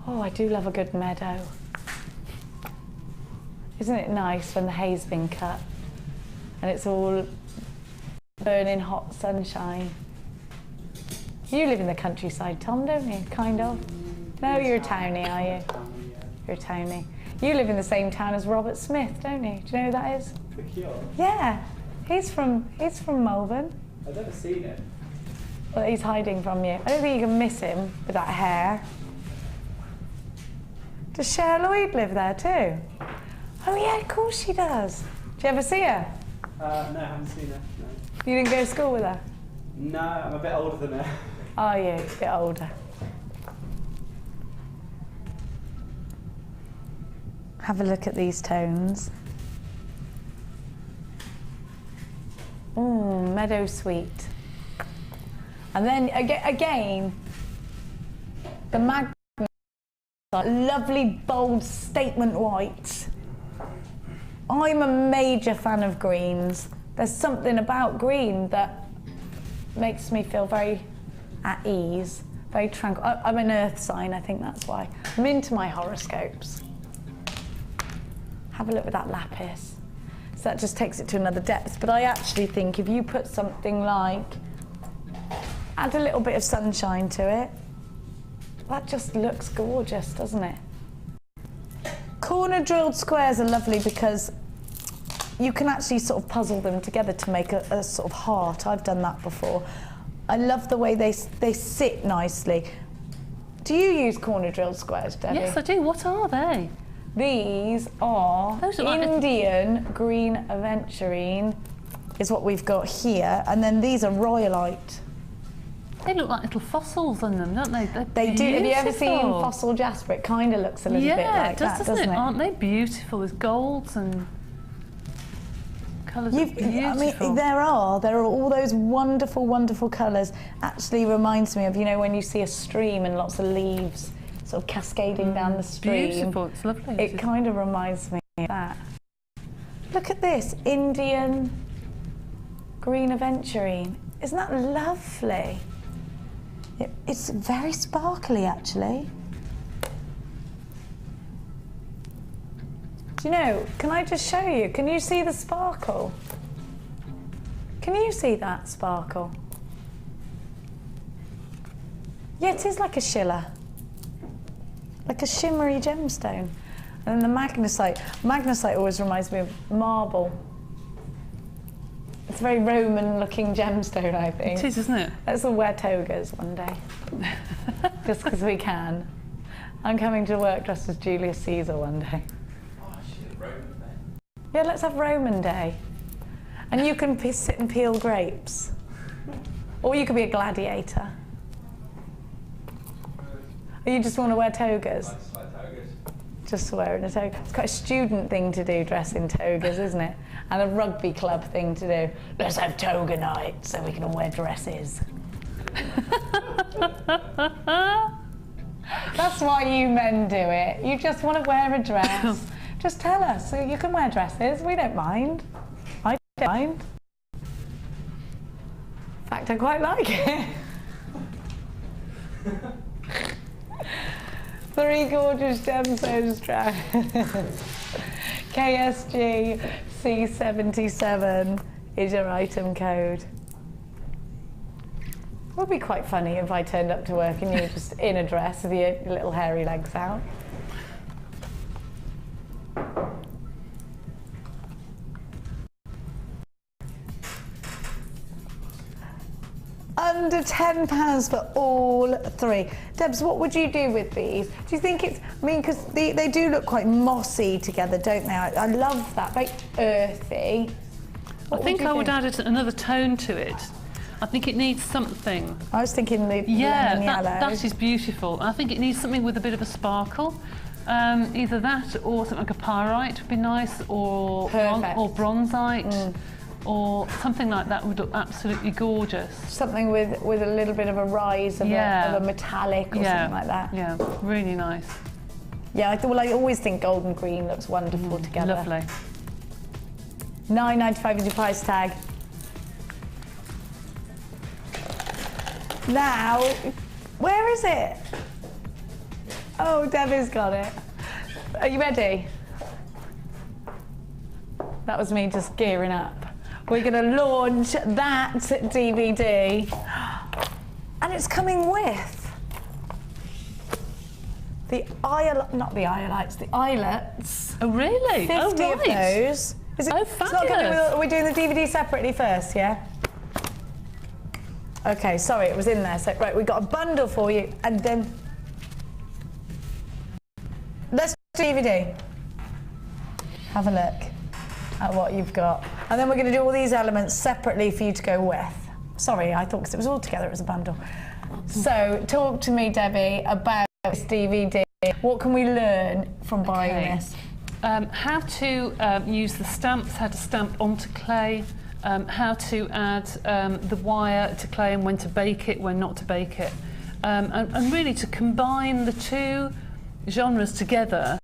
Oh, I do love a good meadow. Isn't it nice when the hay's been cut and it's all burning hot sunshine? You live in the countryside, Tom, don't you? Kind of. No, you're a townie, are you? You're a townie. You live in the same town as Robert Smith, don't you? Do you know who that is? Yeah, he's from Malvern. I've never seen it. Well, he's hiding from you. I don't think you can miss him with that hair. Does Cher Lloyd live there too? Oh yeah, of course she does. Do you ever see her? No, I haven't seen her. No. You didn't go to school with her? No, I'm a bit older than her. Are you? A bit older. Have a look at these tones. Meadow sweet. And then again, the magnet, lovely bold statement white. I'm a major fan of greens. There's something about green that makes me feel very at ease, very tranquil. I'm an earth sign, I think that's why. I'm into my horoscopes. Have a look at that lapis. So that just takes it to another depth. But I actually think if you put something like, add a little bit of sunshine to it, that just looks gorgeous, doesn't it? Corner drilled squares are lovely because you can actually sort of puzzle them together to make a sort of heart. I've done that before. I love the way they sit nicely. Do you use corner drilled squares, Debbie? Yes, I do. What are they? These are Indian green aventurine, is what we've got here, and then these are royalite. They look like little fossils in them, don't they? They do. Have you ever seen fossil jasper? It kind of looks a little bit like that, doesn't it? Aren't they beautiful? There's golds and colours. Beautiful. I mean, there are all those wonderful, wonderful colours. Actually, reminds me of, you know, when you see a stream and lots of leaves. sort of cascading down the stream. Beautiful, it's lovely. It kind of reminds me of that. Look at this, Indian green aventurine. Isn't that lovely? It's very sparkly, actually. Do you know, can I just show you? Can you see the sparkle? Can you see that sparkle? Yeah, it is like a shiller. Like a shimmery gemstone. And then the magnesite. Magnesite always reminds me of marble. It's a very Roman-looking gemstone, I think. It is, isn't it? Let's all wear togas one day. Just because we can. I'm coming to work dressed as Julius Caesar one day. Oh, shit, Roman Day. Yeah, let's have Roman Day. And you can sit and peel grapes. Or you could be a gladiator. Or you just want to wear togas? I just like togas. Just wearing a toga. It's quite a student thing to do, dress in togas, isn't it? And a rugby club thing to do. Let's have toga night so we can all wear dresses. That's why you men do it. You just want to wear a dress. Just tell us. So you can wear dresses. We don't mind. I don't mind. In fact, I quite like it. 3 gorgeous gemstone strands. KSG C77 is your item code. It would be quite funny if I turned up to work and you were just in a dress with your little hairy legs out. Under £10 for all 3. Debs, what would you do with these? Do you think it's, I mean, because they do look quite mossy together, don't they? I love that, very earthy. I think I would add another tone to it. I think it needs something. I was thinking the lemon yellow. That is beautiful. I think it needs something with a bit of a sparkle. Either that or something like a pyrite would be nice, or bronzite. Or something like that would look absolutely gorgeous. Something with a little bit of a rise of, a metallic or something like that. Yeah, really nice. Yeah, I always think gold and green looks wonderful together. Lovely. £9.95 is your price tag. Now, where is it? Oh, Debbie's got it. Are you ready? That was me just gearing up. We're going to launch that DVD, and it's coming with the not the eyelets, the eyelets. Oh really? 50 of those. Is it? Oh, fabulous. Are we doing the DVD separately first? Yeah. Okay. Sorry, it was in there. So right, we got a bundle for you, and then let's do DVD. Have a look at what you've got. And then we're going to do all these elements separately for you to go with. Sorry, I thought because it was all together, it was a bundle. So talk to me, Debbie, about this DVD. What can we learn from buying this? How to use the stamps, how to stamp onto clay, how to add the wire to clay and when to bake it, when not to bake it. And really to combine the two genres together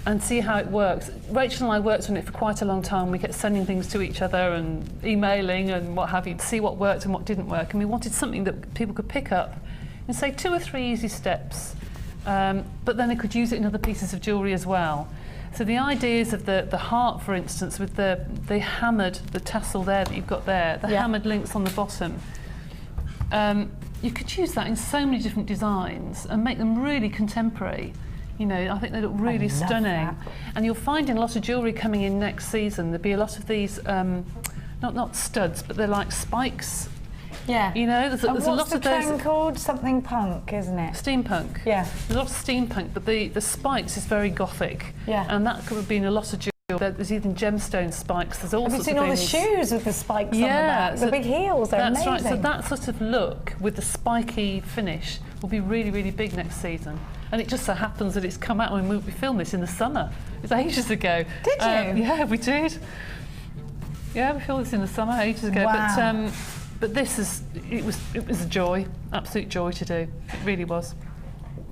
and see how it works. Rachel and I worked on it for quite a long time. We kept sending things to each other and emailing and what have you to see what worked and what didn't work. And we wanted something that people could pick up in, say, 2 or 3 easy steps. But then they could use it in other pieces of jewellery as well. So the ideas of the heart, for instance, with the hammered, the tassel there that you've got there, the hammered links on the bottom, you could use that in so many different designs and make them really contemporary. You know, I think they look really stunning. That. And you'll find in a lot of jewellery coming in next season, there'll be a lot of these, not studs, but they're like spikes. Yeah. You know, there's a lot of those. What's the trend called? Something punk, isn't it? Steampunk. Yeah. There's a lot of steampunk, but the spikes is very gothic. Yeah. And that could have been a lot of jewellery. There's even gemstone spikes. There's all sorts of things. Have you seen all the shoes with the spikes on the back? The big heels, they're amazing. That's right. So that sort of look with the spiky finish will be really, really big next season. And it just so happens that it's come out when we filmed this in the summer. It was ages ago. Did you? Yeah, we did. Yeah, we filmed this in the summer ages ago. Wow. But this is, it was a joy, absolute joy to do. It really was.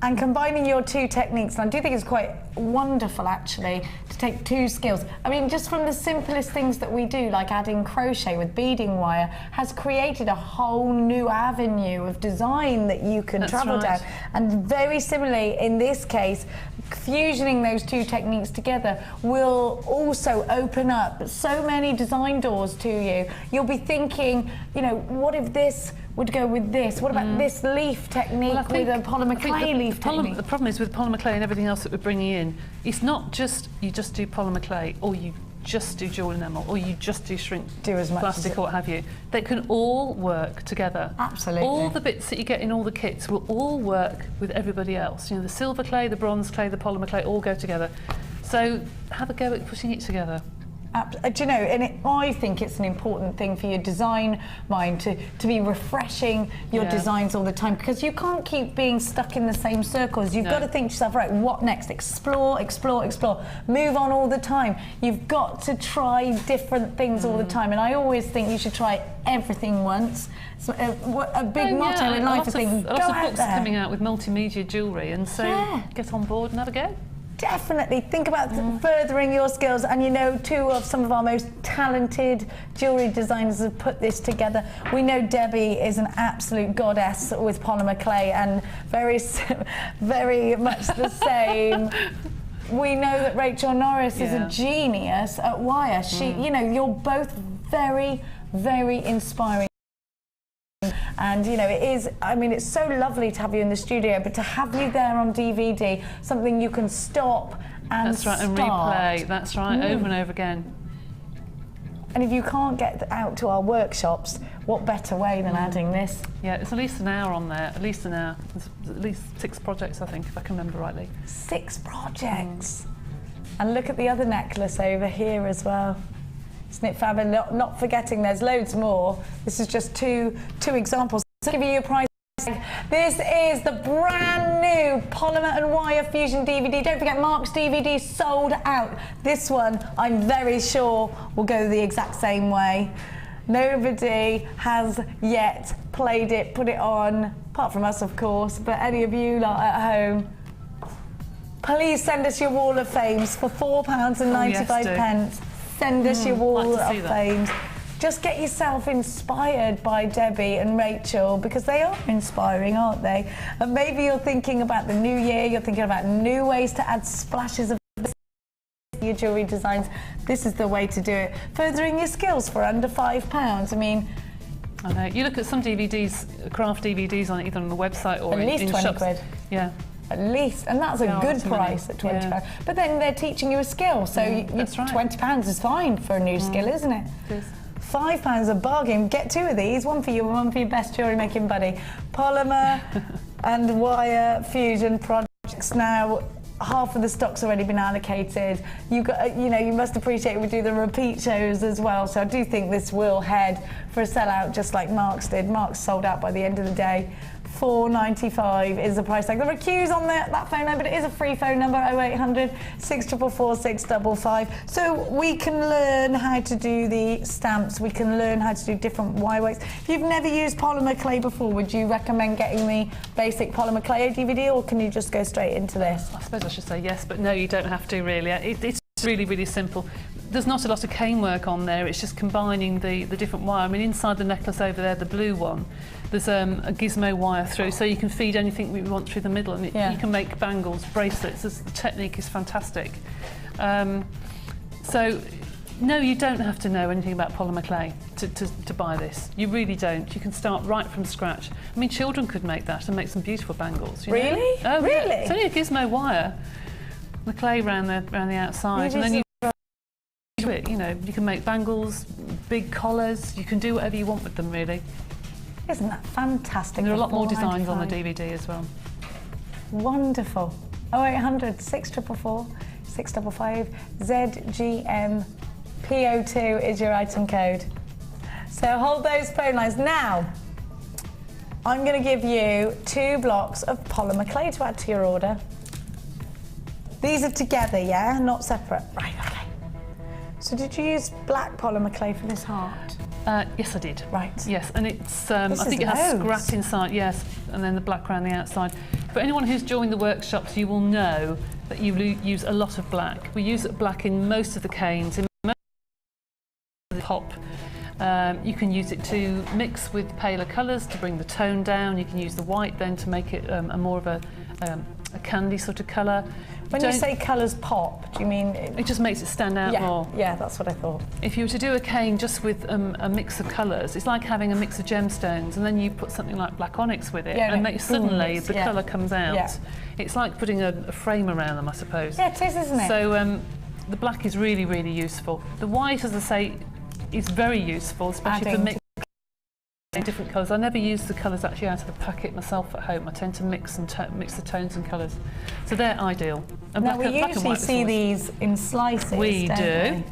And combining your two techniques, and I do think it's quite wonderful actually to take two skills. I mean, just from the simplest things that we do, like adding crochet with beading wire, has created a whole new avenue of design that you can travel down. And very similarly, in this case, fusioning those two techniques together will also open up so many design doors to you. You'll be thinking, you know, what if this would go with this? What about this leaf technique with a polymer clay leaf technique? The problem is with polymer clay and everything else that we're bringing in, it's not just you just do polymer clay or you just do jewel enamel or you just do shrink plastic or what have you. They can all work together. Absolutely. All the bits that you get in all the kits will all work with everybody else. You know, the silver clay, the bronze clay, the polymer clay all go together. So have a go at putting it together. Do you know, and I think it's an important thing for your design mind to be refreshing your designs all the time, because you can't keep being stuck in the same circles. You've got to think to yourself, right, what next? Explore, explore, explore. Move on all the time. You've got to try different things all the time, and I always think you should try everything once. So, a big motto in life is thinking, go out there. Lots of books are coming out with multimedia jewellery, and so get on board and have a go. Definitely think about furthering your skills, and you know, two of some of our most talented jewellery designers have put this together. We know Debbie is an absolute goddess with polymer clay and very much the same. We know that Rachel Norris is a genius at wire. You know, you're both very, very inspiring. And you know, it is, I mean, it's so lovely to have you in the studio, but to have you there on DVD, something you can stop and start. And replay, that's right, over and over again. And if you can't get out to our workshops, what better way than adding this? Yeah, it's at least an hour on there, at least an hour. There's at least 6 projects, I think, if I can remember rightly. 6 projects. And look at the other necklace over here as well. Isn't it fab? And not forgetting there's loads more. This is just two examples. So I'll give you a price. This is the brand new Polymer and Wire Fusion DVD. Don't forget, Mark's DVD sold out. This one, I'm very sure, will go the exact same way. Nobody has yet played it, put it on, apart from us, of course, but any of you lot at home, please send us your Wall of Fames for £4.95. Send us your Wall of Fames. Just get yourself inspired by Debbie and Rachel, because they are inspiring, aren't they? And maybe you're thinking about the new year, you're thinking about new ways to add splashes of your jewellery designs. This is the way to do it. Furthering your skills for under £5. I mean, I know. You look at some DVDs, craft DVDs on either on the website or at least in 20 shops. quid. Yeah. At least, and that's a good price at £20. But then they're teaching you a skill, so that's right. £20 is fine for a new skill, isn't it? It is. £5 a bargain. Get 2 of these, one for you and one for your best jewellery making buddy. Polymer and Wire Fusion projects. Now, half of the stock's already been allocated. You know, you must appreciate we do the repeat shows as well, so I do think this will head for a sellout just like Mark's did. Mark's sold out by the end of the day. £4.95 is the price tag. There are queues on that phone number, but it is a free phone number, 0800 644 655. So we can learn how to do the stamps, we can learn how to do different wire weights. If you've never used polymer clay before, would you recommend getting the basic polymer clay DVD, or can you just go straight into this? I suppose I should say yes, but no, you don't have to really. It's really, really simple. There's not a lot of cane work on there, it's just combining the different wire. I mean, inside the necklace over there, the blue one, there's a gizmo wire through, so you can feed anything we want through the middle, and you can make bangles, bracelets. The technique is fantastic. So, no, you don't have to know anything about polymer clay to buy this. You really don't. You can start right from scratch. I mean, children could make that and make some beautiful bangles. You know? Really? Oh, really? Yeah. It's only a gizmo wire, the clay around the outside, and then you do it. You know, you can make bangles, big collars. You can do whatever you want with them, really. Isn't that fantastic? And there are a lot more designs on the DVD as well. Wonderful. 0800 644 655 ZGM PO2 is your item code. So hold those phone lines. Now, I'm going to give you 2 blocks of polymer clay to add to your order. These are together, yeah? Not separate. Right, okay. So did you use black polymer clay for this heart? Yes, I did. Right. Yes, and it's, I think it has scrap inside, yes, and then the black around the outside. For anyone who's joined the workshops, you will know that you use a lot of black. We use black in most of the canes, in most of the pop. You can use it to mix with paler colours to bring the tone down. You can use the white then to make it a more of a candy sort of colour. When you say colours pop, do you mean... It just makes it stand out more. Yeah, that's what I thought. If you were to do a cane just with a mix of colours, it's like having a mix of gemstones and then you put something like black onyx with it and suddenly the colour comes out. Yeah. It's like putting a frame around them, I suppose. Yeah, it is, isn't it? So the black is really, really useful. The white, as I say, is very useful, especially for mixing different colours. I never use the colours actually out of the packet myself at home. I tend to mix the tones and colours. So they're ideal. And now we usually see these in slices. We do.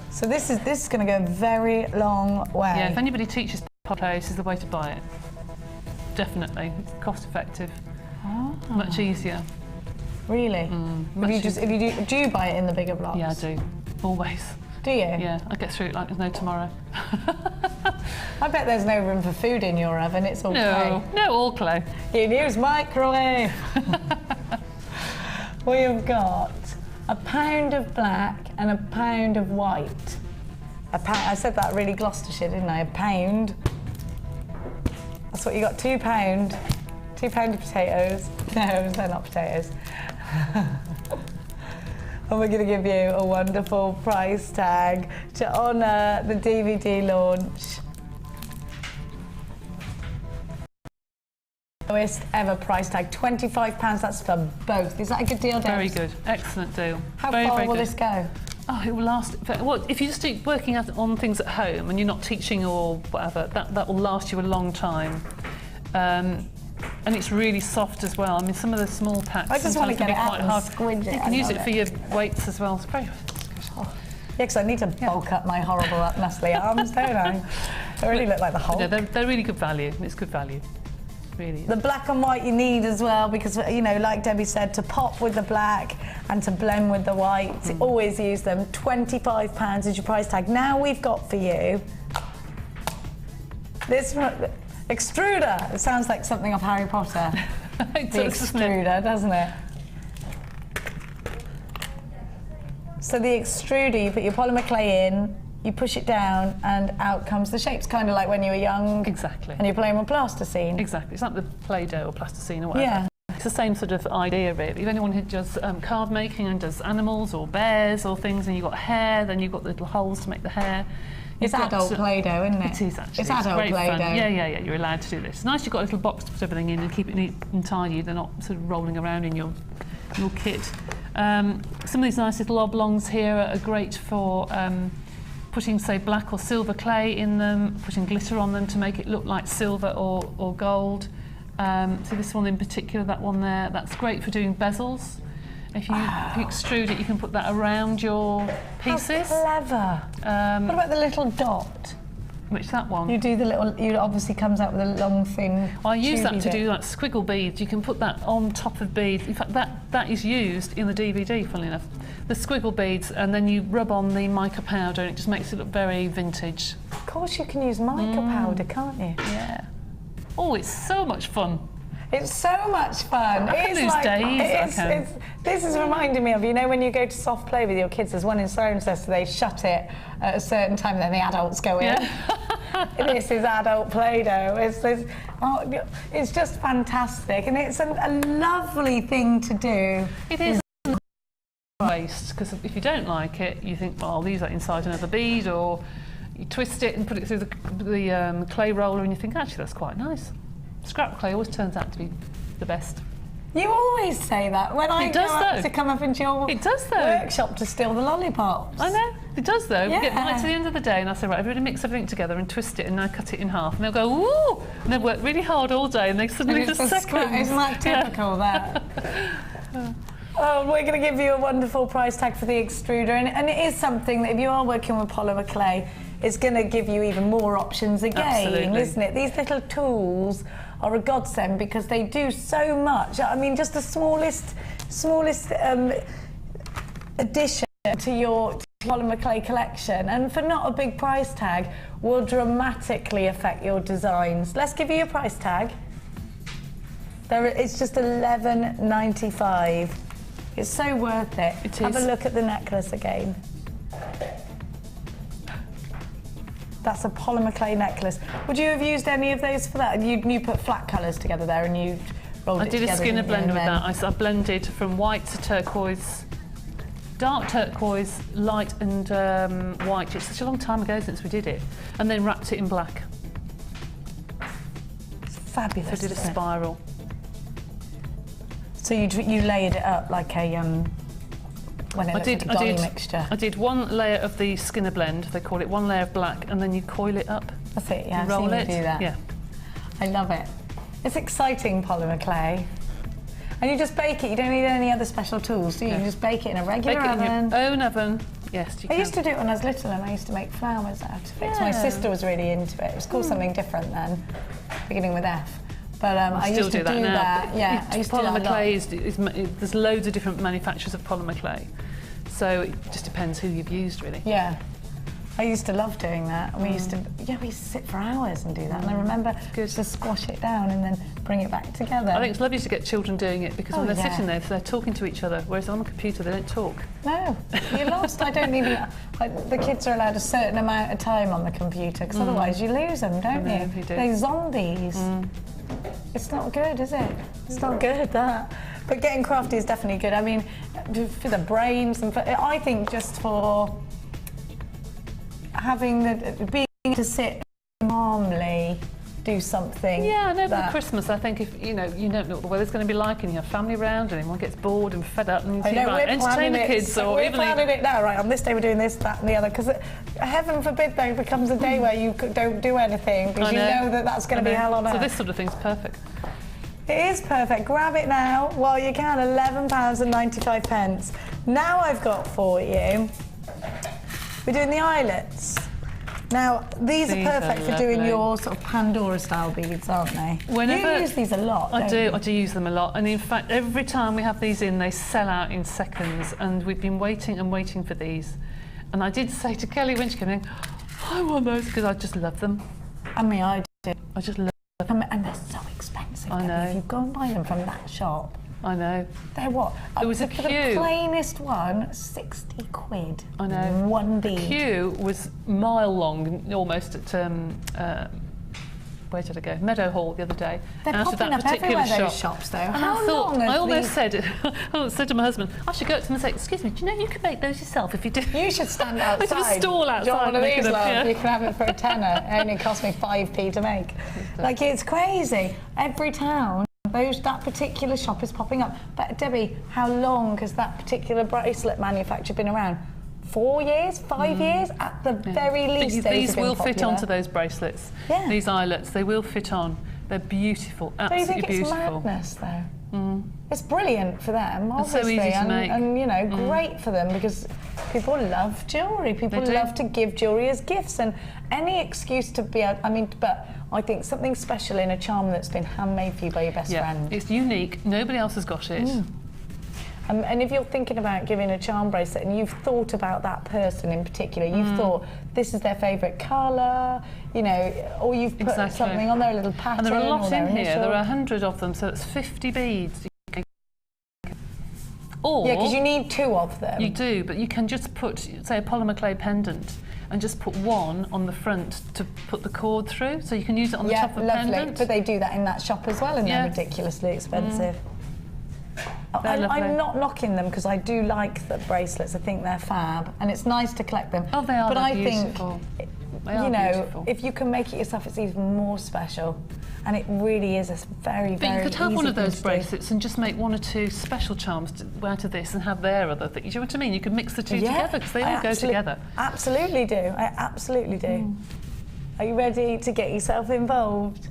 So this is going to go a very long way. Yeah, if anybody teaches Polymer, this is the way to buy it. Definitely. It's cost effective. Oh. Much easier. Really? Do you buy it in the bigger blocks? Yeah, I do. Always. Do you? Yeah, I get through it like there's no tomorrow. I bet there's no room for food in your oven, it's all clay. No, all clay. You use microwave. We've got a pound of black and a pound of white. I said that really Gloucestershire, didn't I? A pound. That's what you got, 2 pound. 2 pound of potatoes. No, they're not potatoes. And we're going to give you a wonderful price tag to honour the DVD launch. Lowest ever price tag, £25, that's for both. Is that a good deal, Dave? Very good, excellent deal. How far will this go? Oh, it will last, well, if you just keep working on things at home and you're not teaching or whatever, that will last you a long time. And it's really soft as well. I mean, some of the small packs I just want to get it out and squidge it. You can use it for your weights as well. It's very good. Oh. Yeah, because I need to bulk up my horrible muscly arms, don't I? They really look like the Hulk. Yeah, they're really good value. It's good value. Really. The black and white you need as well, because, you know, like Debbie said, to pop with the black and to blend with the white, always use them. £25 is your price tag. Now we've got for you this extruder. It sounds like something off Harry Potter. The extruder, doesn't it? So the extruder, you put your polymer clay in, you push it down, and out comes the shapes, kind of like when you were young. Exactly. And you're playing with plasticine. Exactly. It's like the Play-Doh or plasticine or whatever. Yeah. It's the same sort of idea, really. If anyone who does card making and does animals or bears or things, and you've got hair, then you've got the little holes to make the hair. It's adult Play-Doh, isn't it? It is, actually. It's adult Play-Doh. Yeah, you're allowed to do this. It's nice you've got a little box to put everything in and keep it neat and tidy. They're not sort of rolling around in your kit. Some of these nice little oblongs here are great for putting, say, black or silver clay in them, putting glitter on them to make it look like silver or gold. So this one in particular, that one there, that's great for doing bezels. If you extrude it, you can put that around your pieces. How clever. What about the little dot? Which, that one? You do the little, it obviously comes out with a long, thin I use that to bit. do like squiggle beads. You can put that on top of beads. In fact, that is used in the DVD, funnily enough. The squiggle beads, and then you rub on the mica powder, and it just makes it look very vintage. Of course you can use mica powder, can't you? Yeah. Oh, it's so much fun. It's so much fun. I can lose days. This is reminding me of, you know, when you go to soft play with your kids, there's one in Cirencester, they shut it at a certain time, then the adults go in. Yeah. This is adult Play-Doh. It's just fantastic, and it's a lovely thing to do. It is waste, because if you don't like it, you think, well, these are inside another bead, or you twist it and put it through the clay roller, and you think, actually, that's quite nice. Scrap clay always turns out to be the best. You always say that when I go up to come up into your workshop to steal the lollipops. I know, it does though. Yeah. We get right to the end of the day and I say, right, everybody mix everything together and twist it, and I cut it in half, and they'll go, ooh! And they've worked really hard all day, and they suddenly just seconds. Isn't that typical, that? Oh, we're going to give you a wonderful price tag for the extruder, and it is something that if you are working with polymer clay, it's going to give you even more options again, isn't it? These little tools are a godsend because they do so much. I mean, just the smallest addition to your polymer clay collection, and for not a big price tag, will dramatically affect your designs. Let's give you your price tag. It's just $11.95. It's so worth it. It Have is. a look at the necklace again. That's a polymer clay necklace. Would you have used any of those for that? You put flat colours together there and you rolled it together. I did a skinner didn't you? blend with And that. I blended from white to turquoise, dark turquoise, light and white. It's such a long time ago since we did it. And then wrapped it in black. It's fabulous. So I did a isn't it? spiral. So you layered it up like a when it looks like a dolly mixture. I did one layer of the skinner blend. They call it one layer of black, and then you coil it up. That's it. Yeah, I've roll seen it. you do that. Yeah. I love it. It's exciting, polymer clay. And you just bake it. You don't need any other special tools, do you? You just bake it in a regular Bake it in oven. your own oven. Yes, you I can. used to do it when I was little, and I used to make flowers out of it. So my sister was really into it. It was called something different then, beginning with F. But I used to do that. Yeah, I used to do that a polymer lot. clay there's loads of different manufacturers of polymer clay, so it just depends who you've used, really. Yeah, I used to love doing that. And we used to sit for hours and do that. And I remember to squash it down and then bring it back together. I think it's lovely to get children doing it because when they're yeah. sitting there, they're talking to each other, whereas on a computer they don't talk. No, you're lost. I don't even. The kids are allowed a certain amount of time on the computer because otherwise you lose them, don't you? You do. They're zombies. It's not good, is it? It's not good, that. But getting crafty is definitely good. I mean, for the brains and I think just for having being to sit calmly, do something. Yeah, and over Christmas, I think if you don't know what the weather's going to be like, and you have family around, and everyone gets bored and fed up, and you think, right, entertain the kids, or even we're planning it now, right? On this day we're doing this, that, and the other. Because heaven forbid, though, becomes a day where you don't do anything because you know that that's going to be hell on earth. So this sort of thing's perfect. It is perfect. Grab it now while you can. £11.95. Now I've got for you. We're doing the eyelets. Now, these are perfect for doing your sort of Pandora-style beads, aren't they? Whenever you use these a lot, I do use them a lot. And in fact, every time we have these in, they sell out in seconds. And we've been waiting and waiting for these. And I did say to Kelly when she came in, I want those because I just love them. I mean, I do. I just love them. And they're so expensive. I know. If you go and buy them from that shop, I know. they're what? There was a for queue. the plainest one, 60 quid. I know. One bead. The queue was mile long, almost at where did I go? Meadowhall the other day. They're out of popping that up particular everywhere, shop. those shops, though. And How I thought, long I have almost these... said, I said to my husbend, I should go up to them and say, excuse me, do you know you can make those yourself if you do? You should stand outside. There's a stall outside. Do you want one of making these, them, love? yeah. You can have it for a tenner. It only cost me 5p to make. Like, it's crazy. Every town, that particular shop is popping up. But Debbie, how long has that particular bracelet manufacturer been around? 4 years? 5 years? At the very least, these will fit onto those bracelets. Yeah. These eyelets, they will fit on. They're beautiful, absolutely beautiful. Do you think it's madness, though? It's brilliant for them, obviously, so easy to make. and you know, great for them because people love jewellery. People love to give jewellery as gifts, and any excuse to be able, but I think something special in a charm that's been handmade for you by your best friend. It's unique. Nobody else has got it. And if you're thinking about giving a charm bracelet and you've thought about that person in particular, you've thought this is their favourite colour, you know, or you've put something on there, a little pattern. And there are a lot or their in here. initial. There are 100 of them, so it's 50 beads. Or yeah, because you need 2 of them. You do, but you can just put, say, a polymer clay pendant and just put one on the front to put the cord through, so you can use it on the top of the pendant. But they do that in that shop as well, and they're ridiculously expensive. I'm not knocking them because I do like the bracelets. I think they're fab, and it's nice to collect them. Oh, they are. But I beautiful. think, you know, beautiful. if you can make it yourself, it's even more special. And it really is a very, but you could have easy one of thing those to bracelets and just make 1 or 2 special charms out of this and have their other thing. Do you know what I mean? You could mix the two together because they all go together. Absolutely do. I absolutely do. Are you ready to get yourself involved?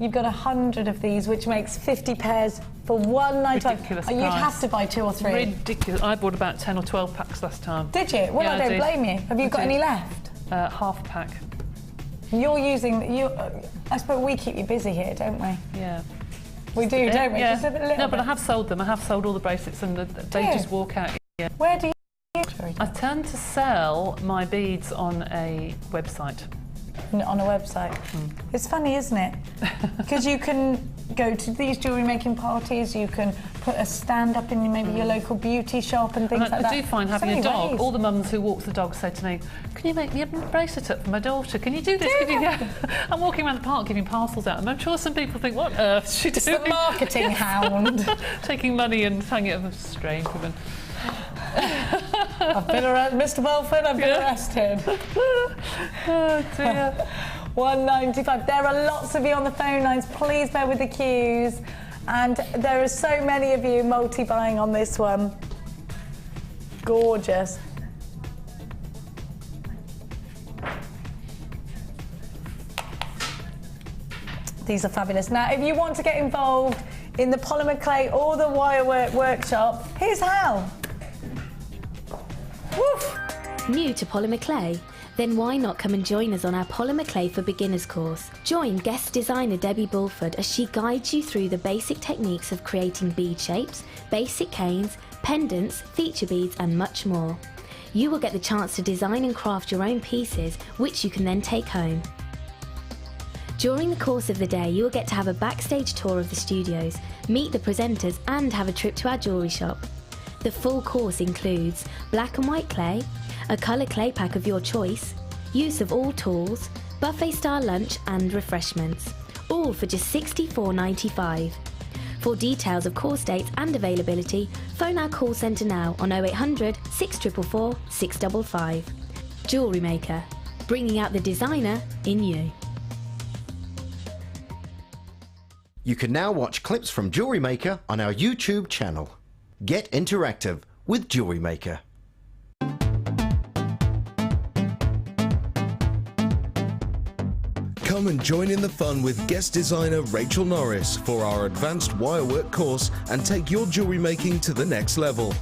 You've got 100 of these, which makes 50 pairs for one night. Ridiculous price. You'd have to buy 2 or 3. Ridiculous. I bought about 10 or 12 packs last time. Did you? Well, yeah, I don't blame you. Have you got any left? Half a pack. You're using... I suppose we keep you busy here, don't we? Yeah. We do, don't we? Yeah. Just a little no, but bit. I have sold them. I have sold all the bracelets and they just walk out. Yeah. Where do you... I tend to sell my beads on a website. on a website. It's funny, isn't it? Because you can go to these jewellery making parties, you can put a stand up in maybe your local beauty shop and things like that. I do find having a dog, all the mums who walk the dog say to me, can you make me a bracelet up for my daughter? Can you do this? I'm walking around the park giving parcels out, and I'm sure some people think, what on earth is she doing? The marketing hound. Taking money and hanging it up. Strange woman. I've been arrested, Mr. Belford, I've been arrested. Oh dear. £1.95. There are lots of you on the phone lines. Please bear with the queues. And there are so many of you multi-buying on this one. Gorgeous. These are fabulous. Now, if you want to get involved in the polymer clay or the wire work workshop, here's how. Woof. New to polymer clay? Then why not come and join us on our Polymer Clay for Beginners course? Join guest designer Debbie Bulford as she guides you through the basic techniques of creating bead shapes, basic canes, pendants, feature beads and much more. You will get the chance to design and craft your own pieces, which you can then take home. During the course of the day, you will get to have a backstage tour of the studios, meet the presenters and have a trip to our jewellery shop. The full course includes black and white clay, a colour clay pack of your choice, use of all tools, buffet-style lunch and refreshments, all for just $64.95. For details of course dates and availability, phone our call centre now on 0800 644 655. Jewellery Maker, bringing out the designer in you. You can now watch clips from Jewellery Maker on our YouTube channel. Get interactive with Jewellery Maker. Come and join in the fun with guest designer Rachel Norris for our advanced wirework course and take your jewellery making to the next level.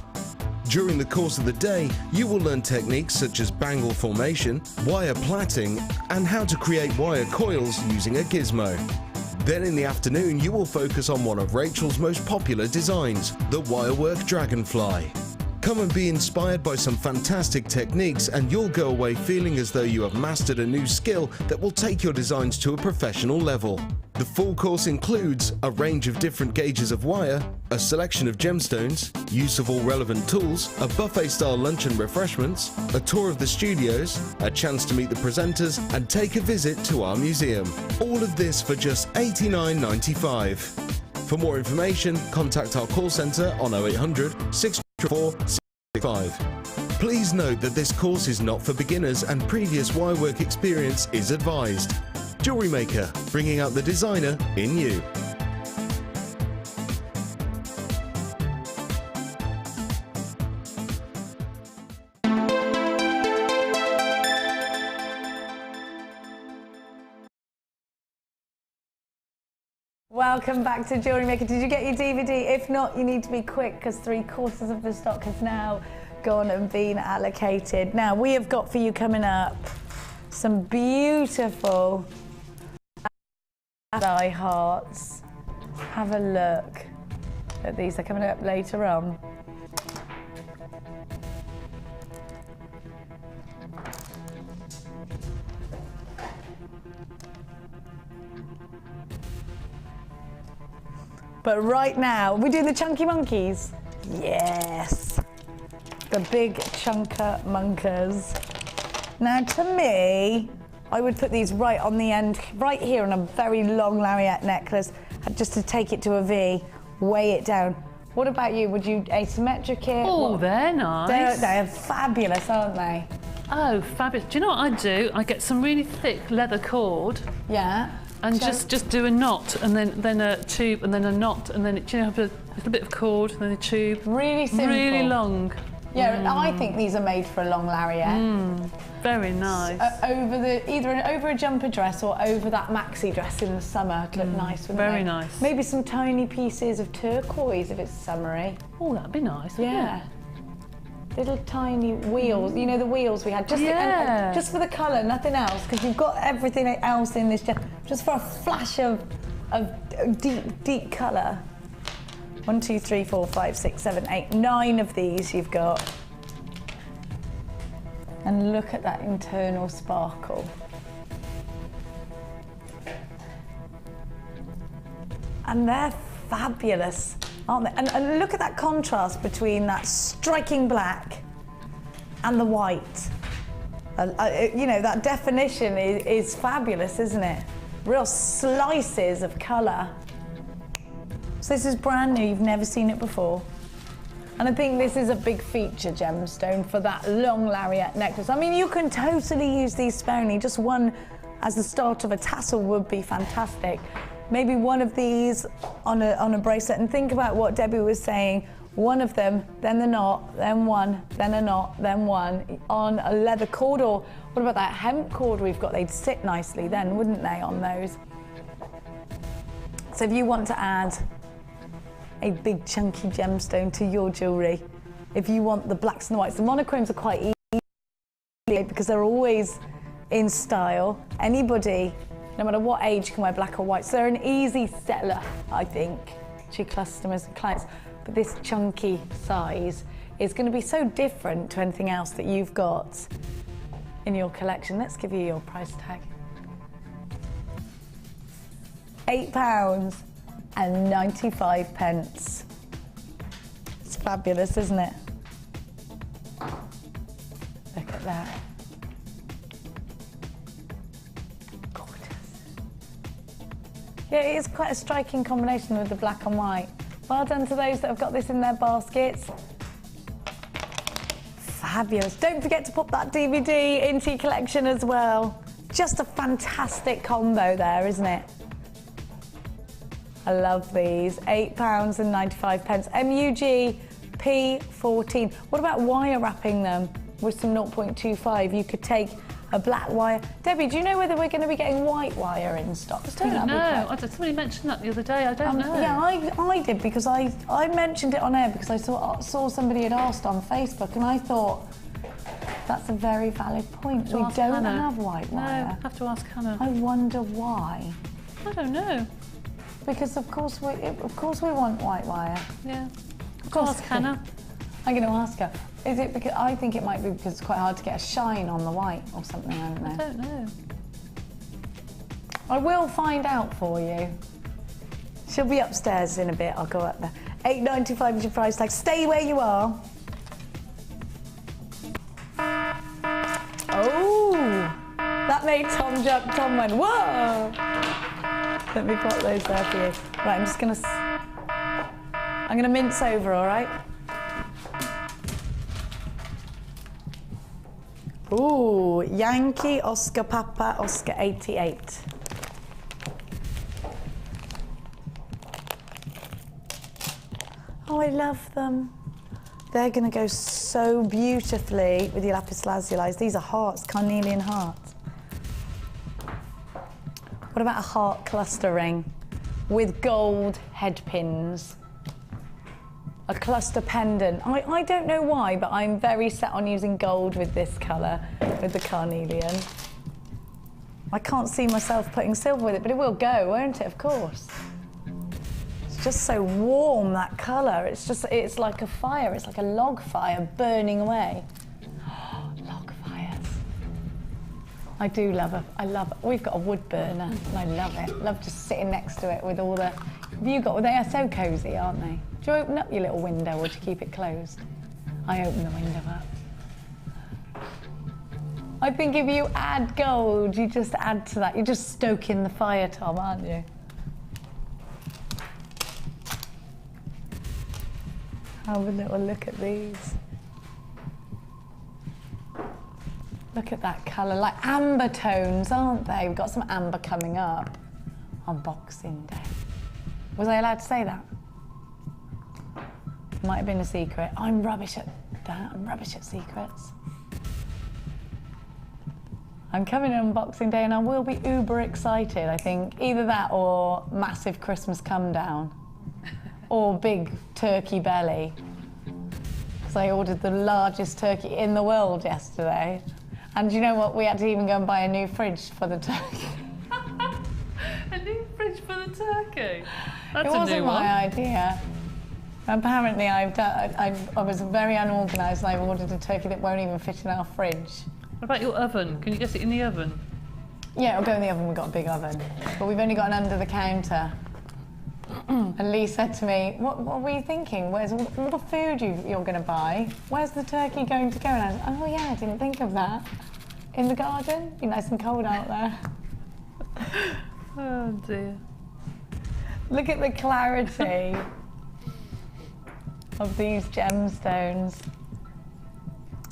During the course of the day, you will learn techniques such as bangle formation, wire plaiting, and how to create wire coils using a gizmo. Then in the afternoon, you will focus on one of Rachel's most popular designs, the wirework dragonfly. Come and be inspired by some fantastic techniques and you'll go away feeling as though you have mastered a new skill that will take your designs to a professional level. The full course includes a range of different gauges of wire, a selection of gemstones, use of all relevant tools, a buffet-style lunch and refreshments, a tour of the studios, a chance to meet the presenters and take a visit to our museum. All of this for just $89.95. For more information, contact our call centre on 0800 644 665. Please note that this course is not for beginners and previous wirework experience is advised. Jewellery Maker, bringing out the designer in you. Welcome back to Jewellery Maker. Did you get your DVD? If not, you need to be quick because 3/4 of the stock has now gone and been allocated. Now, we have got for you coming up some beautiful eye hearts. Have a look at these. They're coming up later on. But right now, we're doing the chunky monkeys. Yes. The big chunker monkers. Now to me, I would put these right on the end, right here on a very long lariat necklace, just to take it to a V, weigh it down. What about you? Would you asymmetric it? Oh, they're nice. They're fabulous, aren't they? Oh, fabulous. Do you know what I do? I get some really thick leather cord. Yeah. And just do a knot, and then a tube, and then a knot, and then you know, have a little bit of cord, and then a tube. Really simple. Really long. Yeah, I think these are made for a long lariat. Very nice. Either over a jumper dress or over that maxi dress in the summer to look nice, wouldn't Very they? nice. Maybe some tiny pieces of turquoise if it's summery. Oh, that'd be nice. Yeah. Little tiny wheels, you know the wheels we had, just for the colour, nothing else, because you've got everything else in this, just for a flash of deep colour. 1, 2, 3, 4, 5, 6, 7, 8, 9 of these you've got. And look at that internal sparkle. And they're fabulous, aren't they? And look at that contrast between that striking black and the white. You know, that definition is fabulous, isn't it? Real slices of colour. So this is brand new, you've never seen it before. And I think this is a big feature gemstone for that long lariat necklace. I mean, you can totally use these sparingly. Just one as the start of a tassel would be fantastic. Maybe one of these on a bracelet, and think about what Debbie was saying. One of them, then the knot, then one, then a knot, then one on a leather cord, or what about that hemp cord we've got? They'd sit nicely then, wouldn't they, on those? So if you want to add a big chunky gemstone to your jewellery, if you want the blacks and the whites, the monochromes are quite easy because they're always in style. Anybody, no matter what age, can wear black or white. So they're an easy seller, I think, to customers and clients. But this chunky size is going to be so different to anything else that you've got in your collection. Let's give you your price tag. £8.95. It's fabulous, isn't it? Look at that. Gorgeous. Yeah, it is quite a striking combination with the black and white. Well done to those that have got this in their baskets. Fabulous. Don't forget to pop that DVD into your collection as well. Just a fantastic combo there, isn't it? I love these. £8.95. MUG P14. What about wire wrapping them with some 0.25? You could take a black wire. Debbie, do you know whether we're going to be getting white wire in stock? I don't know. Somebody mentioned that the other day. I don't know. Yeah, I did, because I mentioned it on air because I saw somebody had asked on Facebook, and I thought that's a very valid point. We don't have white wire. No, have to ask Hannah. I wonder why. I don't know. Because of course we want white wire. Yeah. Of course, ask Hannah. I'm going to ask her. Is it because I think it might be because it's quite hard to get a shine on the white or something? I don't know. I don't know. I will find out for you. She'll be upstairs in a bit. I'll go up there. £8.95 is your price tag. Stay where you are. Oh, that made Tom jump. Tom went, whoa! Let me pop those there for you. Right, I'm gonna mince over, all right? Ooh, Yankee Oscar Papa Oscar 88. Oh, I love them. They're gonna go so beautifully with your lapis lazuli. These are hearts, carnelian hearts. What about a heart cluster ring with gold head pins? A cluster pendant. I don't know why, but I'm very set on using gold with this colour, with the carnelian. I can't see myself putting silver with it, but it will go, won't it? Of course. It's just so warm, that colour. It's like a fire. It's like a log fire burning away. Oh, log fires. I do love it. We've got a wood burner, and I love it. Love just sitting next to it with all the. They are so cosy, aren't they? Do you open up your little window, or do you keep it closed? I open the window up. I think if you add gold, you just add to that. You're just stoking the fire, Tom, aren't you? Have a little look at these. Look at that colour, like amber tones, aren't they? We've got some amber coming up on Boxing Day. Was I allowed to say that? Might have been a secret. I'm rubbish at that. I'm rubbish at secrets. I'm coming on Boxing Day and I will be uber excited. I think either that or massive Christmas come down or big turkey belly. Because I ordered the largest turkey in the world yesterday. And you know what? We had to even go and buy a new fridge for the turkey. A new fridge for the turkey? That's it wasn't my idea. Apparently I was very unorganised and I've ordered a turkey that won't even fit in our fridge. What about your oven? Can you get it in the oven? Yeah, it'll go in the oven. We've got a big oven. But we've only got an under the counter. And Lee said to me, what were you thinking? Where's all the food you're going to buy? Where's the turkey going to go? And I was, oh yeah, I didn't think of that. In the garden? Be nice and cold out there. Oh dear. Look at the clarity of these gemstones.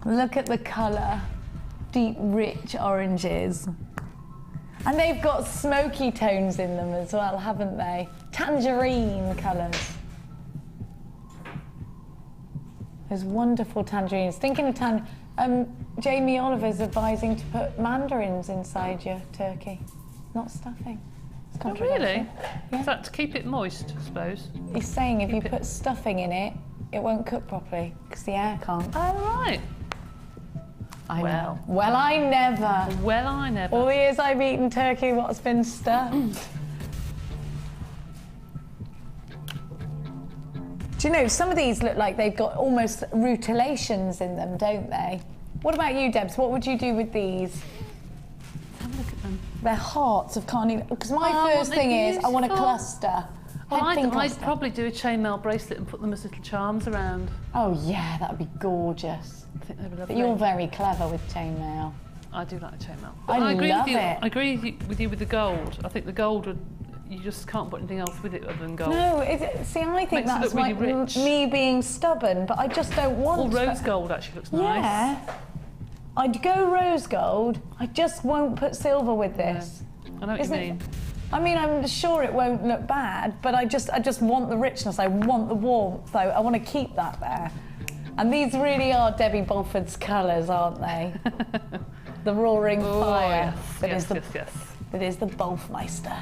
Look at the colour. Deep, rich oranges. And they've got smoky tones in them as well, haven't they? Tangerine colours. Those wonderful tangerines. Thinking of Jamie Oliver's advising to put mandarins inside your turkey, not stuffing. It's Oh, really? Yeah. Is that to keep it moist, I suppose? He's saying if you put stuffing in it, it won't cook properly because the air can't. Oh, right. I Well. know. Well, I never. Well, I never. All the years I've eaten turkey, what's been stuffed? Do you know, some of these look like they've got almost rutilations in them, don't they? What about you, Debs? What would you do with these? Let's have a look at them. They're hearts of carnelian. Because my Oh, first they're thing is, I want a beautiful. cluster. Well, Head-pin I'd cluster. probably do a chainmail bracelet and put them as little charms around. Oh yeah, that would be gorgeous. I think they'd be But lovely. you're very clever with chainmail. I do like the chainmail. I agree love with you. it. I agree with you with the gold. I think the gold would. You just can't put anything else with it other than gold. No, see, I think Makes it that's look really like rich. me being stubborn, but I just don't want. Or rose gold actually looks nice. Yeah, I'd go rose gold. I just won't put silver with this. I know what Isn't you it- mean. I mean, I'm sure it won't look bad, but I just want the richness. I want the warmth. I want to keep that there. And these really are Debbie Bolford's colours, aren't they? The roaring Oh, fire. yes, That yes, is the yes. that is the Bolfmeister.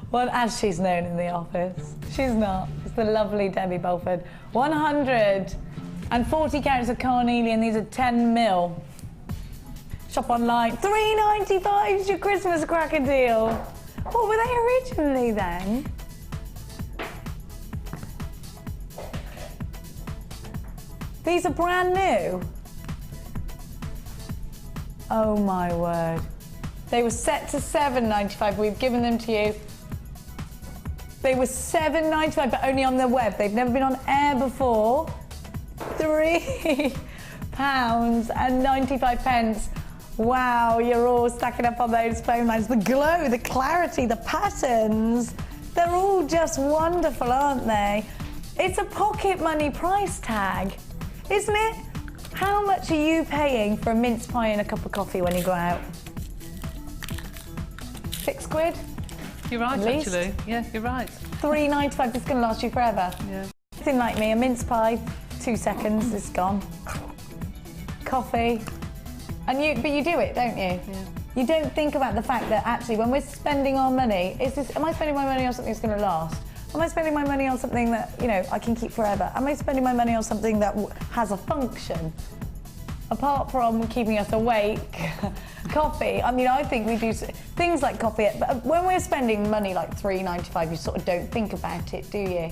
Well, as she's known in the office. She's not. It's the lovely Debbie Bolford. 140 carats of carnelian. These are 10 mil. Shop online. $3.95 is your Christmas cracker deal. What were they originally then? These are brand new. Oh my word. They were set to $7.95. We've given them to you. They were $7.95, but only on the web. They've never been on air before. £3.95. Wow, you're all stacking up on those phone lines. The glow, the clarity, the patterns. They're all just wonderful, aren't they? It's a pocket money price tag, isn't it? How much are you paying for a mince pie and a cup of coffee when you go out? £6? You're right, At least. actually. Yeah, you're right. $3.95. This is going to last you forever. Yeah. Nothing like me. A mince pie, 2 seconds, it's gone. Coffee, but you do it, don't you? Yeah. You don't think about the fact that actually, when we're spending our money, am I spending my money on something that's going to last? Am I spending my money on something that I can keep forever? Am I spending my money on something that has a function? Apart from keeping us awake, coffee, I mean, I think we do things like coffee, but when we're spending money like $3.95, you sort of don't think about it, do you?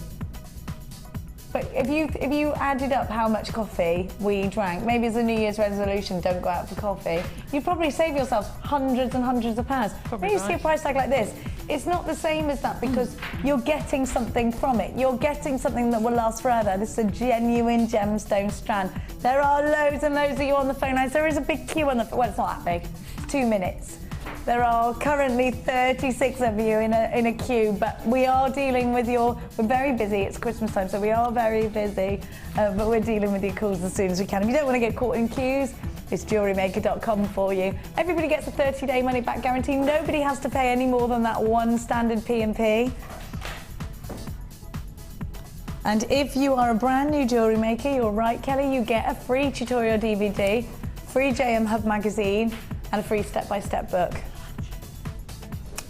But if you added up how much coffee we drank, maybe as a New Year's resolution, don't go out for coffee, you'd probably save yourselves hundreds and hundreds of pounds. Probably When you see a right. price tag like this, it's not the same as that because you're getting something from it. You're getting something that will last forever. This is a genuine gemstone strand. There are loads and loads of you on the phone lines. There is a big queue on the phone. Well, it's not that big. 2 minutes. There are currently 36 of you in a queue, but we are dealing with we're very busy. It's Christmas time, so we are very busy, but we're dealing with your calls as soon as we can. If you don't want to get caught in queues, it's jewellerymaker.com for you. Everybody gets a 30-day money-back guarantee. Nobody has to pay any more than that one standard P&P. And if you are a brand new jewellery maker, you're right, Kelly, you get a free tutorial DVD, free JM Hub magazine, and a free step-by-step book.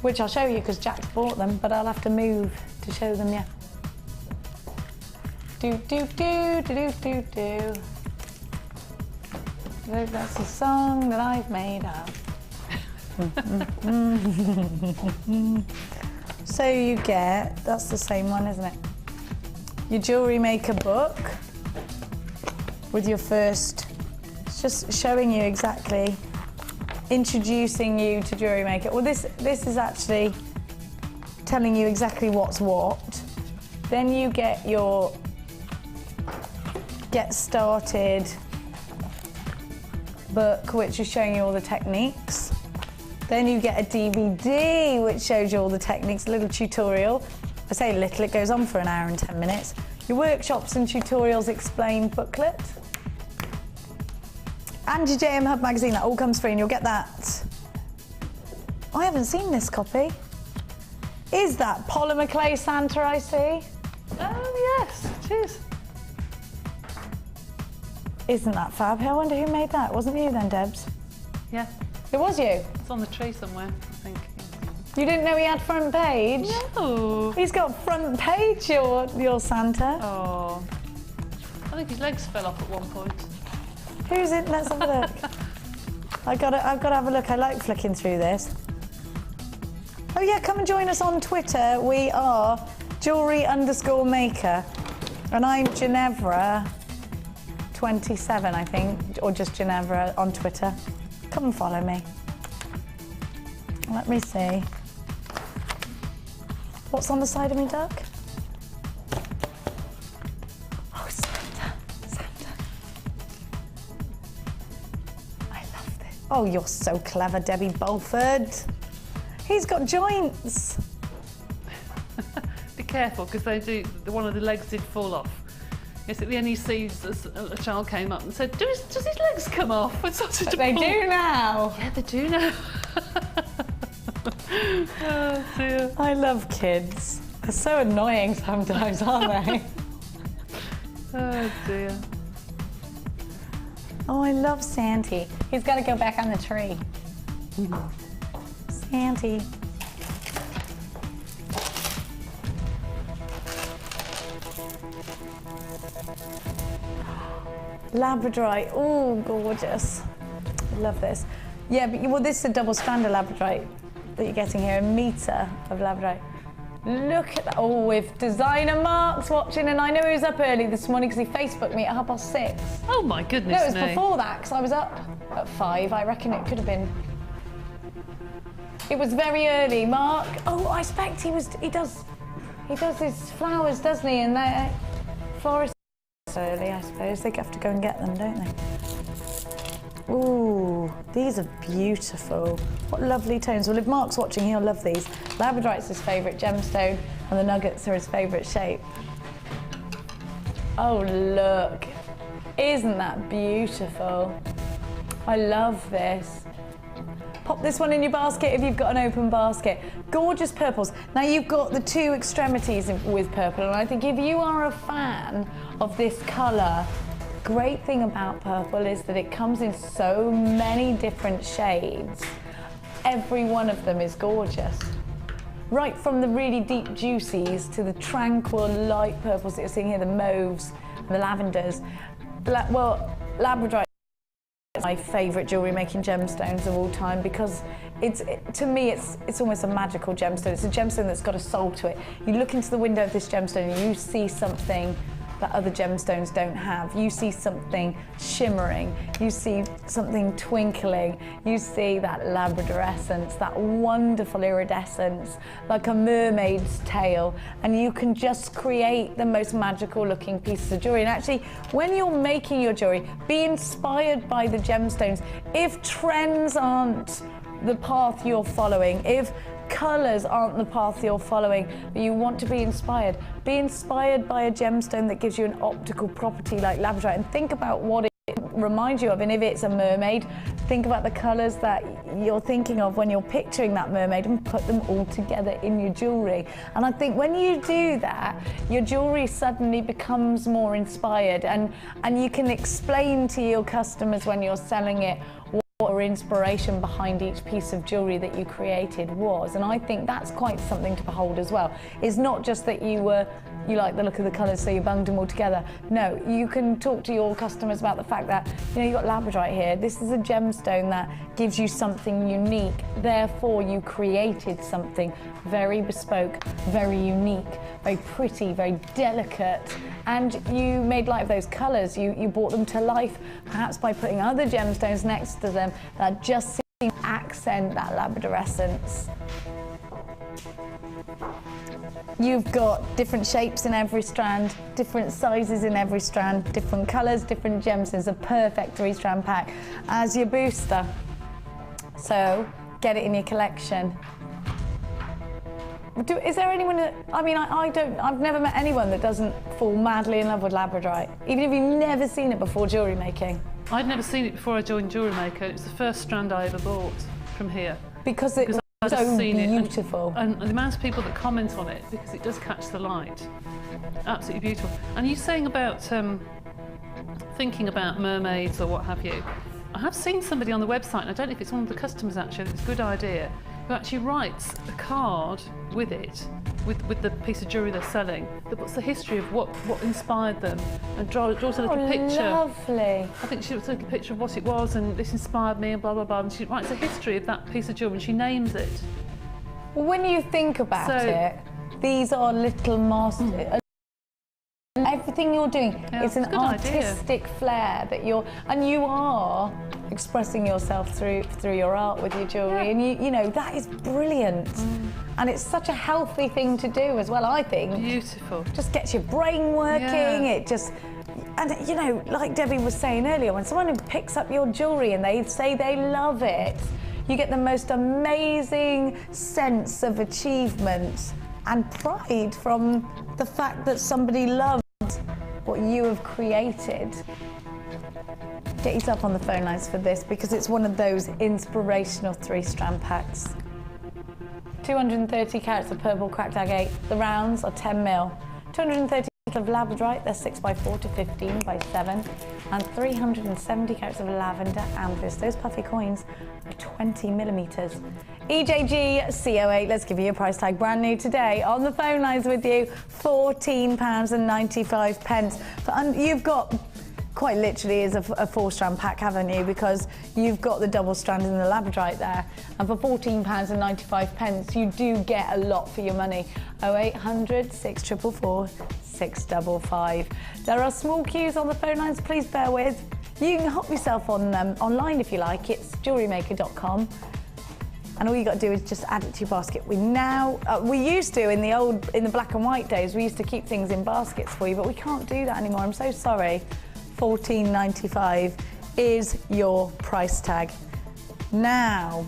Which I'll show you because Jack's bought them, but I'll have to move to show them, yeah. Do. That's a song that I've made up. So you get, that's the same one, isn't it? Your Jewellery Maker book with your first, it's just showing you exactly, introducing you to Jewellery Maker. Well, this is actually telling you exactly what's what. Then you get your Get Started book, which is showing you all the techniques. Then you get a DVD, which shows you all the techniques, a little tutorial. I say little, it goes on for an hour and 10 minutes. Your workshops and tutorials explained booklet. And your JM Hub magazine, that all comes free, and you'll get that. I haven't seen this copy. Is that Polymer clay Santa I see? Oh yes, it is. Isn't that fab? I wonder who made that. Wasn't you then, Debs? Yeah. It was you? It's on the tree somewhere, I think. You didn't know he had front page? No. He's got front page, your Santa. Oh. I think his legs fell off at one point. Who's it? Let's have a look. I've got to have a look. I like flicking through this. Oh yeah, come and join us on Twitter. We are Jewellery_Maker. And I'm Ginevra 27, I think, or just Ginevra on Twitter. Come and follow me. Let me see. What's on the side of me, duck? Oh, Santa, Santa. I love this. Oh, you're so clever, Debbie Bolford. He's got joints. Be careful, because one of the legs did fall off. Yes, at the end he sees a child came up and said, does his legs come off? It's such a They do now. Yeah, they do now. Oh dear. I love kids. They're so annoying sometimes, aren't they? Oh dear. Oh, I love Santy. He's got to go back on the tree. Santy. Labradorite, oh gorgeous. Love this. Yeah, but well, this is a double strand of labradorite that you're getting here, a metre of labradorite. Look at that. Oh, if designer Mark's watching, and I know he was up early this morning because he Facebooked me at 6:30. Oh my goodness No, it was me. before that because I was up at 5. I reckon it could have been. It was very early, Mark. Oh, I expect he does his flowers, doesn't he? And they're florists early, I suppose. They have to go and get them, don't they? Ooh, these are beautiful. What lovely tones. Well, if Mark's watching, he'll love these. Labradorite's his favourite gemstone, and the nuggets are his favourite shape. Oh, look. Isn't that beautiful? I love this. Pop this one in your basket if you've got an open basket. Gorgeous purples. Now you've got the two extremities with purple, and I think if you are a fan of this colour, great thing about purple is that it comes in so many different shades. Every one of them is gorgeous. Right from the really deep juicies to the tranquil light purples that you're seeing here, the mauves, the lavenders. Well, Labradorite is my favourite jewellery making gemstones of all time because to me it's almost a magical gemstone. It's a gemstone that's got a soul to it. You look into the window of this gemstone and you see something that other gemstones don't have. You see something shimmering, you see something twinkling, you see that labradorescence, that wonderful iridescence, like a mermaid's tail, and you can just create the most magical looking pieces of jewellery. And actually, when you're making your jewellery, be inspired by the gemstones. If trends aren't the path you're following, if colours aren't the path you're following, but you want to be inspired by a gemstone that gives you an optical property like labradorite, and think about what it reminds you of. And if it's a mermaid, think about the colours that you're thinking of when you're picturing that mermaid and put them all together in your jewellery. And I think when you do that, your jewellery suddenly becomes more inspired, and you can explain to your customers when you're selling it what inspiration behind each piece of jewellery that you created was. And I think that's quite something to behold as well. It's not just that you like the look of the colours so you bunged them all together. No, you can talk to your customers about the fact that, you know, you've got labradorite here. This is a gemstone that gives you something unique. Therefore, you created something very bespoke, very unique, very pretty, very delicate. And you made light of those colours. You brought them to life, perhaps by putting other gemstones next to them that just seem to accent that labradorescence. You've got different shapes in every strand, different sizes in every strand, different colours, different gems. It's a perfect 3-strand pack as your booster. So get it in your collection. Is there anyone that, I mean, I've never met anyone that doesn't fall madly in love with labradorite, even if you've never seen it before jewellery making. I'd never seen it before I joined Jewellery Maker. It's the first strand I ever bought from here. Because it's so beautiful. And the amount of people that comment on it, because it does catch the light. Absolutely beautiful. And you saying about thinking about mermaids or what have you, I have seen somebody on the website, and I don't know if it's one of the customers actually, it's a good idea, who actually writes a card with it, with the piece of jewellery they're selling, that puts the history of what inspired them, and draws a little picture. Lovely. I think she took a picture of what it was, and this inspired me, and blah, blah, blah, and she writes a history of that piece of jewellery, and she names it. Well, when you think about it, these are little masters. Everything you're doing, it's an artistic flair that you are expressing yourself through your art with your jewellery, and you know that is brilliant, and it's such a healthy thing to do as well. I think beautiful. Just gets your brain working. It just, and you know, like Debbie was saying earlier, when someone picks up your jewellery and they say they love it, you get the most amazing sense of achievement and pride from the fact that somebody loves what you have created. Get yourself on the phone lines for this, because it's one of those inspirational 3-strand packs. 230 carats of purple cracked agate. The rounds are 10 mil. 230 of labradorite, they're 6x4 to 15x7, and 370 carats of lavender amethyst. Those puffy coins are 20 millimeters. EJG C08, let's give you a price tag brand new today. On the phone lines with you, £14.95. You've got, quite literally, is a 4-strand pack, haven't you? Because you've got the double strand in the labradorite there. And for £14.95, you do get a lot for your money. 0800 644 655. There are small queues on the phone lines, please bear with. You can help yourself on online if you like. It's jewellerymaker.com. And all you got to do is just add it to your basket. We used to in the black and white days, we used to keep things in baskets for you, but we can't do that anymore. I'm so sorry. $14.95 is your price tag. Now,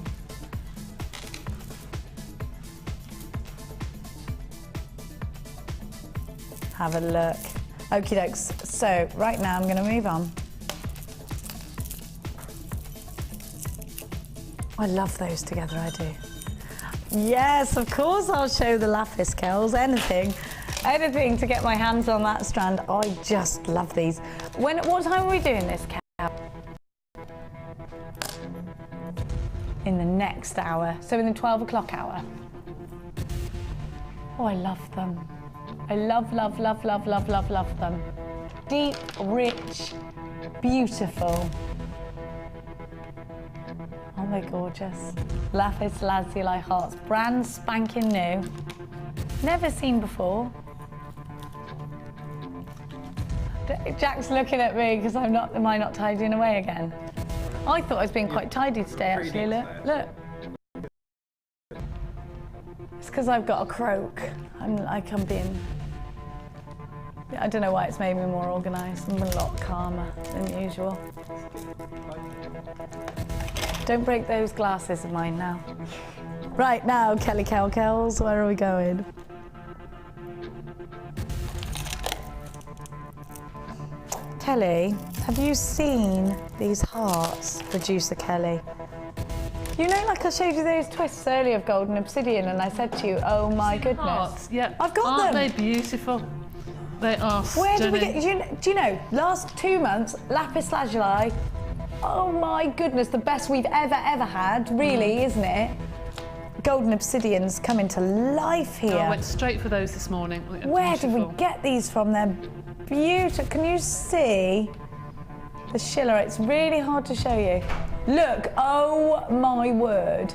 have a look. Okie dokes. So right now I'm going to move on. I love those together, I do. Yes, of course I'll show the Lapis, Kells. Anything to get my hands on that strand. I just love these. What time are we doing this, Kel? In the next hour. So in the 12 o'clock hour. Oh, I love them. I love, love, love, love, love, love, love them. Deep, rich, beautiful. Aren't they gorgeous? Lapis lazuli hearts, brand spanking new. Never seen before. Jack's looking at me because am I not tidying away again? I thought I was being quite tidy today, actually. Look. It's because I've got a croak. I'm being, I don't know why it's made me more organised. I'm a lot calmer than usual. Don't break those glasses of mine now. Right now, Kelly Kells, where are we going? Kelly, have you seen these hearts, producer Kelly? You know, like I showed you those twists earlier of gold and obsidian, and I said to you, oh my goodness. Hearts, yeah. I've got them. Aren't they beautiful? They are Where stunning. did we get, do you know, last 2 months, lapis lazuli, oh my goodness, the best we've ever had, really, isn't it? Golden obsidian's coming to life here. I went straight for those this morning. Where did we get these from? They're beautiful. Can you see the schiller? It's really hard to show you. Look, oh my word.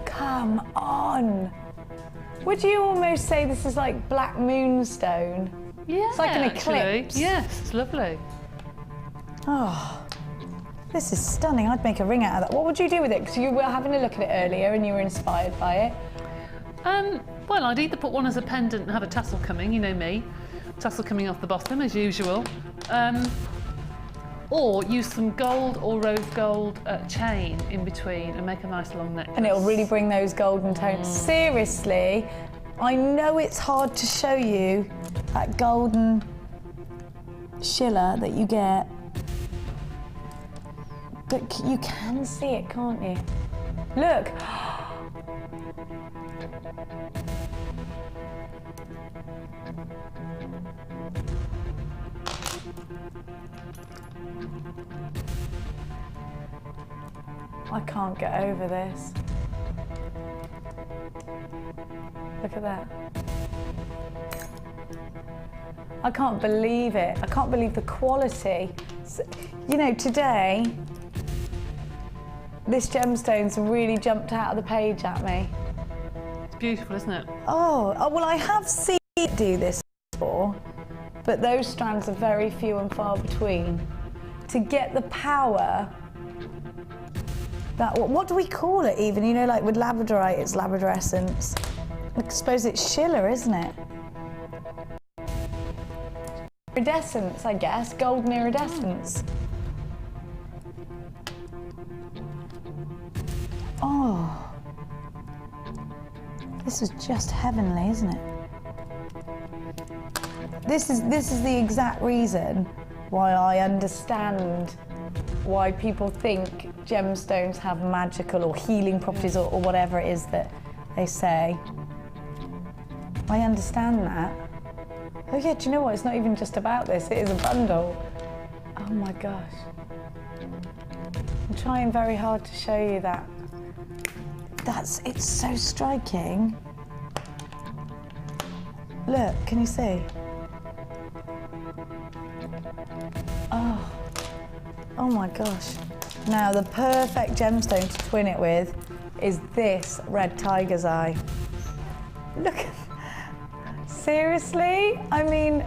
Come on. Would you almost say this is like black moonstone? Yeah, it's like an eclipse. Actually. Yes, it's lovely. Oh, this is stunning. I'd make a ring out of that. What would you do with it? Because you were having a look at it earlier and you were inspired by it. Well, I'd either put one as a pendant and have a tassel coming, you know me, tassel coming off the bottom as usual, or use some gold or rose gold chain in between and make a nice long necklace. And it'll really bring those golden tones. Seriously, I know it's hard to show you that golden shiller that you get, but you can see it, can't you? Look. I can't get over this. Look at that. I can't believe it. I can't believe the quality. You know, today, this gemstone's really jumped out of the page at me. It's beautiful, isn't it? Oh, well, I have seen it do this before, but those strands are very few and far between. To get the power, that, what do we call it even? You know, like with labradorite, it's labradorescence. I suppose it's shiller, isn't it? Iridescence, I guess, golden iridescence. Oh, this is just heavenly, isn't it? This is the exact reason why I understand why people think gemstones have magical or healing properties or whatever it is that they say. I understand that. Oh yeah, do you know what? It's not even just about this, it is a bundle. Oh my gosh. I'm trying very hard to show you that. It's so striking. Look, can you see? Oh my gosh. Now the perfect gemstone to twin it with is this red tiger's eye. Look, seriously? I mean,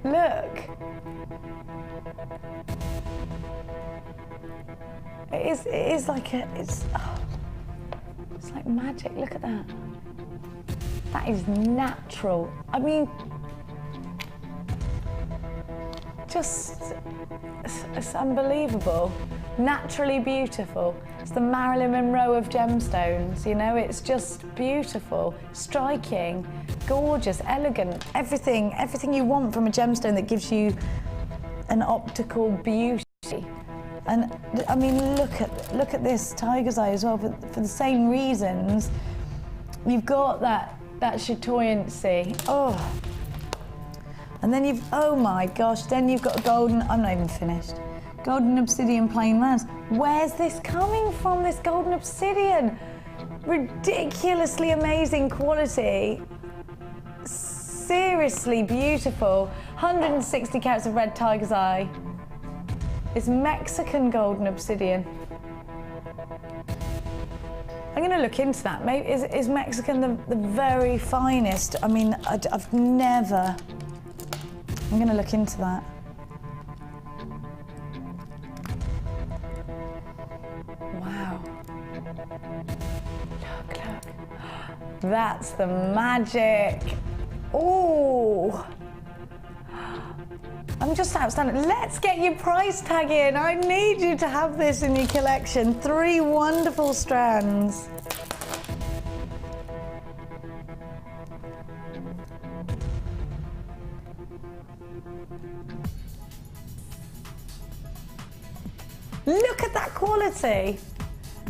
look. It is like it's like magic, look at that. That is natural. I mean, it's unbelievable. Naturally beautiful. It's the Marilyn Monroe of gemstones, you know, it's just beautiful, striking, gorgeous, elegant, everything you want from a gemstone that gives you an optical beauty. And I mean, look at this tiger's eye as well, for the same reasons. You've got that chatoyancy. Oh. And then oh my gosh, then you've got a golden, I'm not even finished. Golden obsidian plain lands. Where's this coming from, this golden obsidian? Ridiculously amazing quality. Seriously beautiful. 160 carats of red tiger's eye. It's Mexican golden obsidian. I'm going to look into that. Maybe is Mexican the very finest? I mean, I've never. I'm going to look into that. Wow. Look. That's the magic. Ooh. I'm just outstanding. Let's get your price tag in. I need you to have this in your collection. 3 wonderful strands. Look at that quality.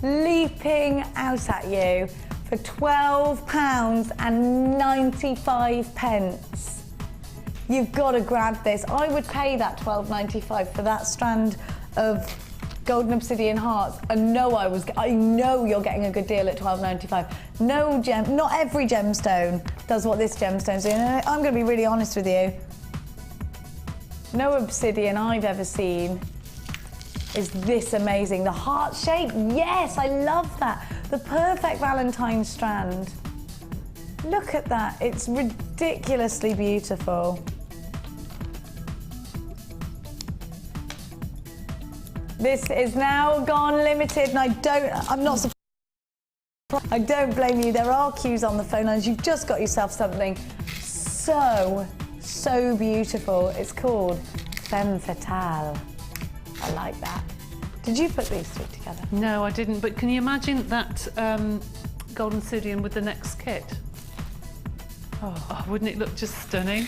Leaping out at you for £12.95. You've got to grab this. I would pay that £12.95 for that strand of golden obsidian hearts, and I know you're getting a good deal at £12.95. Not every gemstone does what this gemstone's doing. And I'm going to be really honest with you. No obsidian I've ever seen is this amazing. The heart shape, yes, I love that. The perfect Valentine strand. Look at that, it's ridiculously beautiful. This is now gone limited, and I'm not surprised. I don't blame you. There are queues on the phone lines. You've just got yourself something so beautiful. It's called Femme Fatale. I like that. Did you put these three together? No, I didn't, but can you imagine that gold obsidian with the next kit? Oh, wouldn't it look just stunning?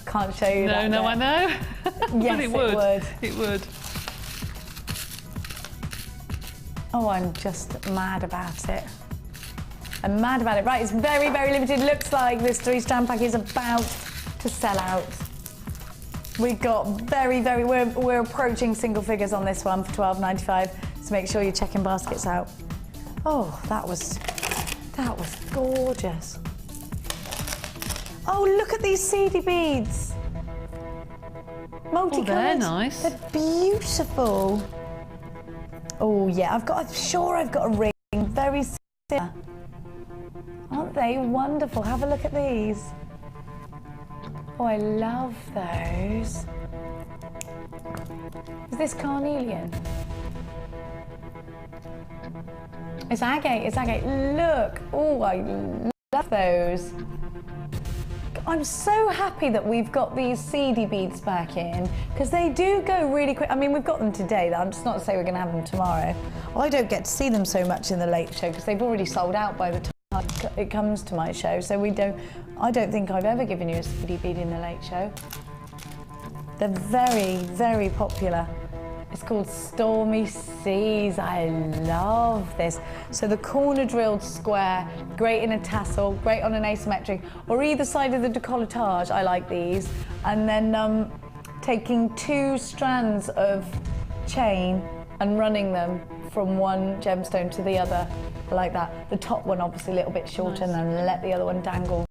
Can't show you that. No, I know. Yes, but it would. It would. It would. Oh, I'm just mad about it. I'm mad about it. Right, it's very limited. Looks like this 3-strand pack is about to sell out. We've got we're approaching single figures on this one for £12.95. So make sure you're checking baskets out. Oh, that was gorgeous. Oh, look at these seedy beads. Multicoloured. Oh, they're nice. They're beautiful. Oh yeah, I'm sure I've got a ring very similar. Aren't they wonderful? Have a look at these. Oh, I love those. Is this carnelian? It's agate, it's agate. Look, oh, I love those. I'm so happy that we've got these seedy beads back in, because they do go really quick. I mean, we've got them today. I'm just not to say we're going to have them tomorrow. I don't get to see them so much in the late show because they've already sold out by the time it comes to my show. So I don't think I've ever given you a seedy bead in the late show. They're very popular. It's called Stormy Seas. I love this. So the corner drilled square, great in a tassel, great on an asymmetric, or either side of the decolletage. I like these. And then taking 2 strands of chain and running them from one gemstone to the other, like that. The top one obviously a little bit shorter, and then let the other one dangle.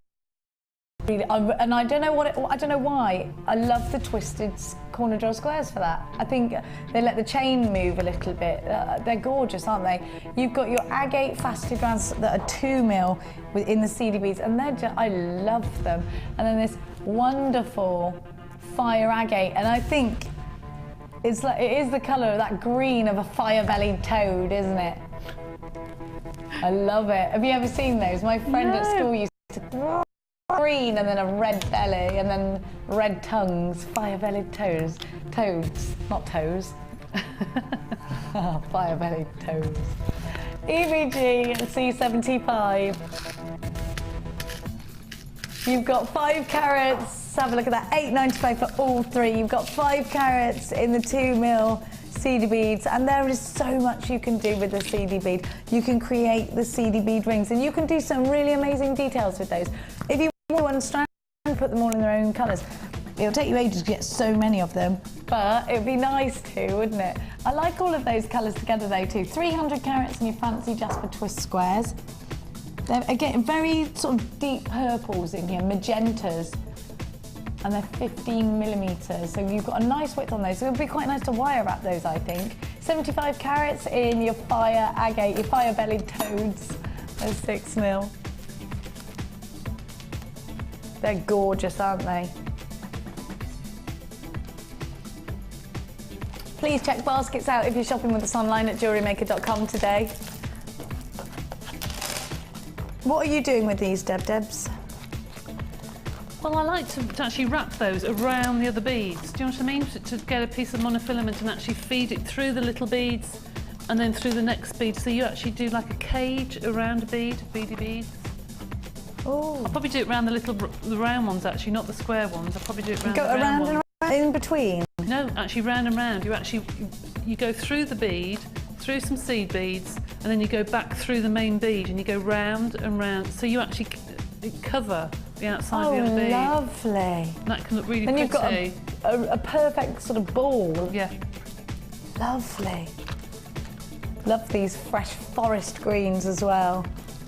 And I don't know why. I love the twisted corner drill squares for that. I think they let the chain move a little bit. They're gorgeous, aren't they? You've got your agate faceted rounds that are 2mm within the seedy beads, and they're just, I love them. And then this wonderful fire agate, and I think it is the colour of that green of a fire-bellied toad, isn't it? I love it. Have you ever seen those? My friend at school used to green and then a red belly and then red tongues, fire-bellied toads, not toes. Fire-bellied toads. EVG C75. You've got 5 carats. Have a look at that. £8.95 for all 3. You've got 5 carats in the 2mm seedy beads, and there is so much you can do with the seedy bead. You can create the seedy bead rings, and you can do some really amazing details with those. If you want one strand, put them all in their own colours. It'll take you ages to get so many of them, but it'd be nice to, wouldn't it? I like all of those colours together though too. 300 carats in your fancy jasper twist squares. They're again very sort of deep purples in here, magentas, and they're 15mm, so you've got a nice width on those. So it'll be quite nice to wire wrap those, I think. 75 carats in your fire agate, your fire-bellied toads. Those 6mm. They're gorgeous, aren't they? Please check baskets out if you're shopping with us online at jewellerymaker.com today. What are you doing with these, Debs? Well, I like to actually wrap those around the other beads. Do you know what I mean? To get a piece of monofilament and actually feed it through the little beads and then through the next bead. So you actually do like a cage around a bead, beady beads. Oh. I'll probably do it around the round ones actually, not the square ones. I'll probably do it around Go the round around ones. and around in between? No, actually round and round. You go through the bead, through some seed beads, and then you go back through the main bead and you go round and round. So you actually cover the outside of the other bead. Oh, lovely. And that can look really then pretty. Then you've got a perfect sort of ball. Yeah. Lovely. Love these fresh forest greens as well.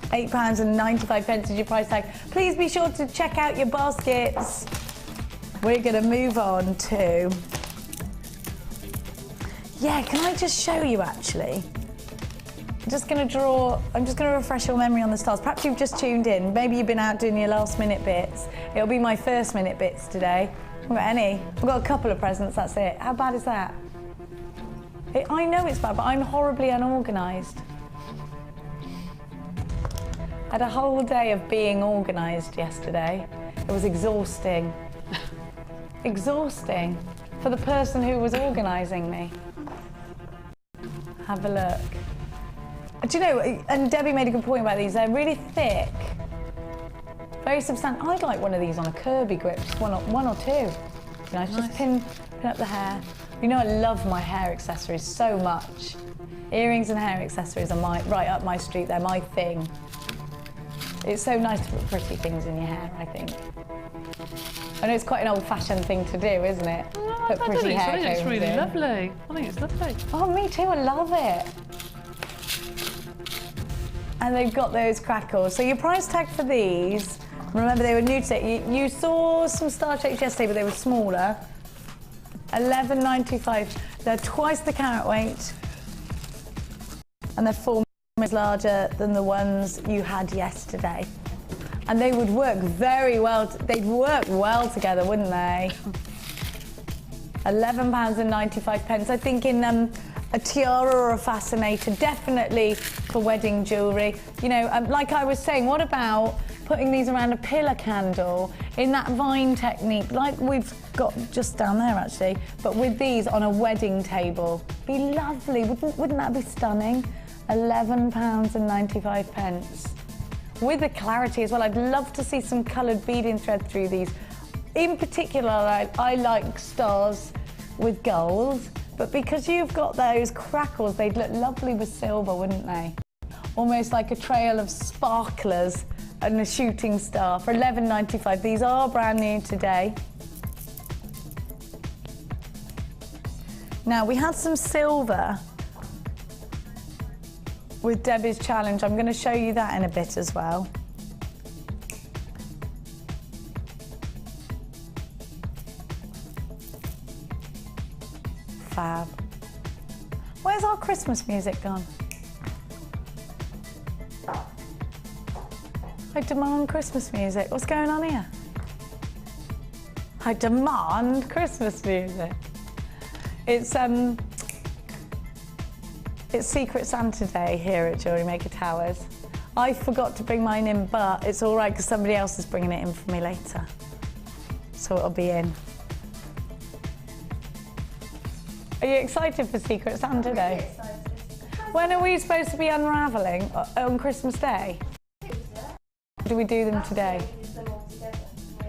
£8.95 is your price tag. Please be sure to check out your baskets. We're going to move on to... Yeah, can I just show you actually? I'm just going to refresh your memory on the stars. Perhaps you've just tuned in. Maybe you've been out doing your last minute bits. It'll be my first minute bits today. I haven't got any. I've got a couple of presents, that's it. How bad is that? I know it's bad, but I'm horribly unorganised. I had a whole day of being organised yesterday. It was exhausting. Exhausting for the person who was organising me. Have a look. Do you know, and Debbie made a good point about these, they're really thick, very substantial. I'd like one of these on a Kirby grip, just one or two. You know, just pin up the hair. You know, I love my hair accessories so much. Earrings and hair accessories are right up my street, they're my thing. It's so nice to put pretty things in your hair, I think. I know it's quite an old-fashioned thing to do, isn't it? Oh, put pretty hair I think it's really in. lovely. I think it's lovely. Oh, me too, I love it. And they've got those crackles. So your price tag for these, remember they were new today. You saw some star shapes yesterday, but they were smaller. $11.95. They're twice the carat weight, and they're 4 millimeters larger than the ones you had yesterday. And they would work very well. They'd work well together, wouldn't they? £11.95. I think in a tiara or a fascinator, definitely for wedding jewellery. You know, like I was saying, what about putting these around a pillar candle in that vine technique, like we've got just down there actually, but with these on a wedding table? Be lovely, wouldn't that be stunning? £11.95. With the clarity as well. I'd love to see some coloured beading thread through these. In particular, I like stars with gold, but because you've got those crackles, they'd look lovely with silver, wouldn't they? Almost like a trail of sparklers and a shooting star for $11.95. These are brand new today. Now, we had some silver with Debbie's challenge. I'm going to show you that in a bit as well. Fab. Where's our Christmas music gone? I demand Christmas music. What's going on here? I demand Christmas music. It's Secret Santa Day here at Jewellery Maker Towers. I forgot to bring mine in, but it's all right because somebody else is bringing it in for me later. So it'll be in. Are you excited for Secret Santa Day? Really excited. When are we supposed to be unravelling? On Christmas Day? Do we do them today?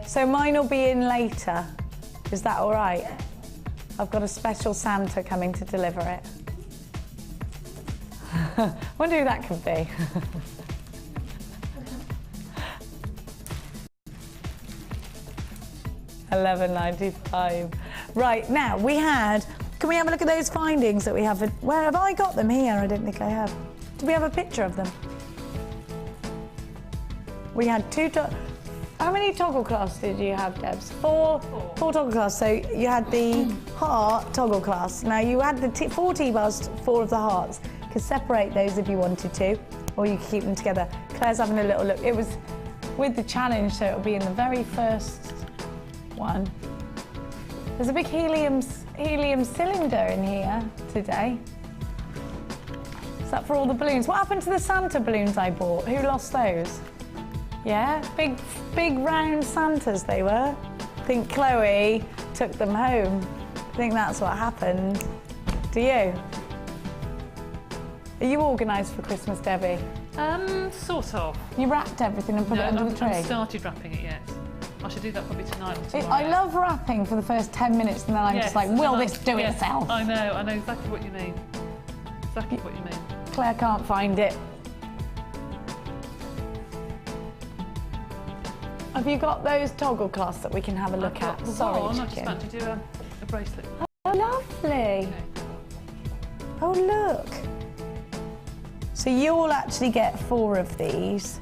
So mine will be in later. Is that all right? Yeah. I've got a special Santa coming to deliver it. Wonder who that could be. $11.95. Right, now we had, can we have a look at those findings that we have? Where have I got them here? I don't think I have. Do we have a picture of them? We had how many toggle clasps did you have, Debs? Four toggle clasps. So you had the heart toggle clasp. Now you had the 4 T-bars, 4 of the hearts. You could separate those if you wanted to, or you could keep them together. Claire's having a little look. It was with the challenge, so it'll be in the very first one. There's a big helium cylinder in here today. Is that for all the balloons? What happened to the Santa balloons I bought? Who lost those? Yeah, big round Santas they were. I think Chloe took them home. I think that's what happened. Do you? Are you organised for Christmas, Debbie? Sort of. You wrapped everything and put it under the tree? I haven't started wrapping it yet. I should do that probably tonight or tomorrow. I love wrapping for the first 10 minutes and then I'm just like, will this do itself? I know exactly what you mean. Exactly what you mean. Claire can't find it. Have you got those toggle clasps that we can have a look at? Sorry, I'm just chicken. about to do a bracelet. Oh, lovely. Oh, look. So you'll actually get 4 of these.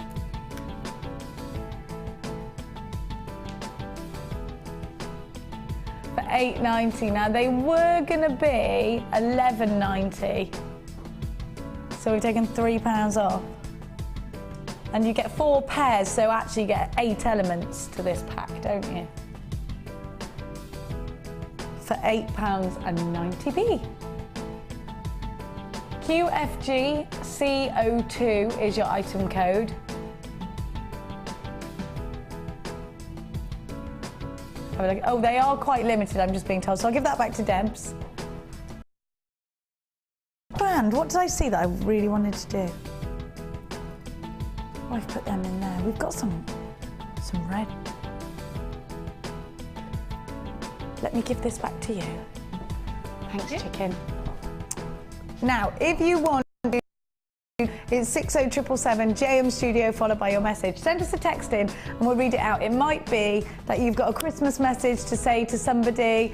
For $8.90. Now, they were going to be $11.90. So we've taken £3 off. And you get 4 pairs, so actually you get 8 elements to this pack, don't you? For £8.90p. QFGCO2 is your item code. Have a look. Oh, they are quite limited, I'm just being told. So I'll give that back to Debs. Brand, what did I see that I really wanted to do? Oh, I've put them in there. We've got some red. Let me give this back to you. Thanks, chicken. Now, if you want to, it's 60777 JM Studio followed by your message. Send us a text in and we'll read it out. It might be that you've got a Christmas message to say to somebody.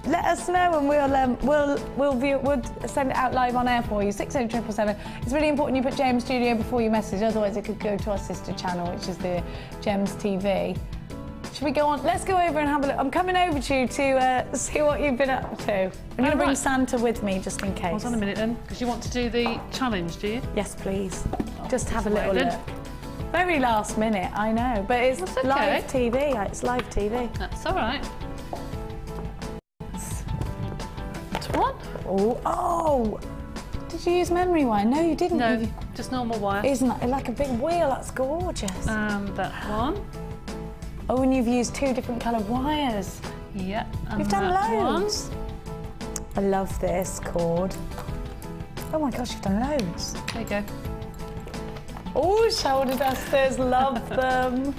Let us know and we'll send it out live on air for you. 60777. It's really important you put JM Studio before your message, otherwise it could go to our sister channel, which is the Gems TV. Should we go on? Let's go over and have a look. I'm coming over to you to see what you've been up to. I'm going to bring Santa with me just in case. Hold on a minute then, because you want to do the challenge, do you? Yes, please. Just have a little look. Very last minute, I know, but it's okay. live TV. It's live TV. That's all right. What? Oh! Did you use memory wire? No, you didn't. No, just normal wire. Isn't that like a big wheel? That's gorgeous. That one. Oh, and you've used 2 different coloured wires. Yeah. You've done loads. I love this cord. Oh my gosh, you've done loads. There you go. Oh, shoulder dusters, love them.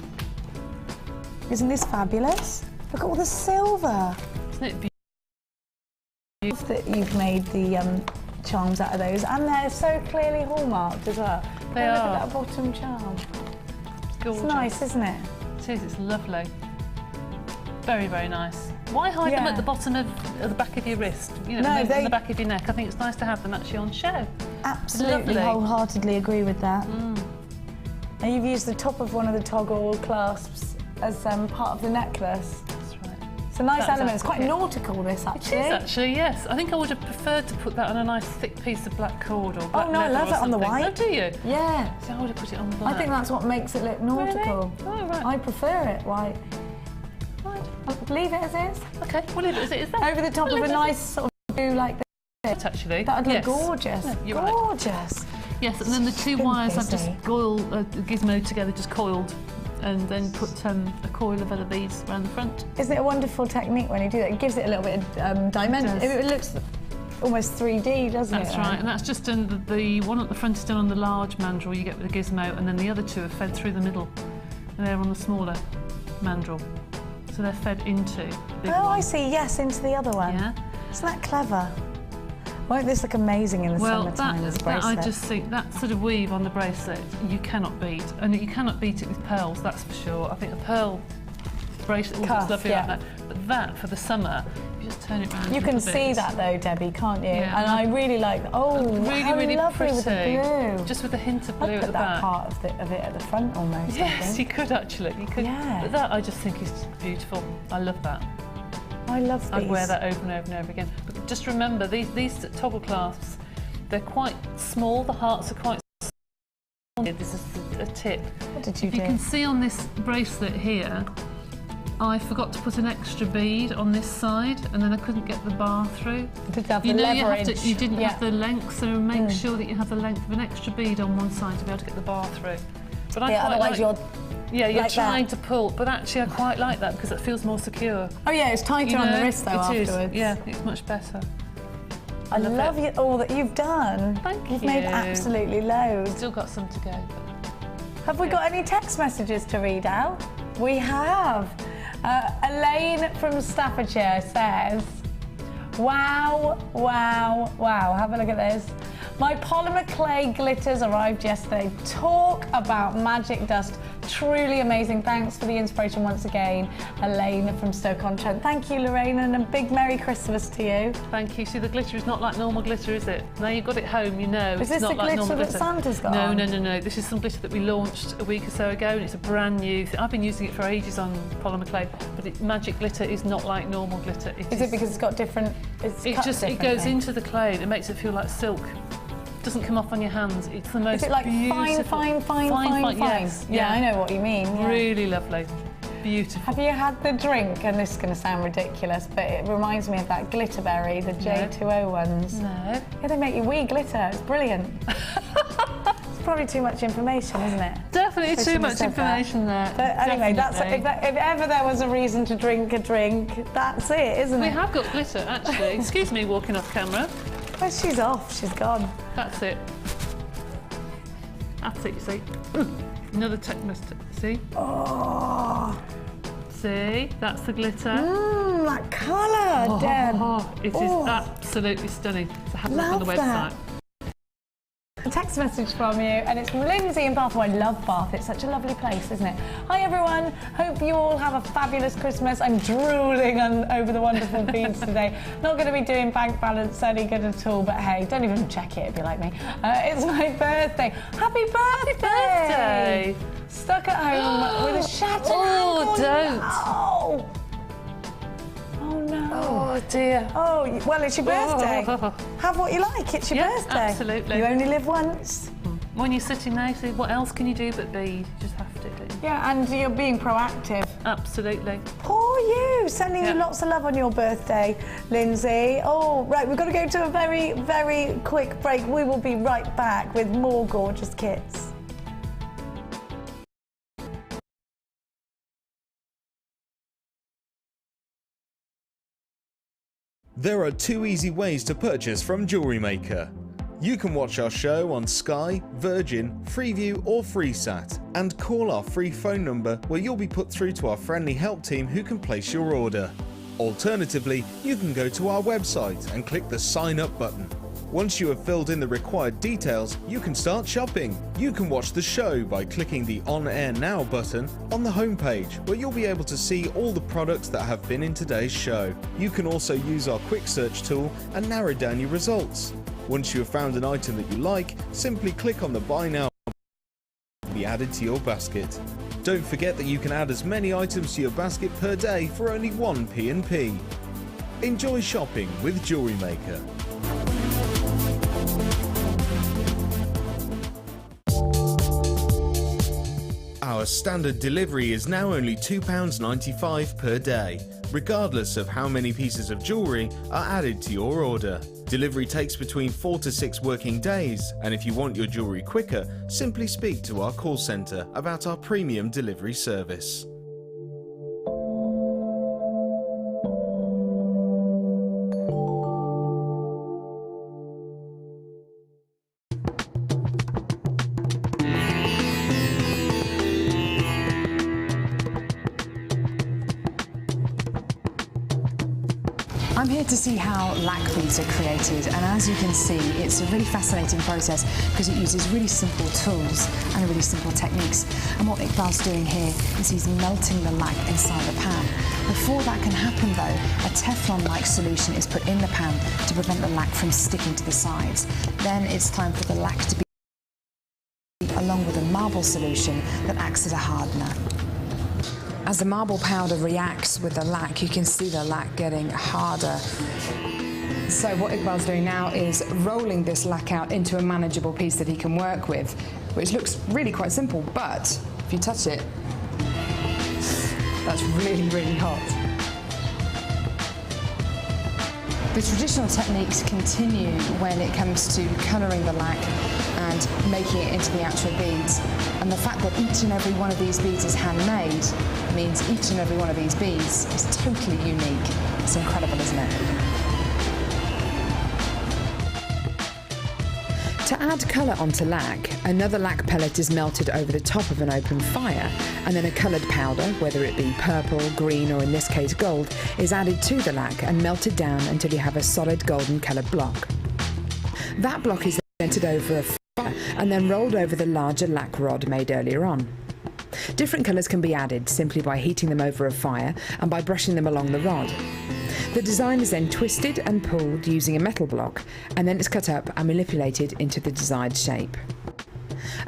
Isn't this fabulous? Look at all the silver. Isn't it beautiful? Love that you've made the charms out of those, and they're so clearly hallmarked as well. They are. Look at that bottom charm. It's gorgeous. It's nice, isn't it? It is, it's lovely. Very, very nice. Why hide them at the bottom of the back of your wrist? You know, on the back of your neck. I think it's nice to have them actually on show. Absolutely, wholeheartedly agree with that. And you've used the top of one of the toggle clasps as part of the necklace. That's right. It's a nice element. It's quite nautical, this, actually. It is, actually, yes. I think I would have preferred to put that on a nice thick piece of black cord or black leather. Oh, no, I love it on the white. Oh, do you? Yeah. So I would have put it on black. I think that's what makes it look nautical. Really? Oh, right. I prefer it white. Right. Leave it as is. OK, we'll leave it as it is then. Over the top of a nice sort of blue like this. Actually. That would look gorgeous. Yeah, you're gorgeous. Right. Yes, and then the 2 wires I've just gizmoed together, just coiled, and then put a coil of other beads around the front. Isn't it a wonderful technique when you do that? It gives it a little bit of dimension. It looks almost 3D, doesn't it? That's right, and that's just done, the one at the front is done on the large mandrel you get with the gizmo, and then the other 2 are fed through the middle, and they're on the smaller mandrel. So they're fed into the big one. I see, yes, into the other one. Yeah. Isn't that clever? Won't this look amazing in the summertime as a bracelet? I just think that sort of weave on the bracelet you cannot beat, and you cannot beat it with pearls, that's for sure. I think a pearl bracelet looks lovely like that, but that for the summer, if you just turn it around. You can see that though, Debbie, can't you? Yeah, and I really like. Oh, really, how really lovely pretty. with the blue. Just with a hint of blue I'd at put the that back. part of it at the front almost. Yes, you could actually. You could. Yeah. But that I just think is beautiful. I love that. I love these. I'd wear that over and over and over again. But just remember, these toggle clasps, they're quite small. The hearts are quite small. This is a tip. What did you do? You can see on this bracelet here, I forgot to put an extra bead on this side, and then I couldn't get the bar through. Did have the leverage. You didn't have the length, so make sure that you have the length of an extra bead on one side to be able to get the bar through. But I quite otherwise like, you're like trying to pull, but actually I quite like that because it feels more secure. Oh yeah, it's tighter on the wrist though afterwards. It is. Yeah, it's much better. I love all that you've done. Thank you. You've made absolutely loads. Still got some to go. But... Have we got any text messages to read out? We have. Elaine from Staffordshire says, wow, wow, wow. Have a look at this. My polymer clay glitters arrived yesterday. Talk about magic dust. Truly amazing. Thanks for the inspiration once again, Elaine from Stoke-on-Trent. Thank you, Lorraine, and a big Merry Christmas to you. Thank you. See, the glitter is not like normal glitter, is it? Now you've got it home, you know. Is this not the like glitter that Santa's got on? No. This is some glitter that we launched a week or so ago, and it's a brand new thing. I've been using it for ages on polymer clay, but magic glitter is not like normal glitter. Is it because it's got different? It goes into the clay and it makes it feel like silk. Doesn't come off on your hands. It's the most Is it like beautiful. fine? Yes. Yeah, I know what you mean. Yeah. Really lovely. Beautiful. Have you had the drink? And this is going to sound ridiculous, but it reminds me of that glitterberry, the J2O ones. No. Yeah, they make you wee glitter. It's brilliant. It's probably too much information, isn't it? Definitely I too shouldn't much have said information there. But anyway, Definitely. if ever there was a reason to drink a drink, that's it, isn't We it? have got glitter, actually. Excuse me, walking off camera. Well, she's off, she's gone. That's it. That's it, you see. Another technique, see? Oh, See, that's the glitter. that colour, Deb. It is absolutely stunning. So have a look on the Love website. that. A text message from you, and it's from Lindsay in Bath. Oh, I love Bath. It's such a lovely place, isn't it? Hi everyone. Hope you all have a fabulous Christmas. I'm drooling over the wonderful beads today. Not going to be doing bank balance any good at all, but hey, don't even check it if you like me. It's my birthday. Happy birthday! Stuck at home with a shattered ankle. don't. No. Oh no. Oh dear. Oh, well, it's your birthday. Have what you like, it's your Yeah, birthday. absolutely. You only live once. When you're sitting there, see, what else can you do but bead? You just have to do. Yeah, and you're being proactive. Absolutely. Poor you. Sending you Yeah. lots of love on your birthday, Lindsay. Oh, right, we've got to go to a very, very quick break. We will be right back with more gorgeous kits. There are 2 easy ways to purchase from Jewellery Maker. You can watch our show on Sky, Virgin, Freeview or FreeSat and call our free phone number where you'll be put through to our friendly help team who can place your order. Alternatively, you can go to our website and click the sign up button. Once you have filled in the required details, you can start shopping. You can watch the show by clicking the On Air Now button on the homepage, where you'll be able to see all the products that have been in today's show. You can also use our quick search tool and narrow down your results. Once you have found an item that you like, simply click on the Buy Now to be added to your basket. Don't forget that you can add as many items to your basket per day for only 1 P&P. Enjoy shopping with Jewellery Maker. Our standard delivery is now only £2.95 per day, regardless of how many pieces of jewellery are added to your order. Delivery takes between 4 to 6 working days, and if you want your jewellery quicker, simply speak to our call centre about our premium delivery service. I'm here to see how lac beads are created, and as you can see, it's a really fascinating process because it uses really simple tools and really simple techniques. And what Iqbal's doing here is he's melting the lac inside the pan. Before that can happen though, a Teflon-like solution is put in the pan to prevent the lac from sticking to the sides. Then it's time for the lac to be along with a marble solution that acts as a hardener. As the marble powder reacts with the lac, you can see the lac getting harder. So what Iqbal's doing now is rolling this lac out into a manageable piece that he can work with, which looks really quite simple, but if you touch it, that's really, really hot. The traditional techniques continue when it comes to colouring the lac and making it into the actual beads. And the fact that each and every one of these beads is handmade means each and every one of these beads is totally unique. It's incredible, isn't it? To add colour onto lac, another lac pellet is melted over the top of an open fire, and then a coloured powder, whether it be purple, green or in this case gold, is added to the lac and melted down until you have a solid golden coloured block. That block is then entered over a fire and then rolled over the larger lac rod made earlier on. Different colours can be added simply by heating them over a fire and by brushing them along the rod. The design is then twisted and pulled using a metal block, and then it's cut up and manipulated into the desired shape.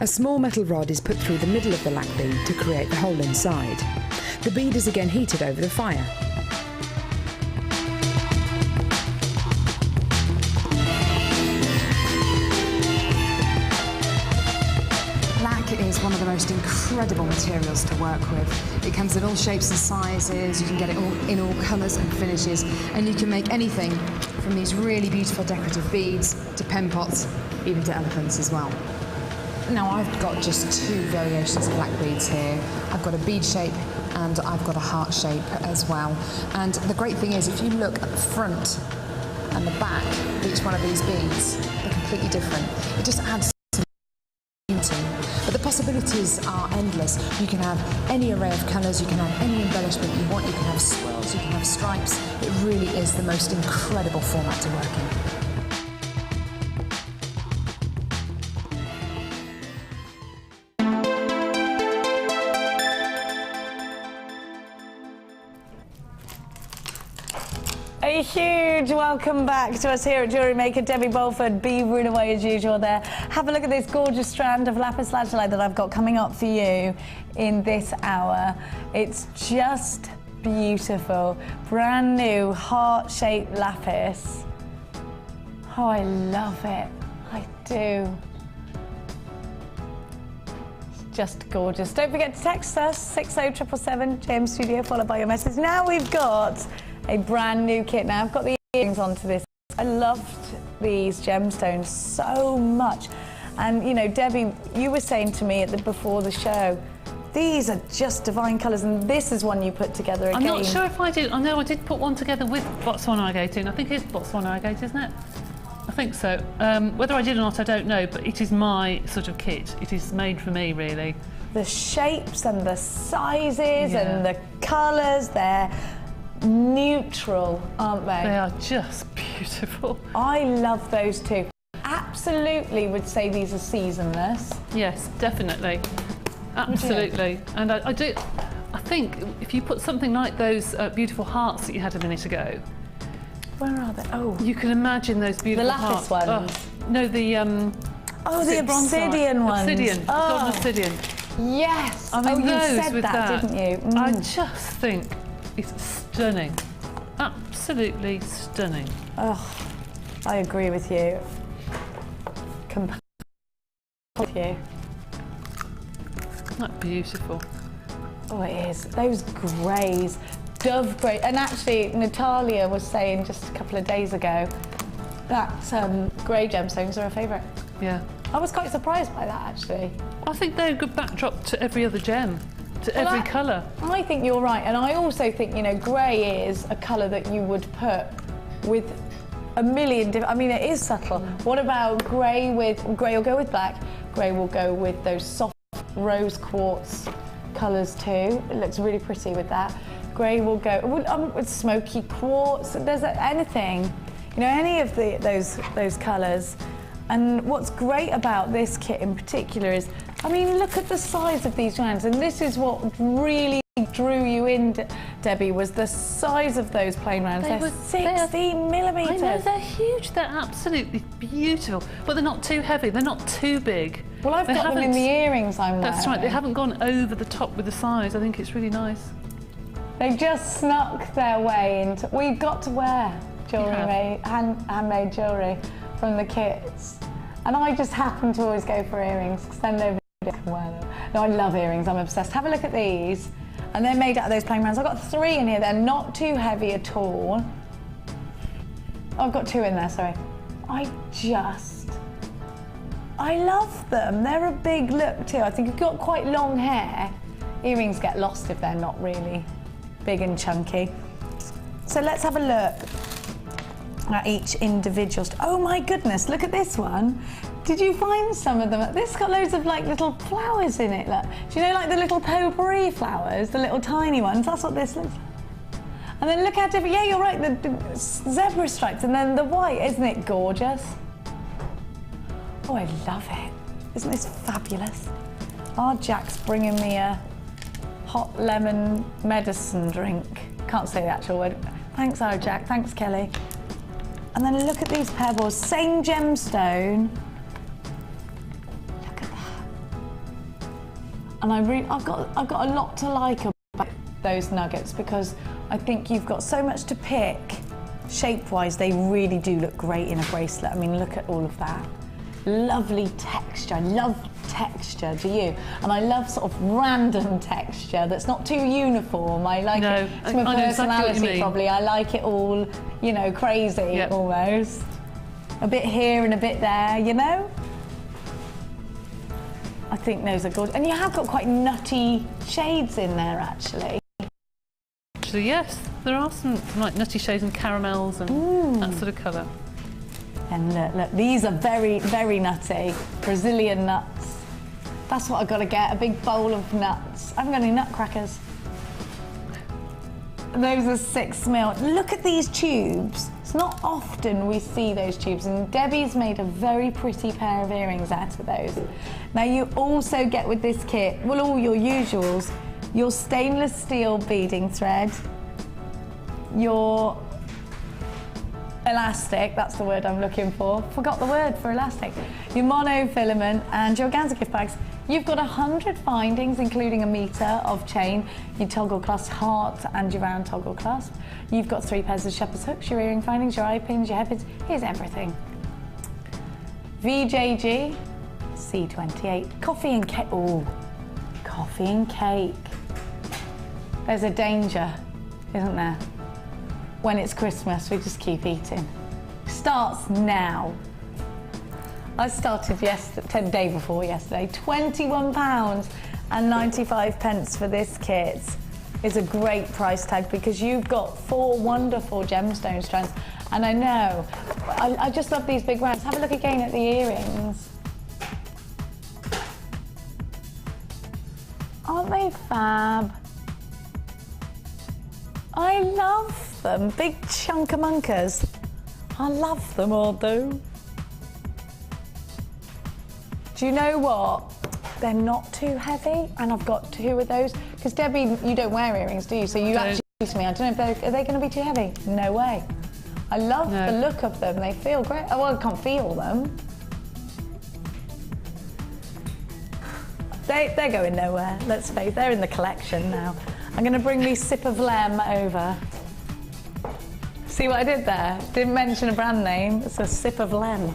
A small metal rod is put through the middle of the lac bead to create the hole inside. The bead is again heated over the fire. Is one of the most incredible materials to work with. It comes in all shapes and sizes, you can get it all in all colours and finishes, and you can make anything from these really beautiful decorative beads to pen pots, even to elephants as well. Now I've got just 2 variations of black beads here. I've got a bead shape and I've got a heart shape as well. And the great thing is, if you look at the front and the back of each one of these beads, they're completely different. It just adds some beauty. But the possibilities are endless. You can have any array of colours, you can have any embellishment you want, you can have swirls, you can have stripes. It really is the most incredible format to work in. A huge welcome back to us here at Jewellery Maker. Debbie Bolford, beavering away as usual there. Have a look at this gorgeous strand of lapis lazuli that I've got coming up for you in this hour. It's just beautiful. Brand new heart-shaped lapis. Oh, I love it. I do. It's just gorgeous. Don't forget to text us, 60777 JM Studio, followed by your message. Now we've got a brand new kit. Now I've got the earrings onto this. I loved these gemstones so much. And you know, Debbie, you were saying to me before the show, these are just divine colours, and this is one you put together again. I'm not sure if I did. I know I did put one together with Botswana agate in. I think it's Botswana agate, isn't it? I think so. Whether I did or not, I don't know, but it is my sort of kit. It is made for me, really. The shapes and the sizes and the colours, they're neutral, aren't they? They are just beautiful. I love those too. Absolutely would say these are seasonless. Yes, definitely. Absolutely. And I think if you put something like those beautiful hearts that you had a minute ago. Where are they? Oh. You can imagine those beautiful hearts. The lapis ones? Oh, no, the the obsidian ones. Obsidian. Oh. Obsidian. Yes. I mean, you said that, didn't you? Mm. I just think it's stunning. Absolutely stunning. Oh, I agree with you. With you. That's beautiful. Oh, it is. Those greys, dove grey. And actually, Natalia was saying just a couple of days ago that grey gemstones are her favourite. Yeah. I was quite surprised by that, actually. I think they're a good backdrop to every other gem. To every colour. I think you're right, and I also think, you know, grey is a colour that you would put with a million different, I mean, it is subtle. What about grey will go with black, grey will go with those soft rose quartz colours too. It looks really pretty with that. Grey will go with smoky quartz, there's anything, you know, any of those colours. And what's great about this kit in particular is, I mean, look at the size of these strands, and this is what really drew you in, Debbie, was the size of those plain rounds. They're 16 millimetres. I know, they're huge, they're absolutely beautiful, but they're not too heavy, they're not too big. Well, I've got them in the earrings I'm wearing. That's right, they haven't gone over the top with the size. I think it's really nice. They just snuck their way into, we've got to wear jewellery, handmade jewellery from the kits. And I just happen to always go for earrings, because then nobody can wear them. No, I love earrings, I'm obsessed. Have a look at these. And they're made out of those plain rounds. I've got 3 in here, they're not too heavy at all. I've got 2 in there, sorry. I love them. They're a big look too. I think if you've got quite long hair, earrings get lost if they're not really big and chunky. So let's have a look at each individual. Oh my goodness, look at this one. Did you find some of them? This got loads of like little flowers in it. Look. Do you know, like the little potpourri flowers, the little tiny ones? That's what this looks like. And then look how different, yeah, you're right, the zebra stripes, and then the white, isn't it gorgeous? Oh, I love it. Isn't this fabulous? Our Jack's bringing me a hot lemon medicine drink. Can't say the actual word. Thanks, our Jack, thanks, Kelly. And then look at these pebbles, same gemstone. Look at that. And I've got a lot to like about those nuggets, because I think you've got so much to pick. Shape-wise, they really do look great in a bracelet. I mean, look at all of that. Lovely texture. I love texture, do you? And I love sort of random texture that's not too uniform. I like it. It's my personality, probably. I like it all, you know, crazy almost. A bit here and a bit there, you know? I think those are good. And you have got quite nutty shades in there, actually. Actually, yes, there are some like nutty shades and caramels and that sort of colour. And look, these are very, very nutty. Brazilian nuts. That's what I've got to get, a big bowl of nuts. I haven't got any nutcrackers. Those are 6 mil. Look at these tubes. It's not often we see those tubes, and Debbie's made a very pretty pair of earrings out of those. Now you also get with this kit, well, all your usuals, your stainless steel beading thread, your elastic, that's the word I'm looking for. Forgot the word for elastic. Your monofilament and your organza gift bags. You've got 100 findings, including a metre of chain, your toggle clasp heart and your round toggle clasp. You've got 3 pairs of shepherd's hooks, your earring findings, your eye pins, your hairpins. Here's everything. VJG, C28. Coffee and cake. Oh, coffee and cake. There's a danger, isn't there? When it's Christmas, we just keep eating. Starts now. I started yesterday, the day before yesterday, £21.95 for this kit. It's a great price tag because you've got 4 wonderful gemstone strands. And I know, I just love these big rounds. Have a look again at the earrings. Aren't they fab? I love them, big chunkamunkers. I love them all, though. Do you know what? They're not too heavy, and I've got 2 of those. Because Debbie, you don't wear earrings, do you? So you actually say to me, I don't know if are they going to be too heavy? No way. I love the look of them. They feel great. Oh, well, I can't feel them. They're going nowhere. Let's face it, they're in the collection now. I'm going to bring these Sip of Lem over. See what I did there? Didn't mention a brand name. It's a Sip of Lem.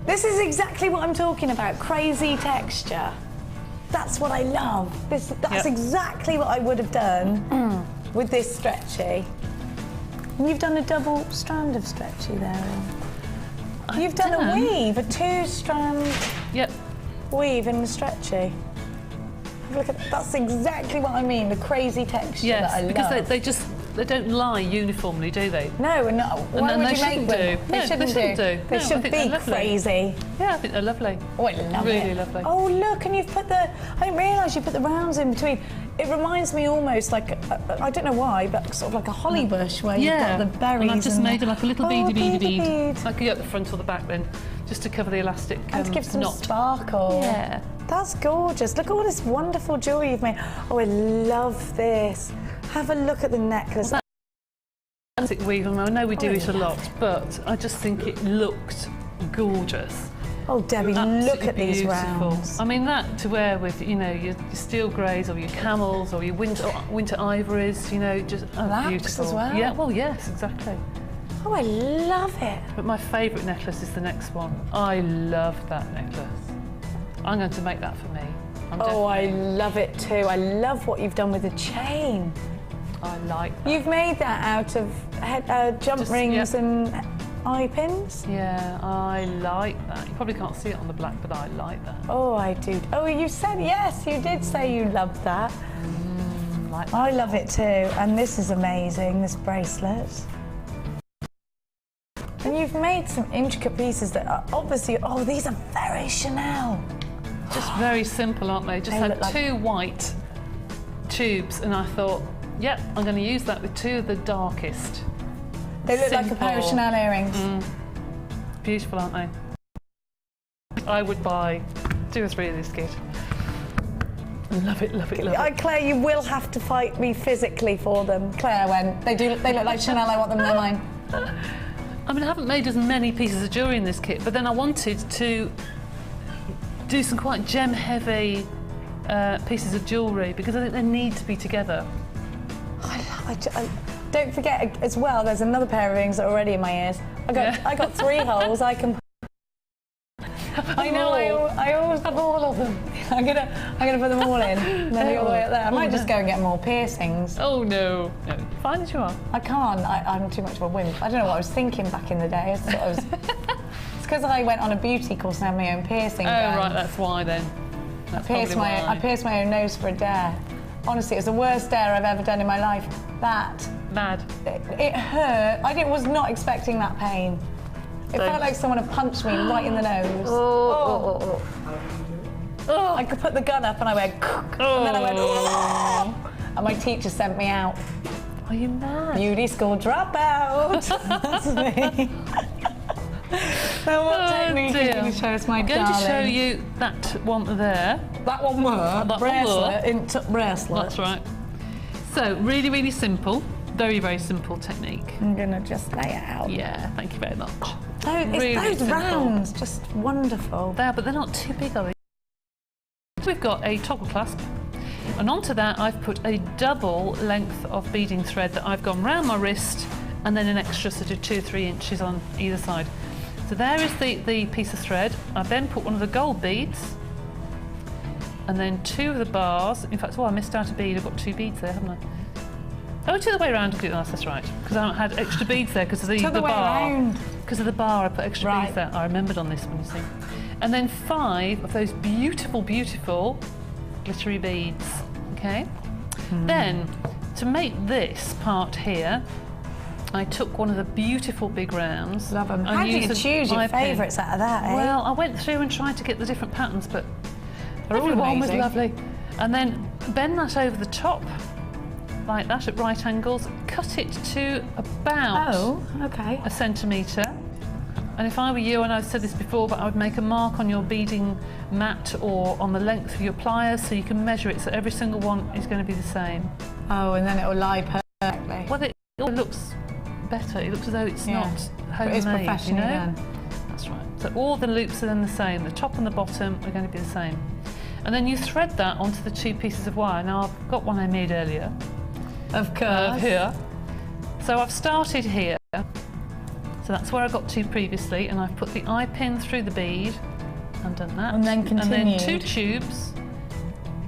This is exactly what I'm talking about. Crazy texture. That's what I love. That's exactly what I would have done with this stretchy. And you've done a double strand of stretchy there. You've done a weave, a 2-strand weave in the stretchy. Look at that. That's exactly what I mean, the crazy texture that I love. Because they don't lie uniformly, do they? No, and why would you make them? They shouldn't do. They should be crazy. Yeah, I think they're lovely. Oh, I love it. Really lovely. Oh, look, and you've put I didn't realise you put the rounds in between. It reminds me almost like, I don't know why, but sort of like a holly bush where you've got the berries. And I've just made like a little bead. So I could go at the front or the back then, just to cover the elastic and to give some knot. Sparkle. Yeah. That's gorgeous. Look at all this wonderful jewellery you've made. Oh, I love this. Have a look at the necklace. Well, that weave, I know we do it a lot, but I just think it looked gorgeous. Oh, Debbie, look at these rounds. I mean, that to wear with, you know, your steel greys or your camels or your winter ivories, you know, just beautiful. As well. Yeah, well, yes, exactly. Oh, I love it. But my favourite necklace is the next one. I love that necklace. I'm going to make that for me. Oh, I love it too. I love what you've done with the chain. I like that. You've made that out of jump rings and eye pins? Yeah, I like that. You probably can't see it on the black, but I like that. Oh, I do. Oh, you said yes. You did say you loved that. Like that. I love it too. And this is amazing, this bracelet. And you've made some intricate pieces that are obviously, oh, these are very Chanel. Just very simple, aren't they? Just had 2 white tubes, and I thought, yep, I'm going to use that with 2 of the darkest. They look like a pair of Chanel earrings. Beautiful, aren't they? I would buy 2 or 3 of this kit. Love it, love it, love it. Claire, you will have to fight me physically for them. Claire went, they look like Chanel, I want them, they're mine. I mean, I haven't made as many pieces of jewellery in this kit, but then I wanted to do some quite gem-heavy pieces of jewellery because I think they need to be together. Don't forget as well, there's another pair of rings that are already in my ears. I got 3 holes. I can. I know. I always have all of them. I'm gonna put them all in. And then all the way up there. I might just go and get more piercings. Oh no. Fine as you are. I can't. I'm too much of a wimp. I don't know what I was thinking back in the day. I was because I went on a beauty course and had my own piercing. Oh, right, that's why then. That's probably why. I pierced my own nose for a dare. Honestly, it was the worst dare I've ever done in my life. Mad. It hurt. I was not expecting that pain. It felt like someone had punched me right in the nose. Oh. I could put the gun up and I went, and then I went, oh. And my teacher sent me out. Are you mad? Beauty school dropout. That's me. So what technique are you going to show us, my darling? I'm going to show you that one there. That one were bracelet. That's right. So really, really simple. Very, very simple technique. I'm going to just lay it out. Yeah, thank you very much. Those rounds, just wonderful. They are, but they're not too big, are they? We've got a toggle clasp, and onto that I've put a double length of beading thread that I've gone round my wrist, and then an extra sort of 2 or 3 inches on either side. So there is the piece of thread. I've then put one of the gold beads, and then 2 of the bars. In fact, I missed out a bead. I've got 2 beads there, haven't I? Oh, it's the other way around. That's right. Because I haven't had extra beads there because of the bar. Because of the bar, I put extra beads there. I remembered on this one, you see. And then 5 of those beautiful, beautiful glittery beads. Okay. Then, to make this part here, I took one of the beautiful big rounds. Love them. How do you choose your favourites out of that, eh? Well, I went through and tried to get the different patterns, but everyone was lovely. And then bend that over the top, like that, at right angles. Cut it to about a centimetre. And if I were you, and I've said this before, but I would make a mark on your beading mat or on the length of your pliers so you can measure it so every single one is going to be the same. Oh, and then it will lie perfectly. Well, it looks better. It looks as though it's not homemade, but it's professionally done. That's right. So all the loops are then the same. The top and the bottom are going to be the same. And then you thread that onto the 2 pieces of wire. Now, I've got one I made earlier. Of course. Here. So I've started here. So that's where I got to previously, and I've put the eye pin through the bead and done that. And then continued. And then 2 tubes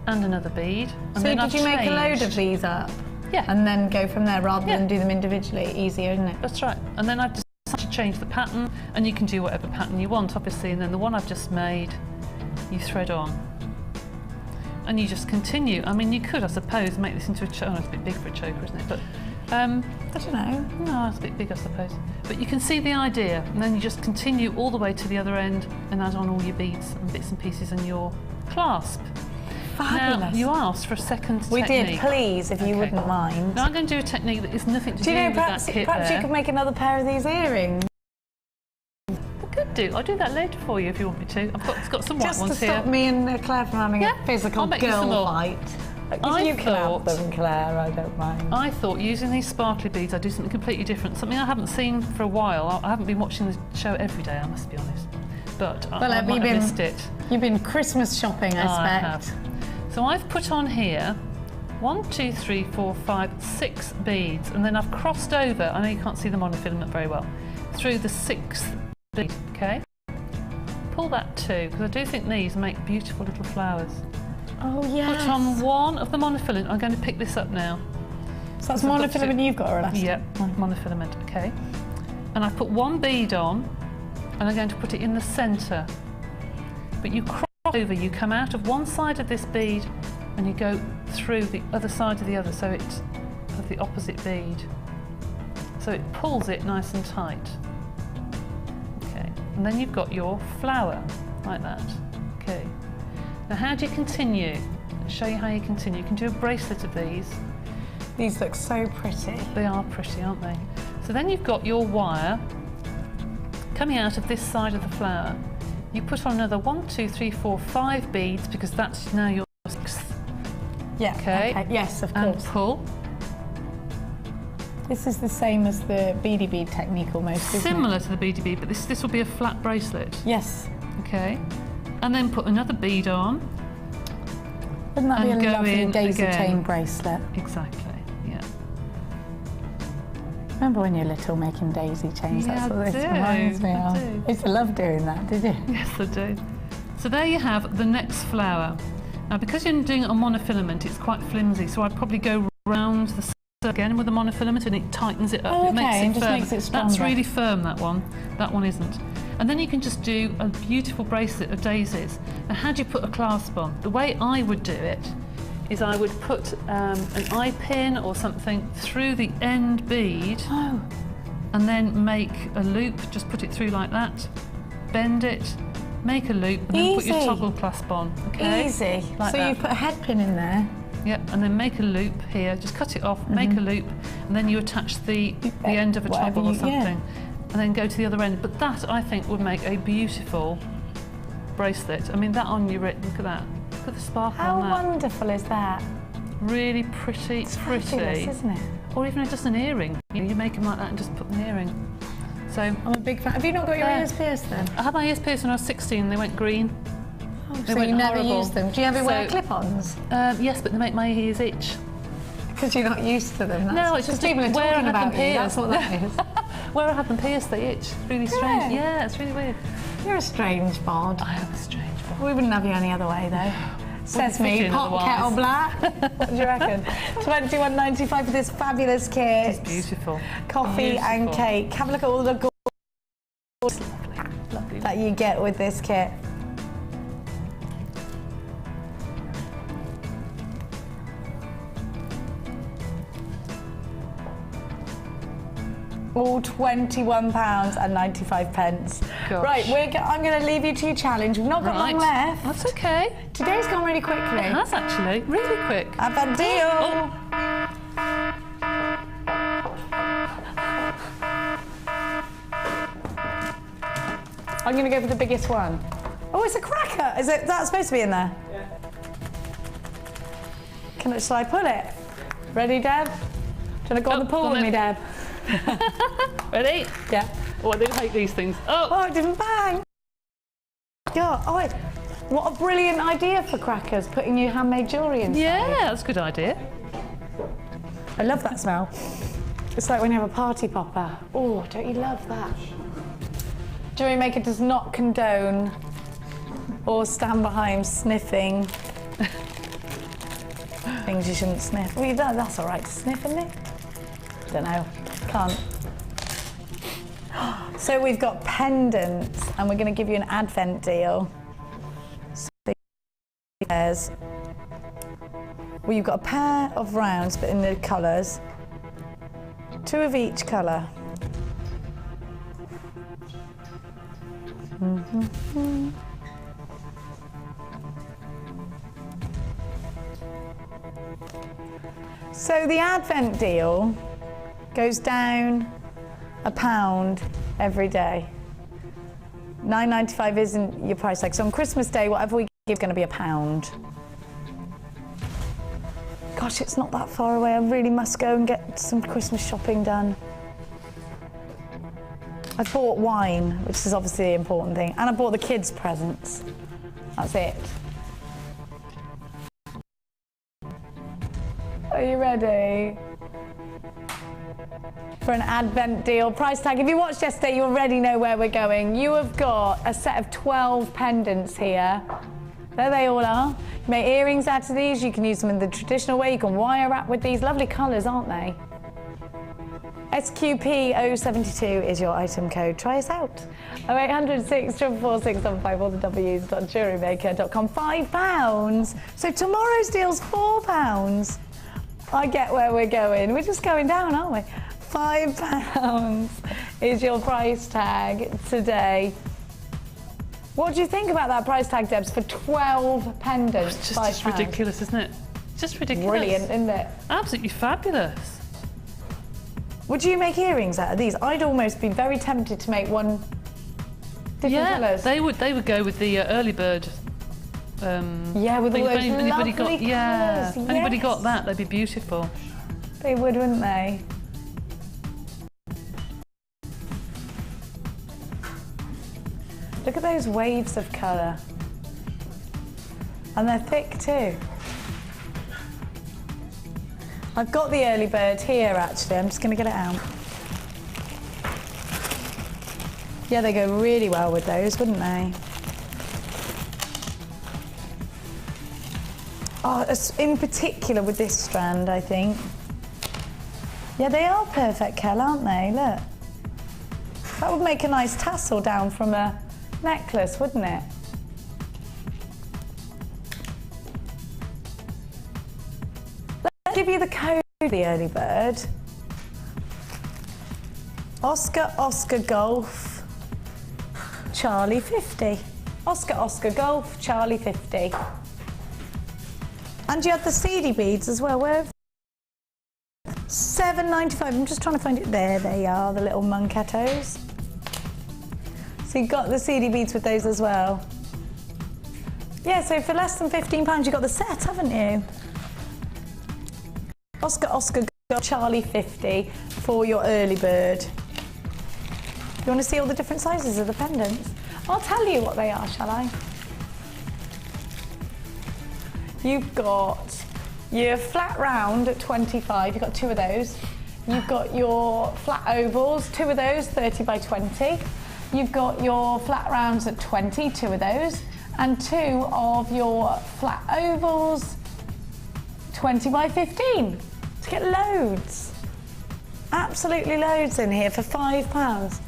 and another bead. And so then did you make a load of these up? Yeah. And then go from there rather than do them individually? Easier, isn't it? That's right. And then I've decided to change the pattern, and you can do whatever pattern you want, obviously. And then the one I've just made, you thread on. And you just continue. I mean, you could, I suppose, make this into a choker. Oh, it's a bit big for a choker, isn't it? But I don't know. No, it's a bit big, I suppose. But you can see the idea, and then you just continue all the way to the other end and add on all your beads and bits and pieces and your clasp. Fabulous. Now, you asked for a second technique. We did, please, if you wouldn't mind. Now I'm going to do a technique that is nothing to do with that kit perhaps there. You could make another pair of these earrings. I could do. I'll do that later for you if you want me to. It's got some white ones here. Just to stop me and Claire from having a physical girl fight. You can have them, Claire, I don't mind. I thought using these sparkly beads I'd do something completely different, something I haven't seen for a while. I haven't been watching the show every day, I must be honest. But I might have missed it. You've been Christmas shopping, I expect. I have. So I've put on here 1, 2, 3, 4, 5, 6 beads, and then I've crossed over, I know you can't see the monofilament very well, through the 6th bead, okay? Pull that too, because I do think these make beautiful little flowers. Oh, yes. Put on one of the monofilament. I'm going to pick this up now. So that's monofilament you've got, or elastic? Yeah, monofilament, okay. And I put 1 bead on, and I'm going to put it in the centre. But you cross over, you come out of one side of this bead, and you go through the other side of the other, so it's of the opposite bead. So it pulls it nice and tight. Okay, and then you've got your flower, like that. Okay. Now, how do you continue? I'll show you how you continue. You can do a bracelet of these. These look so pretty. They are pretty, aren't they? So then you've got your wire coming out of this side of the flower. You put on another 1, 2, 3, 4, 5 beads, because that's now your 6th. Yeah, okay. Yes, of course. And pull. This is the same as the beady bead technique almost, isn't it? Similar to the beady bead, but this will be a flat bracelet. Yes. Okay. And then put another bead on. Wouldn't that be a lovely daisy chain bracelet? Exactly, yeah. Remember when you were little making daisy chains? Yeah, that's what this reminds me of. I used to love doing that, did you? Yes, I do. So there you have the next flower. Now, because you're doing it on monofilament, it's quite flimsy, so I'd probably go round the again with the monofilament, and it tightens it up. Oh, it makes okay, it and just firm. makes it stronger. That's really firm, that one. That one isn't. And then you can just do a beautiful bracelet of daisies. Now, how do you put a clasp on? The way I would do it is I would put an eye pin or something through the end bead, and then make a loop. Just put it through like that, bend it, make a loop, and then put your toggle clasp on. Okay? Easy. Like so that. you put a head pin in there. Yep, and then make a loop here, just cut it off, make a loop, and then you attach the end of a toggle or something, and then go to the other end. But that, I think, would make a beautiful bracelet. I mean, that on your wrist, look at that. Look at the sparkle on that. How wonderful is that? Really pretty, It's fabulous, isn't it? Or even just an earring. You make them like that and just put an earring. So I'm a big fan. Have you not got your ears pierced then? I had my ears pierced when I was 16, they went green. So you never use them. Do you ever wear clip-ons? Yes, but they make my ears itch. Because you're not used to them. No, it's just people are where I talking have them about you. That's pierced. what that is. Where I have them pierced, they itch. It's really strange. Yeah, it's really weird. You're a strange bod. I am a strange bod. We wouldn't have you any other way though. Says fit me, in pot, otherwise. kettle, black. What do you reckon? £21.95 for this fabulous kit. It's beautiful. Coffee and Beautiful. cake. Have a look at all the gold Lovely. that you get with this kit. All £21.95. Gosh. Right, I'm going to leave you to your challenge. We've not got long left. That's okay. Today's gone really quickly. It has actually, really quick. Have a deal. I'm going to go for the biggest one. Oh, it's a cracker. Is it? That's supposed to be in there? Yeah. Shall I pull it? Ready, Deb? Do you want to go on the pool with me, Deb? Ready? Yeah. Oh, I do hate these things. Oh, it didn't bang. God, what a brilliant idea for crackers, putting your handmade jewellery inside. Yeah, that's a good idea. I love that smell. It's like when you have a party popper. Oh, don't you love that? Jewellery Maker does not condone or stand behind sniffing things you shouldn't sniff. Well, that's all right to sniff, isn't it? Don't know. Can't. So we've got pendants, and we're going to give you an advent deal. So well, you've got a pair of rounds, but in the colours. 2 of each colour. So the advent deal goes down £1 every day. £9.95 isn't your price tag. So on Christmas Day, whatever we give is going to be £1. Gosh, it's not that far away. I really must go and get some Christmas shopping done. I bought wine, which is obviously the important thing, and I bought the kids' presents. That's it. Are you ready? For an advent deal price tag. If you watched yesterday, you already know where we're going. You have got a set of 12 pendants here. There they all are. You make earrings out of these. You can use them in the traditional way. You can wire wrap with these. Lovely colours, aren't they? SQP072 is your item code. Try us out. 0800 644 675 or the w's.jewellerymaker.com. £5. So tomorrow's deal's £4. I get where we're going. We're just going down, aren't we? £5 is your price tag today. What do you think about that price tag, Debs, for 12 pendants? It's just ridiculous, isn't it? Just ridiculous. Brilliant, isn't it? Absolutely fabulous. Would you make earrings out of these? I'd almost be very tempted to make one different colours. They would go with the early bird. Yeah, with all those lovely colours. Yeah, yes. anybody got that, they'd be beautiful. They would, wouldn't they? Look at those waves of colour. And they're thick too. I've got the early bird here actually, I'm just going to get it out. Yeah, they go really well with those, wouldn't they? Oh, in particular with this strand, I think. Yeah, they are perfect, Kel, aren't they? Look. That would make a nice tassel down from a necklace, wouldn't it? Let's give you the code for the early bird. Oscar, Oscar, Golf, Charlie 50. Oscar, Oscar, Golf, Charlie 50. And you had the seedy beads as well. Where? $7.95. I'm just trying to find it. There they are, the little monkettos. So you got the seedy beads with those as well. Yeah, so for less than £15, you got the set, haven't you? Oscar, Oscar, Golf, Charlie 50 for your early bird. You want to see all the different sizes of the pendants? I'll tell you what they are, shall I? You've got your flat round at 25, you've got 2 of those. You've got your flat ovals, 2 of those, 30 by 20. You've got your flat rounds at 20, 2 of those. And 2 of your flat ovals, 20 by 15. To get loads. Absolutely loads in here for £5.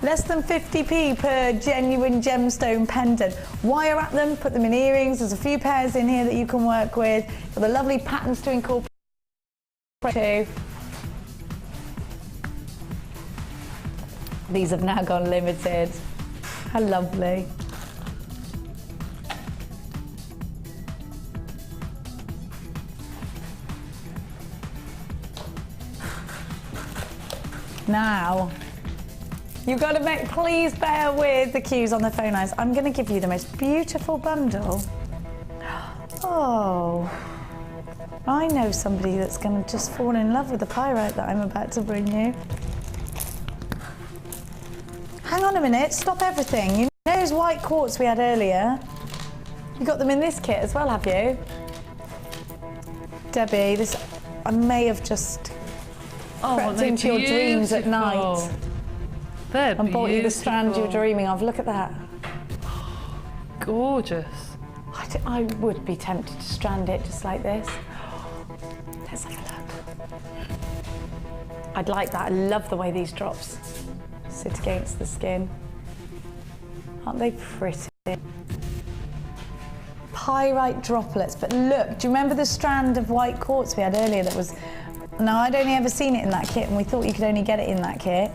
Less than 50p per genuine gemstone pendant. Wire wrap them, put them in earrings. There's a few pairs in here that you can work with. Got the lovely patterns to incorporate too. These have now gone limited. How lovely. Now, you've got to please bear with the cues on the phone lines. I'm going to give you the most beautiful bundle. Oh, I know somebody that's going to just fall in love with the pyrite that I'm about to bring you. Hang on a minute, stop everything. You know those white quartz we had earlier? You got them in this kit as well, have you? Debbie, this, I may have just crept into your dreams at night. They're and bought you the strand you were dreaming of. Look at that. Gorgeous. I would be tempted to strand it just like this. Let's have a look. I'd like that. I love the way these drops sit against the skin. Aren't they pretty? Pyrite droplets. But look, do you remember the strand of white quartz we had earlier that was... No, I'd only ever seen it in that kit and we thought you could only get it in that kit.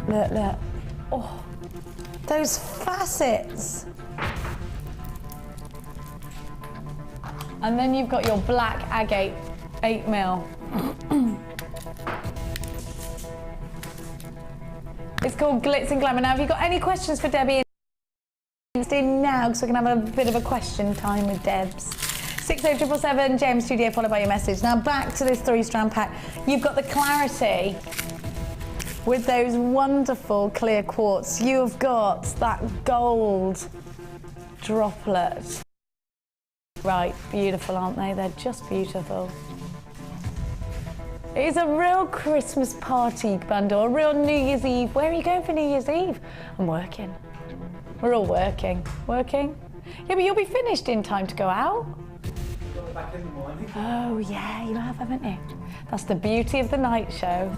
Look, look. Oh, those facets. And then you've got your black agate 8mm. It's called Glitz and Glamour. Now, have you got any questions for Debbie? In now, because we're going to have a bit of a question time with Debs. 60777 JM Studio, followed by your message. Now, back to this 3-strand pack. You've got the clarity with those wonderful clear quartz. You've got that gold droplet. Right, beautiful, aren't they? They're just beautiful. It's a real Christmas party bundle, a real New Year's Eve. Where are you going for New Year's Eve? I'm working. We're all working. Working? Yeah, but you'll be finished in time to go out. Back in the morning. Oh, yeah, you have, haven't you? That's the beauty of the night show.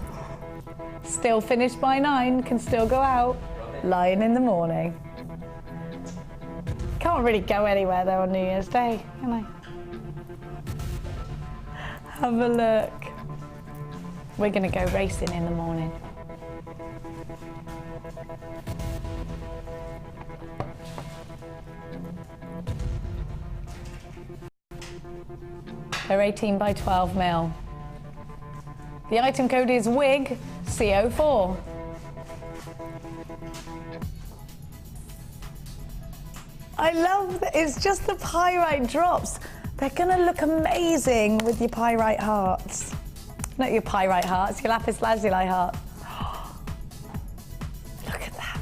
Still finished by 9, can still go out, lying in the morning. Can't really go anywhere though on New Year's Day, can I? Have a look. We're gonna go racing in the morning. They're 18 by 12mm. The item code is WIG CO4. I love that. It's just the pyrite drops. They're gonna look amazing with your pyrite hearts. Not your pyrite hearts, your lapis lazuli heart. Look at that.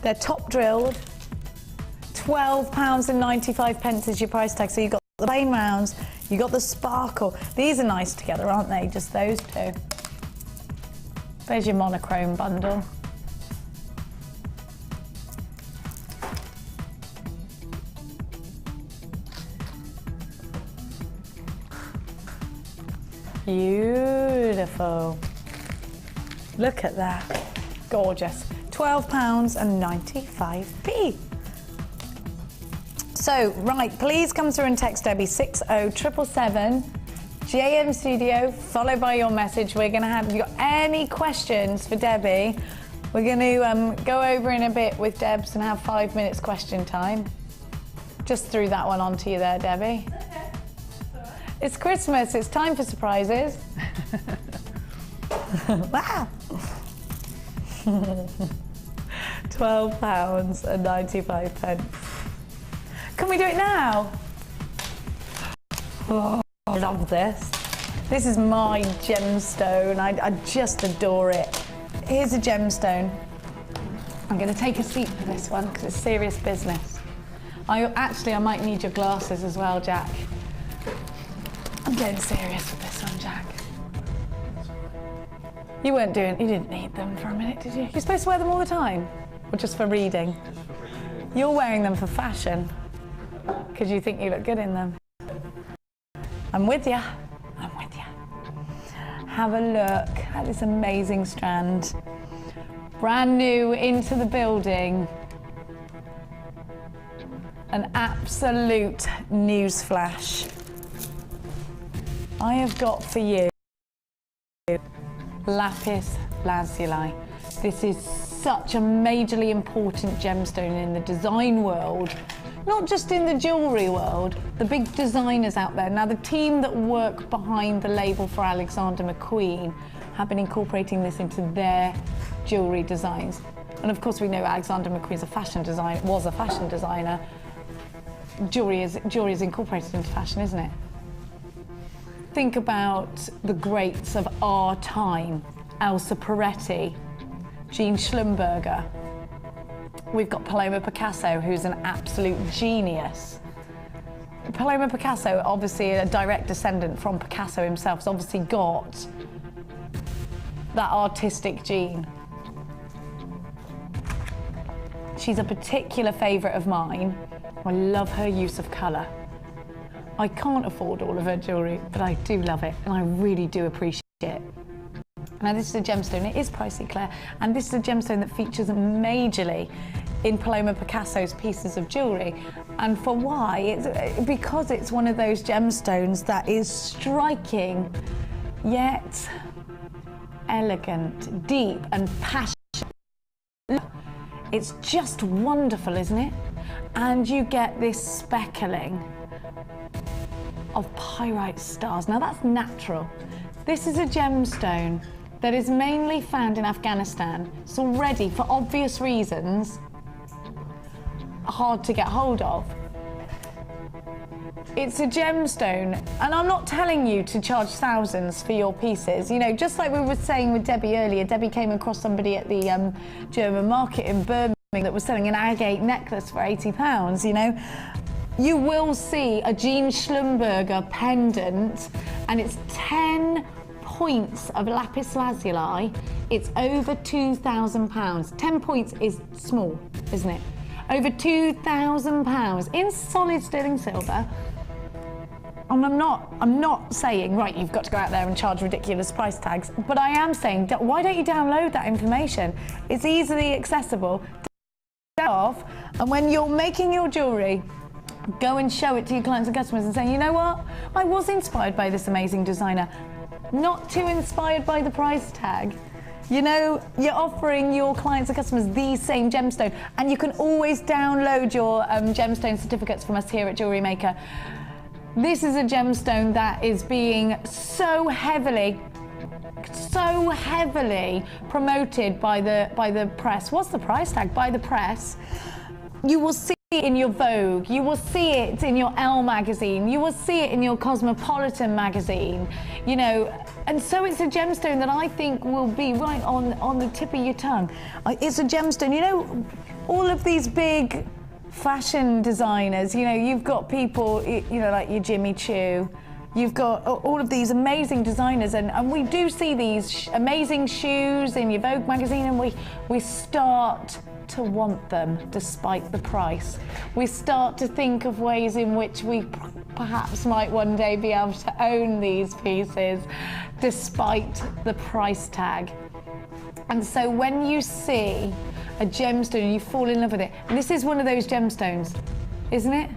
They're top drilled. £12.95 is your price tag. So you've got the plain rounds, you got the sparkle. These are nice together, aren't they? Just those two. There's your monochrome bundle. Beautiful. Look at that. Gorgeous. £12.95. So, right, please come through and text Debbie 60777 JM Studio, followed by your message. We're going to have, if you've got any questions for Debbie, we're going to go over in a bit with Debs and have 5 minutes question time. Just threw that one onto you there, Debbie. Okay. It's Christmas, it's time for surprises. Wow. £12.95. Can we do it now? Oh, I love this. This is my gemstone. I just adore it. Here's a gemstone. I'm going to take a seat for this one because it's serious business. I might need your glasses as well, Jack. I'm getting serious with this one, Jack. You didn't need them for a minute, did you? You're supposed to wear them all the time? Or just for reading? Just for reading. You're wearing them for fashion because you think you look good in them. I'm with ya. I'm with ya. Have a look at this amazing strand. Brand new into the building. An absolute newsflash. I have got for you Lapis lazuli. This is such a majorly important gemstone in the design world, not just in the jewellery world, the big designers out there. Now, the team that work behind the label for Alexander McQueen have been incorporating this into their jewellery designs. And of course, we know Alexander McQueen was a fashion designer. Jewellery is incorporated into fashion, isn't it? Think about the greats of our time, Elsa Peretti, Jean Schlumberger. We've got Paloma Picasso, who's an absolute genius. Paloma Picasso, obviously a direct descendant from Picasso himself, has obviously got that artistic gene. She's a particular favourite of mine. I love her use of colour. I can't afford all of her jewellery, but I do love it, and I really do appreciate it. Now, this is a gemstone. It is pricey, Claire, and this is a gemstone that features majorly in Paloma Picasso's pieces of jewellery. And for why? It's because it's one of those gemstones that is striking, yet elegant, deep, and passionate. It's just wonderful, isn't it? And you get this speckling of pyrite stars. Now, that's natural. This is a gemstone that is mainly found in Afghanistan. It's already, for obvious reasons, hard to get hold of. It's a gemstone, and I'm not telling you to charge thousands for your pieces. You know, just like we were saying with Debbie earlier, Debbie came across somebody at the German market in Birmingham that was selling an agate necklace for £80, you know. You will see a Jean Schlumberger pendant, and it's 10 points of lapis lazuli. It's over £2,000. 10 points is small, isn't it? Over £2,000 in solid sterling silver. And I'm not saying, right, you've got to go out there and charge ridiculous price tags, but I am saying, why don't you download that information? It's easily accessible. And when you're making your jewellery, go and show it to your clients and customers and say, you know what, I was inspired by this amazing designer, not too inspired by the price tag. You know, you're offering your clients and customers the same gemstone, and you can always download your gemstone certificates from us here at Jewellery Maker. This is a gemstone that is being so heavily promoted by the press. What's the price tag? By the press. You will see it in your Vogue, you will see it in your Elle magazine, you will see it in your Cosmopolitan magazine, you know, and so it's a gemstone that I think will be right on the tip of your tongue. It's a gemstone, you know, all of these big fashion designers, you know, you've got people, you know, like your Jimmy Choo, you've got all of these amazing designers, and we do see these amazing shoes in your Vogue magazine, and we start to want them despite the price. We start to think of ways in which we perhaps might one day be able to own these pieces despite the price tag. And so when you see a gemstone, you fall in love with it. And this is one of those gemstones, isn't it?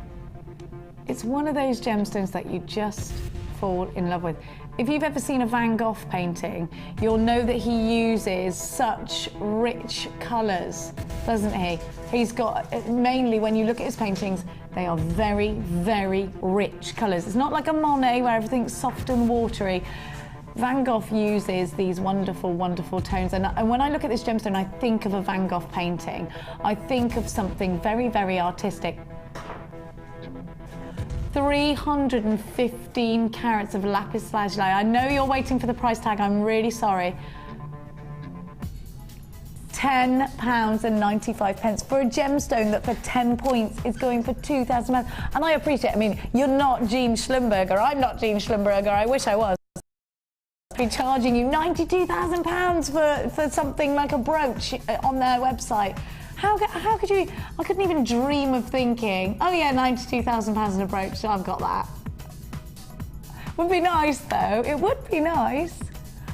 It's one of those gemstones that you just fall in love with. If you've ever seen a Van Gogh painting, you'll know that he uses such rich colours, doesn't he? He's got, mainly when you look at his paintings, they are very, very rich colours. It's not like a Monet where everything's soft and watery. Van Gogh uses these wonderful, wonderful tones. And when I look at this gemstone, I think of a Van Gogh painting. I think of something very, very artistic. 315 carats of lapis lazuli. I know you're waiting for the price tag, I'm really sorry. £10.95 for a gemstone that for 10 points is going for £2,000. And I appreciate, I mean, you're not Jean Schlumberger, I'm not Jean Schlumberger, I wish I was. Be charging you £92,000 for something like a brooch on their website. How could you? I couldn't even dream of thinking, oh yeah, £92,000 in a brooch, so I've got that. Would be nice though, it would be nice.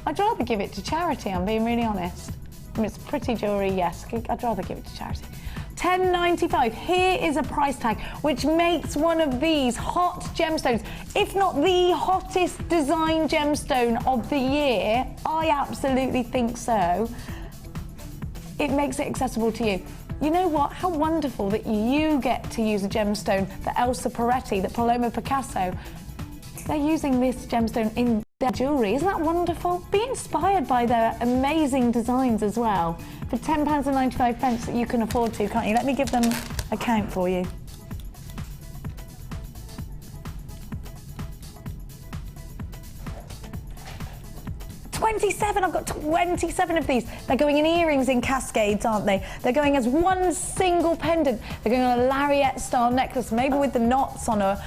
I'd rather give it to charity, I'm being really honest. I mean, it's pretty jewellery, yes, I'd rather give it to charity. £10.95, here is a price tag, which makes one of these hot gemstones, if not the hottest design gemstone of the year. I absolutely think so. It makes it accessible to you. You know what? How wonderful that you get to use a gemstone that Elsa Peretti, that Polymer Picasso, they're using this gemstone in their jewellery. Isn't that wonderful? Be inspired by their amazing designs as well. For £10.95 that you can afford to, can't you? Let me give them a count for you. 27, I've got 27 of these. They're going in earrings in cascades, aren't they? They're going as one single pendant. They're going on a lariat style necklace, maybe with the knots on a,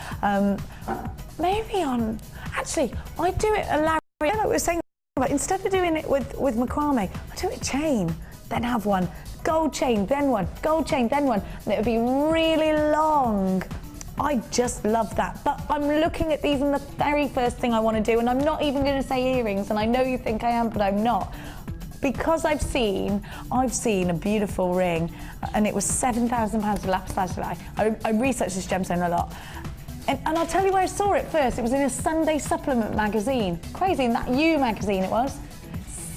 maybe on, actually, I do it a lariat, like we were saying, but instead of doing it with macrame, I do it chain, then have one, gold chain, then one, gold chain, then one, and it would be really long. I just love that, but I'm looking at these and the very first thing I want to do, and I'm not even going to say earrings, and I know you think I am, but I'm not. Because I've seen a beautiful ring, and it was £7,000 of lapis lazuli. I researched this gemstone a lot. And I'll tell you where I saw it first. It was in a Sunday supplement magazine. Crazy, in that You magazine it was.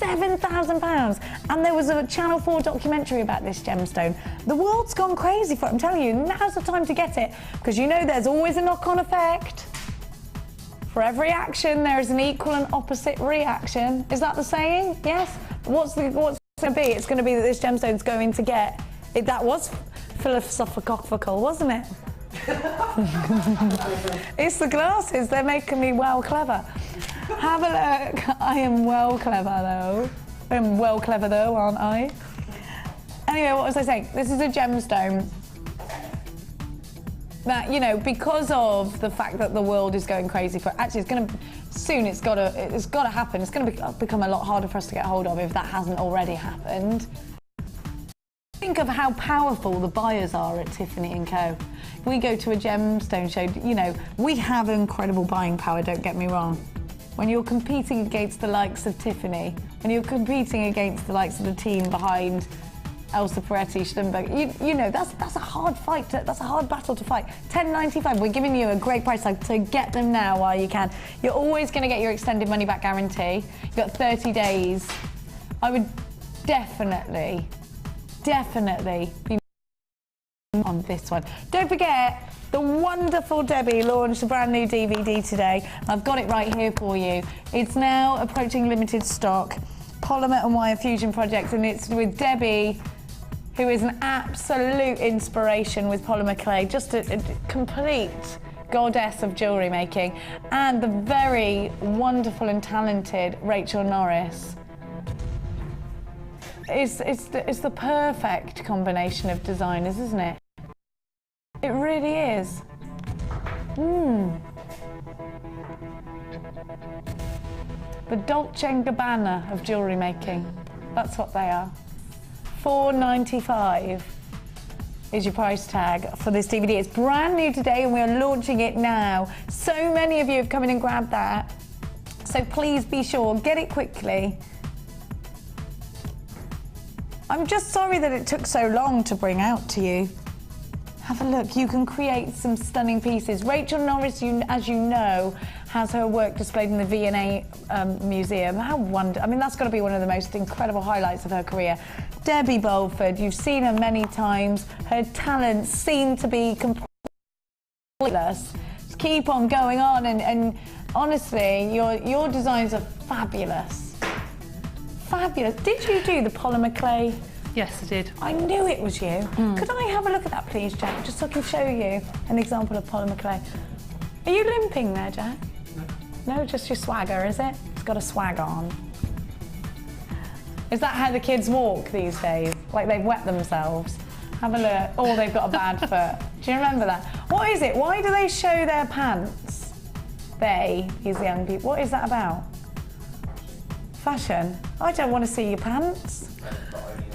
£7,000. And there was a Channel 4 documentary about this gemstone. The world's gone crazy for it, I'm telling you. Now's the time to get it, because you know there's always a knock-on effect. For every action, there is an equal and opposite reaction. Is that the saying? Yes? What's it going to be? It's going to be that this gemstone's going to get... that was philosophical, wasn't it? It's the glasses, they're making me well clever. Have a look. I am well clever though. I'm well clever though, aren't I? Anyway, what was I saying? This is a gemstone that, you know, because of the fact that the world is going crazy for it, actually it's going to, soon it's got to happen. It's going to become a lot harder for us to get hold of if that hasn't already happened. Think of how powerful the buyers are at Tiffany & Co. If we go to a gemstone show, you know, we have incredible buying power, don't get me wrong. When you're competing against the likes of Tiffany, when you're competing against the likes of the team behind Elsa Peretti, Schlumberger, you know, that's a hard fight, that's a hard battle to fight. £10.95, we're giving you a great price tag, so get them now while you can. You're always going to get your extended money back guarantee. You've got 30 days. I would definitely be on this one. Don't forget, the wonderful Debbie launched a brand new DVD today. I've got it right here for you. It's now approaching limited stock. Polymer and Wire Fusion project, and it's with Debbie, who is an absolute inspiration with polymer clay, just a complete goddess of jewellery making, and the very wonderful and talented Rachel Norris. It's the perfect combination of designers, isn't it? It really is. The Dolce & Gabbana of jewellery making. That's what they are. £4.95. is your price tag for this DVD. It's brand new today and we are launching it now. So many of you have come in and grabbed that. So please be sure, get it quickly. I'm just sorry that it took so long to bring out to you. Have a look, you can create some stunning pieces. Rachel Norris, as you know, has her work displayed in the V&A Museum. How wonderful. I mean, that's got to be one of the most incredible highlights of her career. Debbie Bolford, you've seen her many times. Her talents seem to be completely. Just keep on going on, and honestly, your designs are fabulous. Fabulous. Did you do the polymer clay? Yes, I did. I knew it was you. Could I have a look at that, please, Jack? Just so I can show you an example of polymer clay. Are you limping there, Jack? No. No, just your swagger, is it? It's got a swag on. Is that how the kids walk these days? Like they've wet themselves? Have a look. Oh, they've got a bad foot. Do you remember that? What is it? Why do they show their pants? These young people. What is that about? Fashion? I don't want to see your pants.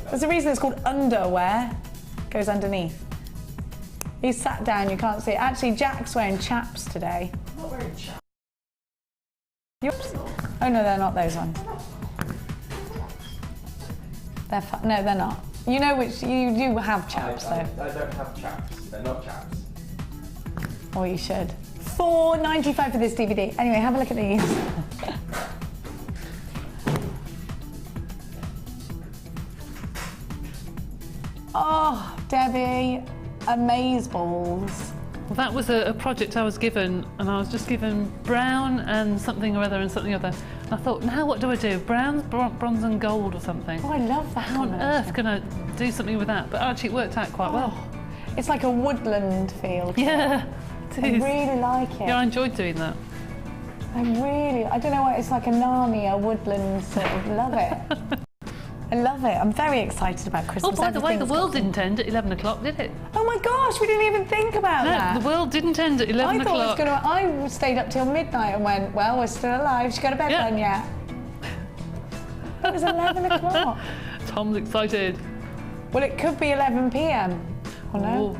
There's a reason it's called underwear. Goes underneath. He's sat down, you can't see it. Actually, Jack's wearing chaps today. I'm not wearing chaps. Oh no, they're not those ones. No, they're not. You know which, you do have chaps though. I don't have chaps, they're not chaps. Or you should. $4.95 for this DVD. Anyway, have a look at these. Oh, Debbie, amazeballs. Well, that was a project I was given, and I was just given brown and something or other and something other. And I thought, now what do I do? Brown, bronze and gold or something. Oh, I love that. How on earth can I do something with that? But actually it worked out quite well. It's like a woodland feel. Yeah, it is. I really like it. Yeah, I enjoyed doing that. I don't know why, it's like a Narnia woodland sort of, love it. I love it. I'm very excited about Christmas. Oh, by the way, the world didn't end at 11 o'clock, did it? Oh my gosh, we didn't even think about that. No, the world didn't end at 11 o'clock. I stayed up till midnight and went, well, we're still alive. She got to bed then yet. It was 11 o'clock. Tom's excited. Well, it could be 11 p.m. Oh, no?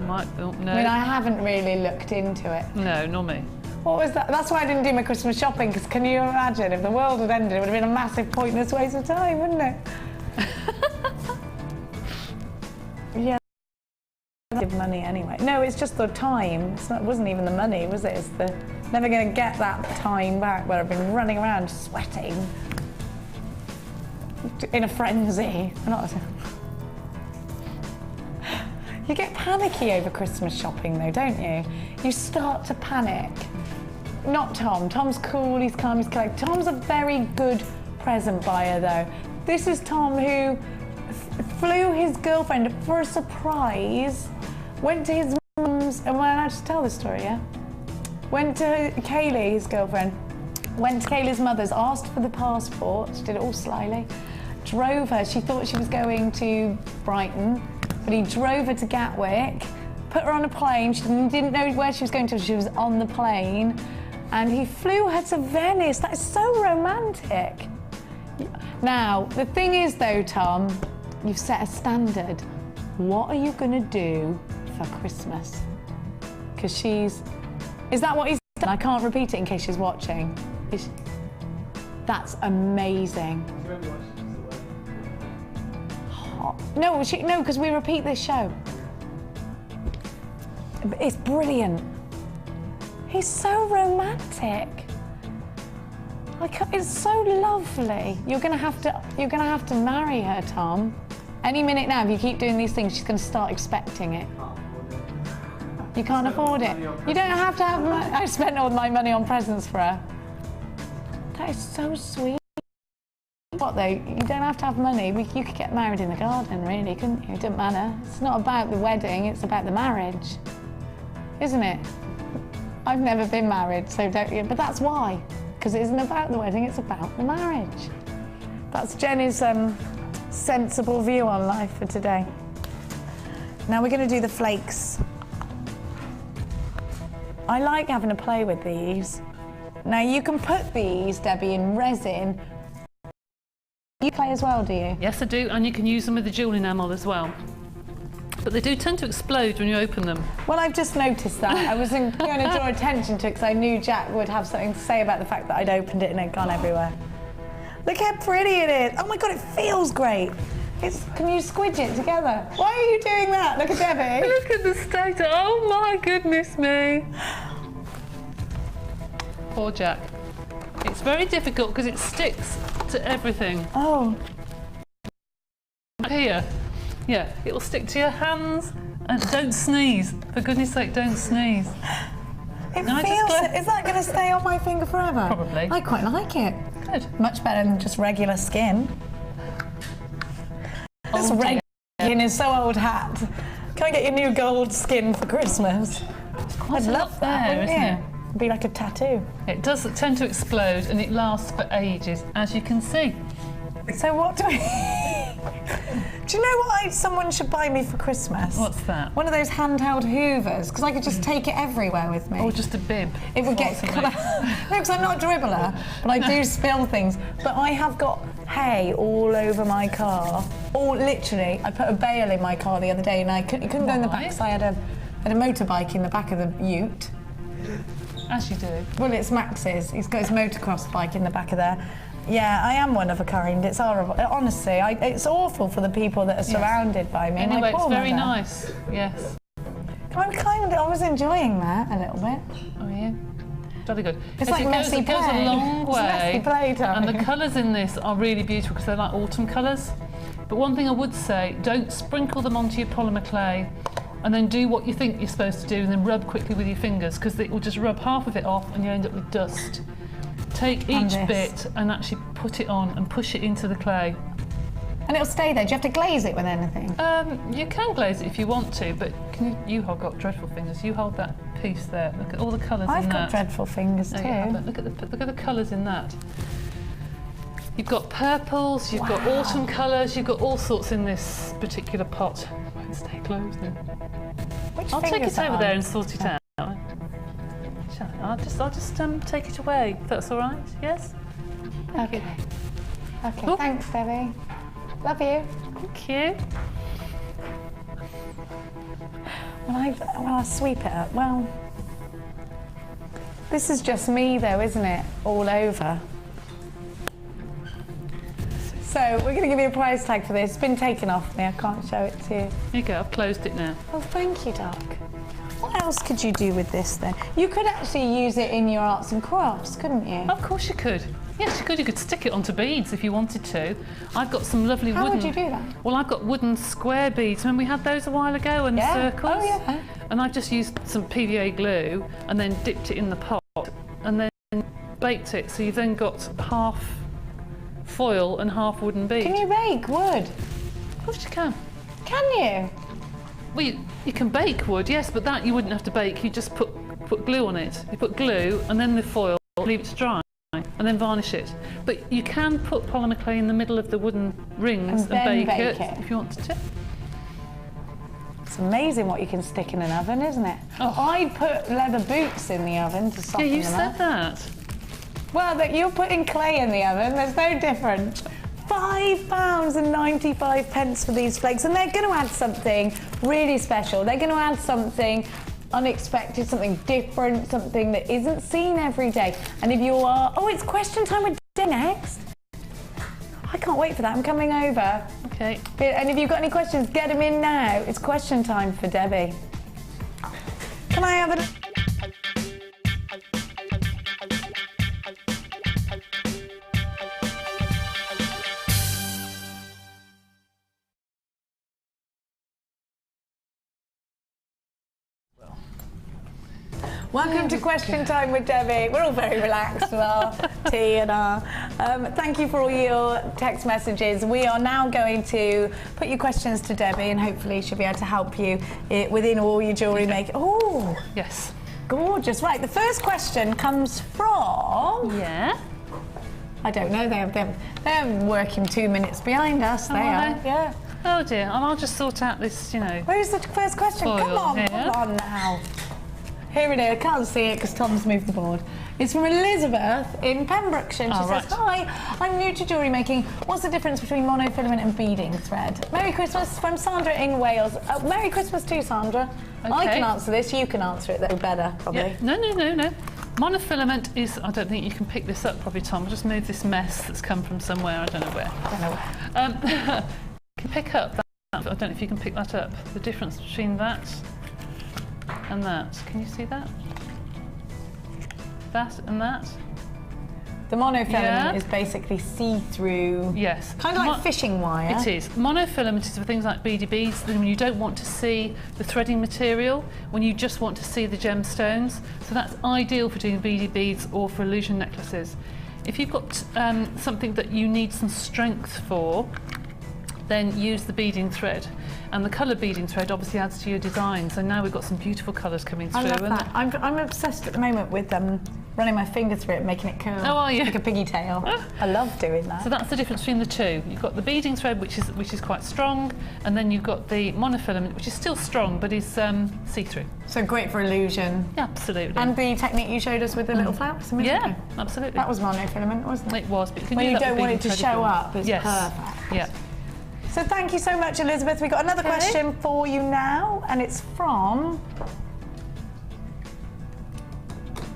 No. I mean, I haven't really looked into it. No, not me. What was that? That's why I didn't do my Christmas shopping, because can you imagine if the world had ended, it would have been a massive pointless waste of time, wouldn't it? Yeah. Give money anyway. No, it's just the time. It wasn't even the money, was it? It's the never going to get that time back where I've been running around sweating in a frenzy. You get panicky over Christmas shopping though, don't you? You start to panic. Not Tom. Tom's cool, he's calm, he's collected. Tom's a very good present buyer though. This is Tom who flew his girlfriend for a surprise, went to his mum's, am I allowed to tell this story, yeah? Went to Kaylee, his girlfriend, went to Kaylee's mother's, asked for the passport, she did it all slyly, drove her, she thought she was going to Brighton, but he drove her to Gatwick, put her on a plane, she didn't know where she was going to, she was on the plane, and he flew her to Venice. That is so romantic. Now, the thing is though, Tom, you've set a standard. What are you gonna do for Christmas? Because is that what he's done? I can't repeat it in case she's watching. That's amazing. No, because we repeat this show. It's brilliant. He's so romantic. It's so lovely. You're gonna have to marry her, Tom. Any minute now, if you keep doing these things, she's gonna start expecting it. You can't afford it. You don't have to have money. I spent all my money on presents for her. That is so sweet. What though? You don't have to have money. You could get married in the garden, really, couldn't you? It doesn't matter. It's not about the wedding, it's about the marriage. Isn't it? I've never been married, so don't you? But that's why. Because it isn't about the wedding, it's about the marriage. That's Jenny's sensible view on life for today. Now we're going to do the flakes. I like having a play with these. Now you can put these, Debbie, in resin. You play as well, do you? Yes, I do, and you can use them with the jewel enamel as well. But they do tend to explode when you open them. Well, I've just noticed that. I wasn't going to draw attention to it because I knew Jack would have something to say about the fact that I'd opened it and it'd gone everywhere. Look how pretty it is. Oh my God, it feels great. Can you squidge it together? Why are you doing that? Look at Debbie. Look at the state. Oh my goodness me. Poor Jack. It's very difficult because it sticks to everything. Oh. Here. Yeah, it will stick to your hands. And don't sneeze. For goodness sake, don't sneeze. It feels... Is that going to stay on my finger forever? Probably. I quite like it. Good. Much better than just regular skin. This regular skin is so old hat. Can I get your new gold skin for Christmas? I'd love that, wouldn't you? It'd be like a tattoo. It does tend to explode and it lasts for ages, as you can see. So what do I... Do you know what someone should buy me for Christmas? What's that? One of those handheld hoovers, because I could just take it everywhere with me. Or just a bib. It would get... No, because I'm not a dribbler, but I do spill things. But I have got hay all over my car. Or literally, I put a bale in my car the other day and it couldn't go in the back because I had a motorbike in the back of the ute. As you do. Well, it's Max's. He's got his motocross bike in the back of there. Yeah, I am one of a kind. It's horrible. Honestly, it's awful for the people that are surrounded by me. Anyway, it's very nice. Yes. I was enjoying that a little bit. Oh yeah. Very good. It's like messy play. It goes a long way. It's messy playtime. And the colours in this are really beautiful because they're like autumn colours. But one thing I would say, don't sprinkle them onto your polymer clay and then do what you think you're supposed to do and then rub quickly with your fingers because it will just rub half of it off and you end up with dust. Take each bit and actually put it on and push it into the clay. And it'll stay there. Do you have to glaze it with anything? You can glaze it if you want to, but you have got dreadful fingers. You hold that piece there. Look at all the colours in that. I've got dreadful fingers too. Look at the colours in that. You've got purples, you've got autumn colours, you've got all sorts in this particular pot. It won't stay closed then. I'll take it over there and sort it out. I'll just take it away, if that's all right, yes? Okay. Okay, thanks, Debbie. Love you. Thank you. When I sweep it up, well, this is just me though, isn't it? All over. So we're going to give you a price tag for this. It's been taken off me, I can't show it to you. Here you go, I've closed it now. Oh, thank you, Doc. What else could you do with this then? You could actually use it in your arts and crafts, couldn't you? Of course you could. Yes, you could. You could stick it onto beads if you wanted to. I've got some lovely wooden... How would you do that? Well, I've got wooden square beads. Remember we had those a while ago and circles? Oh, yeah. And I just used some PVA glue and then dipped it in the pot and then baked it. So you've then got half foil and half wooden bead. Can you bake wood? Of course you can. Can you? Well, you can bake wood, yes, but that you wouldn't have to bake. You just put glue on it. You put glue and then the foil, leave it to dry, and then varnish it. But you can put polymer clay in the middle of the wooden rings and bake it if you wanted to. It's amazing what you can stick in an oven, isn't it? Oh. I'd put leather boots in the oven to soften them up. Yeah, you said that. Well, that you're putting clay in the oven, there's no difference. £5.95 for these flakes, and they're going to add something really special. They're going to add something unexpected, something different, something that isn't seen every day. And if you are... Oh, it's question time with Debbie next. I can't wait for that. I'm coming over. Okay. And if you've got any questions, get them in now. It's question time for Debbie. Can I have a... Welcome to Question Time with Debbie. We're all very relaxed with our tea and our... thank you for all your text messages. We are now going to put your questions to Debbie and hopefully she'll be able to help you within all your jewellery making. Oh, yes. Gorgeous. Right, the first question comes from... Yeah? I don't know, they're working 2 minutes behind us. They are. Yeah. Oh dear, and I'll just sort out this, you know... Where's the first question? Foil Come on here. now. Here it is. I can't see it because Tom's moved the board. It's from Elizabeth in Pembrokeshire. She says, hi, I'm new to jewellery making. What's the difference between monofilament and beading thread? Merry Christmas from Sandra in Wales. Merry Christmas too, Sandra. Okay. I can answer this. You can answer it though better, probably. Yeah. No. Monofilament is, I don't think you can pick this up probably, Tom. I'll just move this mess that's come from somewhere, I don't know where. You can pick up that. I don't know if you can pick that up. The difference between that and that. Can you see that? That and that? The monofilament is basically see-through. Yes. Kind of like fishing wire. It is. Monofilament is for things like beady beads, then when you don't want to see the threading material, when you just want to see the gemstones. So that's ideal for doing beady beads or for illusion necklaces. If you've got something that you need some strength for, then use the beading thread. And the colour beading thread obviously adds to your design. So now we've got some beautiful colours coming through. I love that. I'm obsessed at the moment with running my finger through it and making it curl. Oh, are you? Like a piggy tail. I love doing that. So that's the difference between the two. You've got the beading thread, which is quite strong, and then you've got the monofilament, which is still strong but is see-through. So great for illusion. Yeah, absolutely. And the technique you showed us with the little flowers. Yeah, absolutely. That was monofilament, wasn't it? It was, but you can when do you that don't want it to show up, it's yes. perfect. Yeah. So thank you so much, Elizabeth. We've got another question for you now, and it's from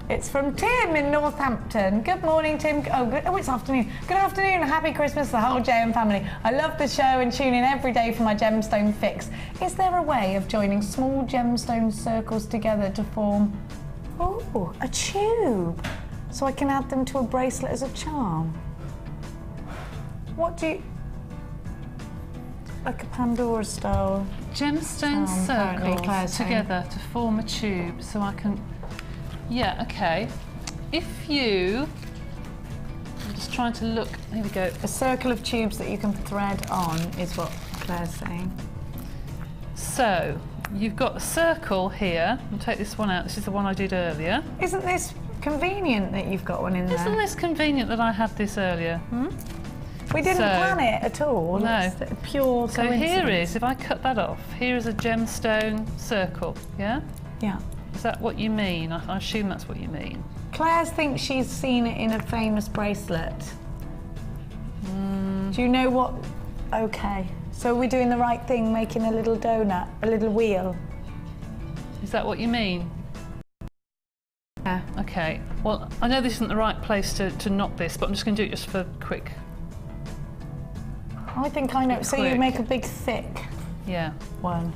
Tim in Northampton. Good morning, Tim. Oh, it's afternoon. Good afternoon. Happy Christmas to the whole JM family. I love the show and tune in every day for my gemstone fix. Is there a way of joining small gemstone circles together to form a tube, so I can add them to a bracelet as a charm? What do you... Like a Pandora style gemstone circles together to form a tube, so I can. Yeah, okay. If you, I'm just trying to look. Here we go. A circle of tubes that you can thread on is what Claire's saying. So you've got a circle here. I'll take this one out. This is the one I did earlier. Isn't this convenient that you've got one in there? Isn't this convenient that I had this earlier? We didn't plan it at all. No. It's pure so here is, if I cut that off, here is a gemstone circle, yeah? Yeah. Is that what you mean? I assume that's what you mean. Claire thinks she's seen it in a famous bracelet. Do you know what? Okay. So are we doing the right thing, making a little donut, a little wheel? Is that what you mean? Yeah. Okay. Well, I know this isn't the right place to knot this, but I'm just going to do it just for quick. I think I know. So you make a big thick one.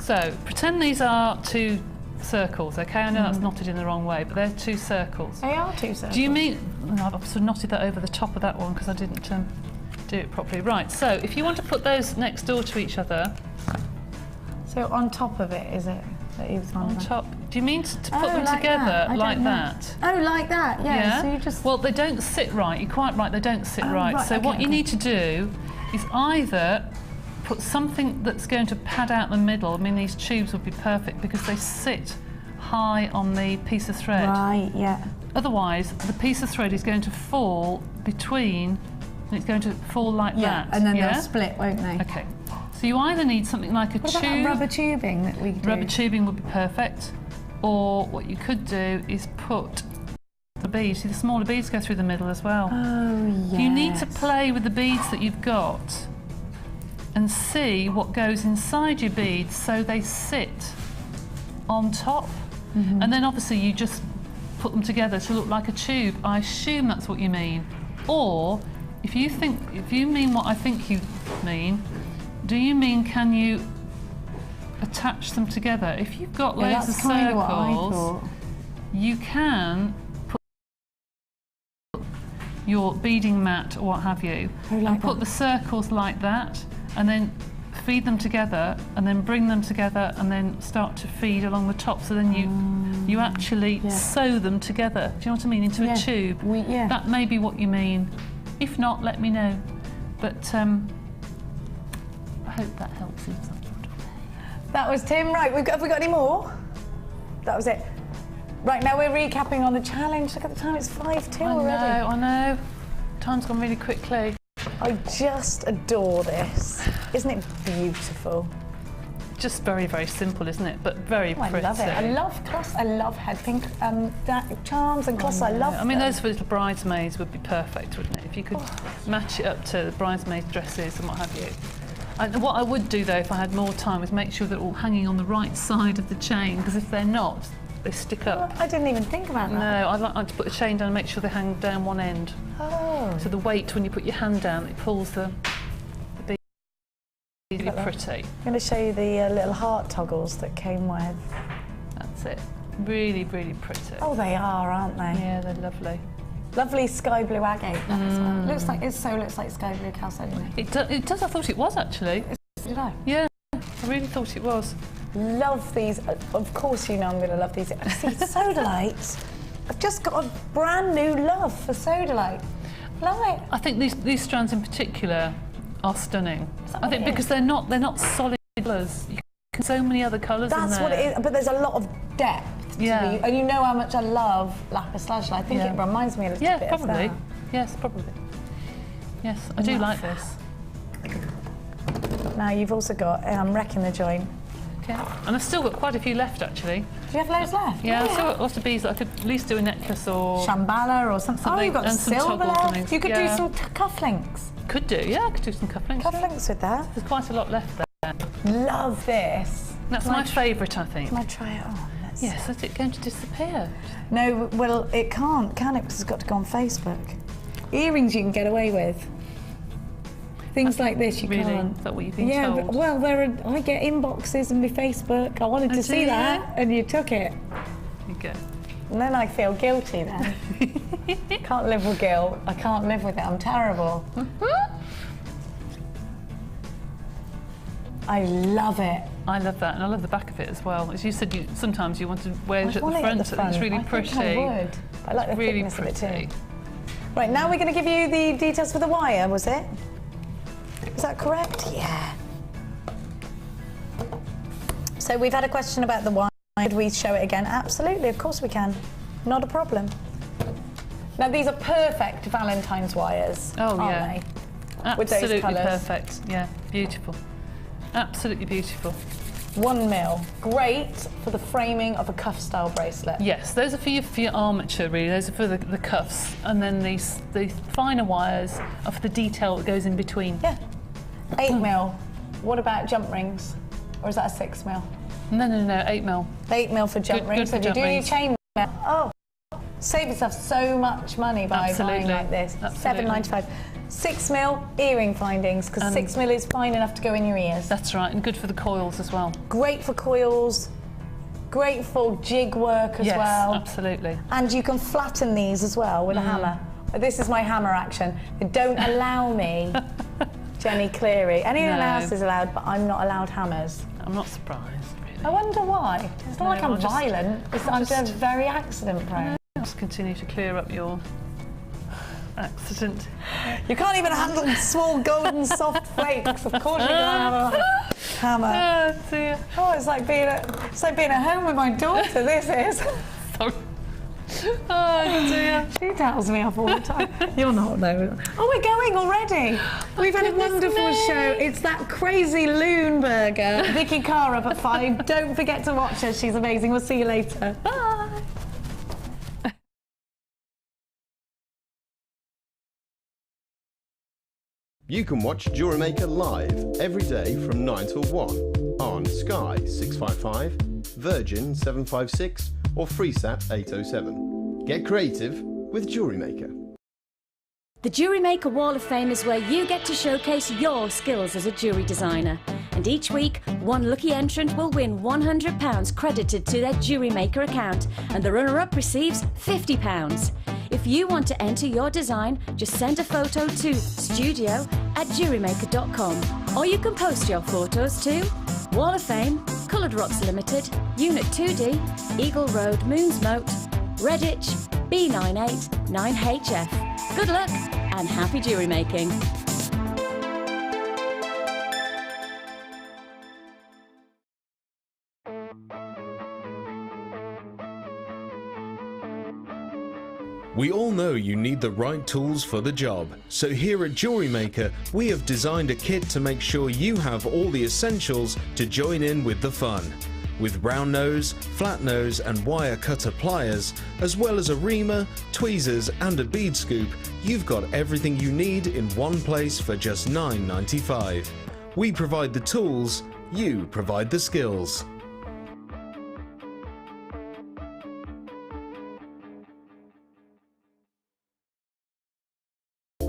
So pretend these are two circles, okay? I know that's knotted in the wrong way, but they're two circles. They are two circles. Do you mean... No, I've sort of knotted that over the top of that one because I didn't do it properly. Right, so if you want to put those next door to each other... So on top of it, is it? On top. Do you mean to put them together like that? Oh, like that, yeah. So you just... Well, they don't sit right. You're quite right, they don't sit right. So what you need to do is either put something that's going to pad out the middle. I mean, these tubes would be perfect because they sit high on the piece of thread. Right, yeah. Otherwise, the piece of thread is going to fall between, and it's going to fall like that. Yeah, and then they'll split, won't they? Okay. So you either need something like a tube. What about rubber tubing that we do? Rubber tubing would be perfect. Or what you could do is put the beads. See, the smaller beads go through the middle as well. Oh, yes. You need to play with the beads that you've got and see what goes inside your beads so they sit on top. And then obviously you just put them together to look like a tube. I assume that's what you mean. Or if you mean what I think you mean, do you mean can you attach them together? If you've got loads of circles, you can put your beading mat or what have you, and put the circles like that, and then feed them together, and then bring them together, and then start to feed along the top. So then you actually sew them together. Do you know what I mean? Into a tube. That may be what you mean. If not, let me know. But I hope that helps in some sort of way. That was Tim. Right, have we got any more? That was it. Right, now we're recapping on the challenge. Look at the time, it's 5:02 already. I know. Time's gone really quickly. I just adore this. Isn't it beautiful? just very, very simple, isn't it? But very pretty. I love it. I love cloth. I love head pink charms and cloths. I love I mean, them. those for little bridesmaids would be perfect, wouldn't it? If you could match it up to the bridesmaid dresses and what have you. And what I would do, though, if I had more time, is make sure they're all hanging on the right side of the chain, because if they're not, they stick up. I didn't even think about that. No, I like to put the chain down and make sure they hang down one end. Oh. So the weight, when you put your hand down, it pulls the bead. Really pretty. I'm going to show you the little heart toggles that came with. That's it. Really, really pretty. Oh, they are, aren't they? Yeah, they're lovely. Lovely sky blue agate. As well. Looks like looks like sky blue chalcedony. It does. I thought it was actually. Did I? Yeah, I really thought it was. Love these. Of course, you know I'm going to love these. See, sodalite. I've just got a brand new love for sodalite. Love it. I think these strands in particular are stunning. I think because they're not solid colours. You can so many other colours in there. That's what it is. But there's a lot of depth. Yeah. And you know how much I love Lapis lazuli. I think it reminds me a little bit of that. Yes, probably. Yes, I do like this. Now you've also got wrecking the joint. Okay. And I've still got quite a few left, actually. Do you have loads left? Yeah, I've still got lots of beads that I could at least do a necklace or... Shambhala or something. Oh, you've got and silver left. You could do some cufflinks. cufflinks. Could do, yeah, I could do some cufflinks. Cufflinks with that. There's quite a lot left there. Love this. That's my favourite, I think. Can I try it on? Yes, is it going to disappear? No, well, it can't, can it? Because it's got to go on Facebook. Earrings you can get away with. Things like this you can't. Is that what you've been told? Yeah, well, I get inboxes on my Facebook. I wanted to see that, and you took it. You go. And then I feel guilty then. Can't live with guilt. I can't live with it. I'm terrible. I love it. I love that, and I love the back of it as well. As you said, sometimes you want to wear it at the front. It's really pretty. I would. I like the really thickness pretty. of it too. Right, now we're going to give you the details for the wire, was it? Is that correct? Yeah. So we've had a question about the wire. Could we show it again? Absolutely, of course we can. Not a problem. Now these are perfect Valentine's wires, aren't they? Absolutely with those colours. Perfect. Yeah, beautiful. Absolutely beautiful. 1 mil. Great for the framing of a cuff style bracelet. Yes, those are for your armature really, those are for the cuffs, and then the finer wires are for the detail that goes in between. Yeah. 8 mil. What about jump rings? Or is that a 6 mil? No, 8 mil. 8 mil for jump rings. Good for so if you do your jump chain, oh, save yourself so much money by buying like this. £7.95. 6 mil earring findings, because 6 mil is fine enough to go in your ears. That's right, and good for the coils as well. Great for coils, great for jig work as well. Yes, absolutely. And you can flatten these as well with a hammer. This is my hammer action. They don't allow me, Jenny Cleary. Anyone else is allowed, but I'm not allowed hammers. I'm not surprised, really. I wonder why. It's not like I'm violent, I'm just very accident prone. I'll just continue to clear up your accident. You can't even handle small golden soft flakes. Of course you're gonna have a hammer. Oh dear. Oh, it's like being at home with my daughter. This is. Sorry. Oh dear. She tells me off all the time. You're not though. Oh, we're going already. We've had a wonderful show. It's that crazy loon burger. Vicky Carr up at 5. Don't forget to watch her. She's amazing. We'll see you later. Bye. You can watch Jewellery Maker live every day from 9 till 1 on Sky 655, Virgin 756 or FreeSat 807. Get creative with Jewellery Maker. The Jewellery Maker Wall of Fame is where you get to showcase your skills as a jewellery designer. And each week, one lucky entrant will win £100 credited to their Jewellery Maker account, and the runner-up receives £50. If you want to enter your design, just send a photo to studio@jewellerymaker.com, or you can post your photos to Wall of Fame, Coloured Rocks Limited, Unit 2D, Eagle Road, Moonsmote, Redditch, B98 9HF. Good luck and happy jewellery making. We all know you need the right tools for the job, so here at Jewellery Maker we have designed a kit to make sure you have all the essentials to join in with the fun. With round nose, flat nose and wire cutter pliers, as well as a reamer, tweezers and a bead scoop, you've got everything you need in one place for just $9.95. We provide the tools, you provide the skills.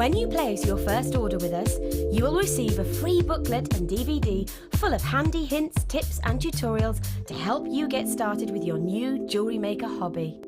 When you place your first order with us, you will receive a free booklet and DVD full of handy hints, tips and tutorials to help you get started with your new Jewellery Maker hobby.